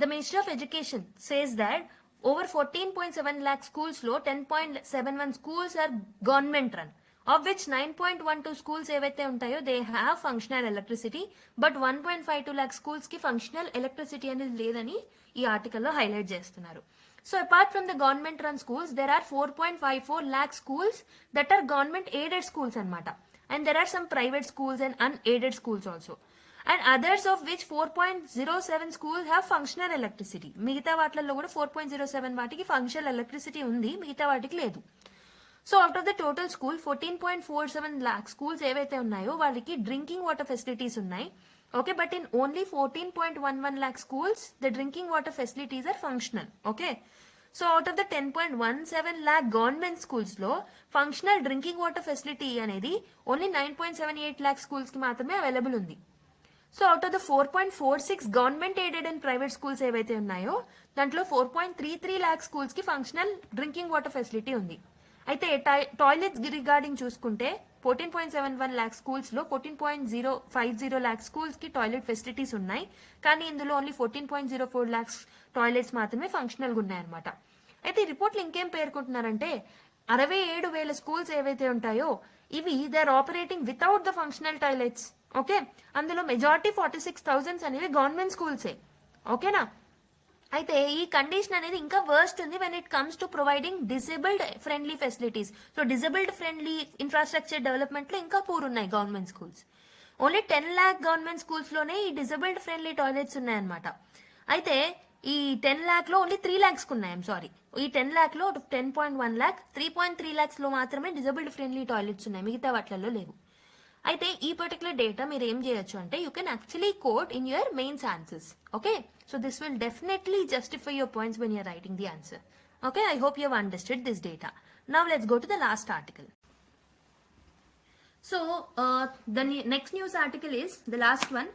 the ministry of education says that over 14.7 lakh schools లో 10.71 schools are government run, of which 9.12 schools ఏవైతే ఉంటాయో they have functional electricity, but 1.52 lakh schools కి functional electricity అనేది లేదని ఈ ఆర్టికల్లో హైలైట్ చేస్తున్నారు. So apart from the government run schools, there are 4.54 lakh schools that are government aided schools అన్నమాట, and there are some private schools and unaided schools also, and others of which 4.07 schools have functional electricity. మిగతా వాటిల్లో కూడా 4.07 వాటికి ఫంక్షనల్ ఎలక్ట్రిసిటీ ఉంది, మిగతా వాటికి లేదు. So out of the total school 14.47 lakh schools ఏవైతే ఉన్నాయో వాళ్ళకి డ్రింకింగ్ వాటర్ ఫెసిలిటీస్ ఉన్నాయి. Okay, but in only 14.11 lakh schools the drinking water facilities are functional. Okay, so out of the 10.17 lakh government schools లో ఫంక్షనల్ డ్రింకింగ్ వాటర్ ఫెసిలిటీ అనేది ఓన్లీ 9.78 lakh schools కి మాత్రమే అవైలబుల్ ఉంది. So out of the 4.46 government aided and private schools ఏవైతే ఉన్నాయో దాంట్లో 4.33 lakh schools కి ఫంక్షనల్ డ్రింకింగ్ వాటర్ ఫెసిలిటీ ఉంది. అయితే టాయిలెట్స్ రిగార్డింగ్ చూసుకుంటే 14.71 lakh schools లో 14.050 lakh schools కి టాయిలెట్ ఫెసిలిటీస్ ఉన్నాయి, కానీ ఇందులో ఓన్లీ 14.04 lakhs టాయిలెట్స్ మాత్రమే ఫంక్షనల్ గా ఉన్నాయన్నమాట. అయితే ఈ రిపోర్ట్లు ఇంకేం పేర్కొంటున్నారంటే 67,000 స్కూల్స్ ఏవైతే ఉంటాయో ఇవి they are operating without the functional toilets. Okay, అందులో మెజారిటీ 46,000 అనేవి గవర్నమెంట్ స్కూల్సే. ఓకేనా, అయితే ఈ కండిషన్ అనేది ఇంకా వర్స్ట్ ఉంది when it comes to providing disabled friendly facilities. So disabled friendly infrastructure development లో ఇంకా పూర్ ఉన్నాయి government schools. Only 10 lakh government schools లోనే ఈ డిసేబుల్డ్ ఫ్రెండ్లీ టాయిలెట్స్ ఉన్నాయన్నమాట. అయితే ఈ 10 lakh లో ఓన్లీ 3 lakhs ఉన్నాయి. సారీ, ఈ 10 lakh లో 10.1 lakh 3.3 lakhs లో మాత్రమే డిసేబుల్డ్ ఫ్రెండ్లీ టాయిలెట్స్ ఉన్నాయి, మిగతా వాటిల్లో లేవు. అయితే ఈ పర్టికులర్ డేటా మీరు ఏం చేయొచ్చు అంటే you can actually quote in your mains answers. Okay, so this will definitely justify your points when you're writing the answer. Okay, I hope you have understood this data. Now let's go to the last article. So the next news article is the last one.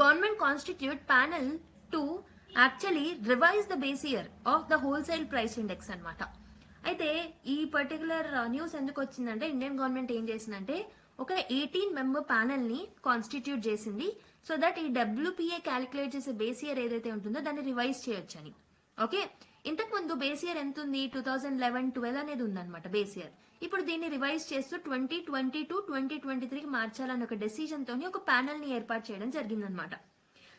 Government constitute panel to actually revise the base year of the wholesale price index అన్నమాట. అయితే ఈ పర్టికులర్ న్యూస్ ఎందుకు వచ్చిందంటే ఇండియన్ గవర్నమెంట్ ఏం చేసిందంటే ఒక 18 member ప్యానెల్ ని కాన్స్టిట్యూట్ చేసింది సో దట్ ఈ WPA క్యాలిక్యులేట్ చేసే బేస్ ఇయర్ ఏదైతే ఉంటుందో దాన్ని రివైజ్ చేయొచ్చు అని. ఓకే, ఇంతకు ముందు బేస్ ఇయర్ ఎంత ఉంది 2011-12 అనేది ఉందన్నమాట బేస్ ఇయర్. ఇప్పుడు దీన్ని రివైజ్ చేస్తూ 2022-2023కి మార్చాలని ఒక డెసిజన్ తోని ఒక ప్యానెల్ ని ఏర్పాటు చేయడం జరిగిందనమాట.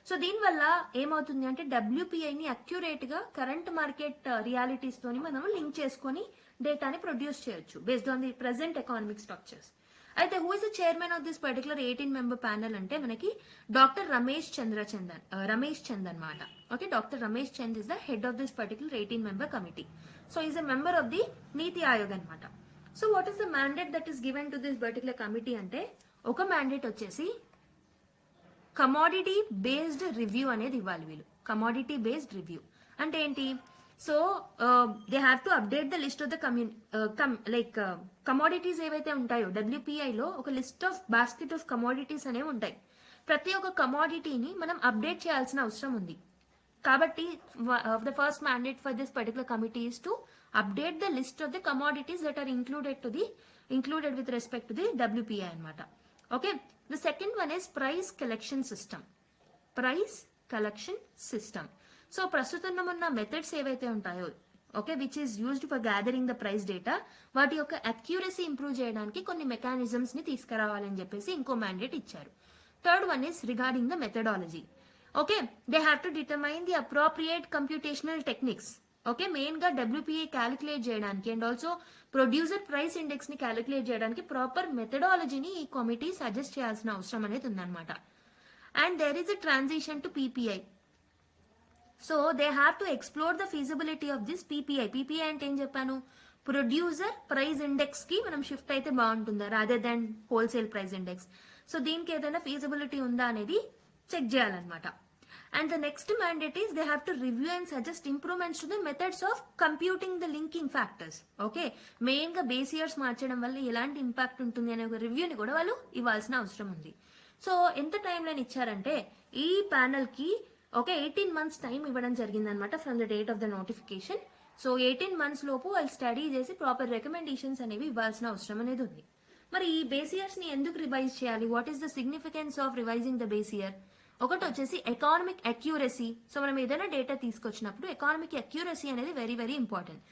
సో దీనివల్ల ఏమవుతుంది అంటే WPIని అక్యురేట్ గా కరెంట్ మార్కెట్ రియాలిటీస్ తోని మనం లింక్ చేసుకొని డేటాని ప్రొడ్యూస్ చేయొచ్చు based on the present economic structures. అయితే who is the chairman of this particular 18 member panel అంటే మనకి డాక్టర్ రమేష్ చంద్ అన్నమాట. Okay, doctor Ramesh Chand is the head of this particular 18 member committee. So is a member of the NITI Aayog అనమాట. So what is the mandate that is given to this particular committee అంటే ఒక మ్యాండేట్ వచ్చేసి కమోడిటీ బేస్డ్ రివ్యూ అనేది ఇవ్వాలి వీళ్ళు. కమోడిటీ బేస్డ్ రివ్యూ అంటే ఏంటి? So they have to update the list of the commodities ఏవైతే ఉంటాయో WPI లో ఒక list of basket of commodities అనేవి ఉంటాయి. ప్రతి ఒక్క కమోడిటీని మనం అప్డేట్ చేయాల్సిన అవసరం ఉంది. కాబట్టి the first mandate for this particular committee is to update the list of the commodities that are included with respect to the WPI anamata. Okay, the second one is price collection system. So ప్రస్తుతం ఉన్న మెథడ్స్ ఏవైతే ఉంటాయో okay which is used for gathering the price data వాటి యొక్క అక్యూరసీ ఇంప్రూవ్ చేయడానికి కొన్ని మెకానిజమ్స్ ని తీసుకురావాలని చెప్పేసి ఇంకో మ్యాండేట్ ఇచ్చారు. Third one is regarding the methodology. Okay they have to determine the appropriate computational techniques. Okay main గా డబ్ల్యూపీఏ క్యాలిక్యులేట్ చేయడానికి and also producer price index ని క్యాలిక్యులేట్ చేయడానికి ప్రాపర్ మెథడాలజీని ఈ కమిటీ సజెస్ట్ చేయాల్సిన అవసరం అనేది ఉందన్నమాట. And there is a transition to PPI. So they have to explore the feasibility of this PPI. PPI అంటే ఏం చెప్పాను, ప్రొడ్యూసర్ ప్రైస్ ఇండెక్స్ కి మనం షిఫ్ట్ అయితే బాగుంటుందా rather than wholesale price index. So దీనికి ఏదైనా ఫీజిబిలిటీ ఉందా అనేది చెక్ చేయాలన్నమాట. And the next mandate is they have to review and suggest improvements to the methods of computing the linking factors. Okay, main గా బేస్ ఇయర్స్ మార్చడం వల్ల ఎలాంటి ఇంపాక్ట్ ఉంటుంది అనే ఒక రివ్యూని కూడా వాళ్ళు ఇవ్వాల్సిన అవసరం ఉంది. సో ఎంత టైం లైన్ ఇచ్చారంటే ఈ ప్యానల్ కి ఓకే 18 months టైం ఇవ్వడం జరిగింది అనమాట from the date of the notification. So 18 months లోపు వాళ్ళు స్టడీ చేసి ప్రాపర్ రికమెండేషన్స్ అనేవి ఇవ్వాల్సిన అవసరం అనేది ఉంది. మరి ఈ బేస్ ఇయర్స్ ని ఎందుకు రివైజ్ చేయాలి, what is the significance of revising the base year? ఒకటి వచ్చేసి ఎకానమిక్ అక్యూరసీ. సో మనం ఏదైనా డేటా తీసుకొచ్చినప్పుడు ఎకానమిక్ అక్యూరసీ అనేది వెరీ వెరీ ఇంపార్టెంట్.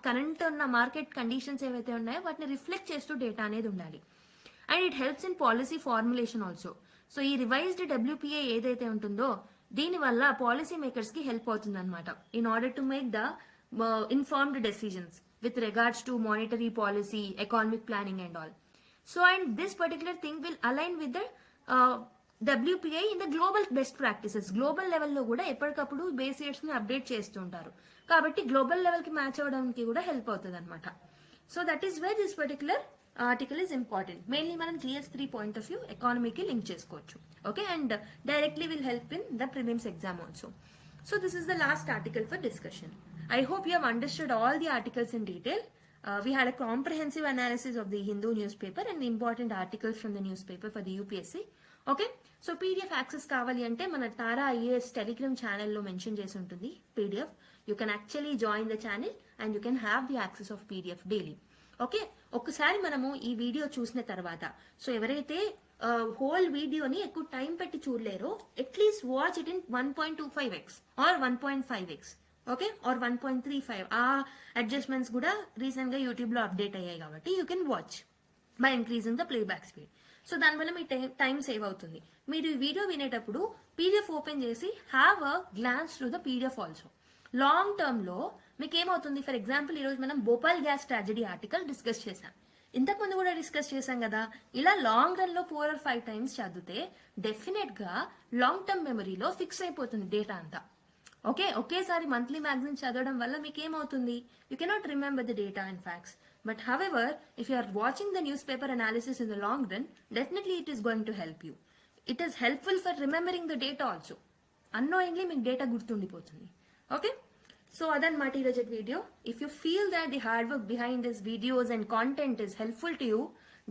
కరెంట్ ఉన్న మార్కెట్ కండిషన్స్ ఏవైతే ఉన్నాయో వాటిని రిఫ్లెక్ట్ చేస్తూ డేటా అనేది ఉండాలి. And it helps in policy formulation also. So ఈ రివైజ్డ్ డబ్ల్యూపీఏ ఏదైతే ఉంటుందో దీనివల్ల పాలసీ మేకర్స్ కి హెల్ప్ అవుతుంది అనమాట in order to make the informed decisions with regards to monetary policy, economic planning and all. So and this particular thing will align with the WPI in the global best practices. Global లెవెల్లో కూడా ఎప్పటికప్పుడు బేస్ ఇయర్స్ ని అప్డేట్ చేస్తుంటారు కాబట్టి గ్లోబల్ లెవెల్ కి మ్యాచ్ అవ్వడానికి కూడా హెల్ప్ అవుతుంది అనమాట. So that is why this particular article is important. Mainly మనం GS3 పాయింట్ ఆఫ్ వ్యూ ఎకానమీకి లింక్ చేసుకోవచ్చు. Okay and directly will help in the prelims exam also. So this is the last article for discussion. I hope you have understood all the articles in detail. We had a comprehensive analysis of the Hindu newspaper and the important articles from the newspaper for the UPSC. Okay so PDF access కావాలి అంటే మన తారా ఐఏఎస్ టెలిగ్రామ్ ఛానల్లో మెన్షన్ చేసి ఉంటుంది PDF. You can actually join the channel and you can have the access of PDF daily. Okay ఒక్కసారి మనము ఈ వీడియో చూసిన తర్వాత సో ఎవరైతే హోల్ వీడియోని ఎక్కువ టైం పెట్టి చూడలేరో at least watch it in 1.25x or 1.5x okay or 1.35. ఆ అడ్జస్ట్మెంట్స్ కూడా రీసెంట్ గా యూట్యూబ్ లో అప్డేట్ అయ్యాయి కాబట్టి you can watch by increasing the playback speed. So దానివల్ల మీ టైం సేవ్ అవుతుంది. మీరు ఈ వీడియో వినేటప్పుడు పీడిఎఫ్ ఓపెన్ చేసి have a glance to the PDF also. Long term లో మీకు ఏమవుతుంది, ఫర్ ఎగ్జాంపుల్ ఈ రోజు మనం Bhopal gas tragedy article discuss చేసాం, ఇంతకుముందు కూడా డిస్కస్ చేసాం కదా. ఇలా లాంగ్ రన్ లో 4 or 5 times చదివితే డెఫినెట్ గా లాంగ్ టర్మ్ మెమరీలో ఫిక్స్ అయిపోతుంది డేటా అంతా. ఓకే ఒకేసారి మంత్లీ మ్యాగజైన్ చదవడం వల్ల మీకు ఏమవుతుంది, you cannot remember the data and facts. But however, if you are watching the newspaper analysis in the long run, definitely it is going to help you. It is helpful for remembering the data also. Unknowingly మీకు డేటా గుర్తుండిపోతుంది. ఓకే సో అదన్నమాట ఈరోజు video. If you feel that the hard work behind this videos and content is helpful to you,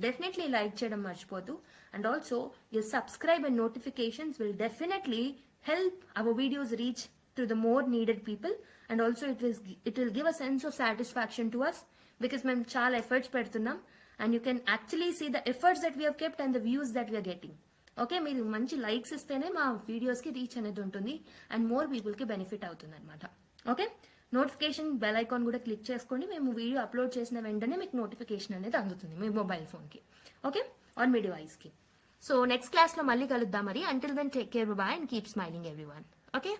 definitely like చేయడం మర్చిపోతూ. And also your subscribe and notifications will definitely help our videos reach to the more needed people. And also it will give a sense of satisfaction to us because మేము చాలా ఎఫర్ట్స్ పెడుతున్నాం and you can actually see the efforts that we have kept and the views that we are getting. Okay మీరు మంచి లైక్స్ ఇస్తేనే మా వీడియోస్కి రీచ్ అనేది ఉంటుంది అండ్ మోర్ పీపుల్కి బెనిఫిట్ అవుతుంది అనమాట. ఓకే నోటిఫికేషన్ బెల్ ఐకాన్ కూడా క్లిక్ చేసుకోండి. మేము వీడియో అప్లోడ్ చేసిన వెంటనే మీకు నోటిఫికేషన్ అనేది అందుతుంది మీ మొబైల్ ఫోన్కి ఓకే ఆర్ మీ డివైస్కి. సో నెక్స్ట్ క్లాస్లో మళ్ళీ కలుద్దాం మరి. Until then take care, bye and keep smiling everyone. Okay.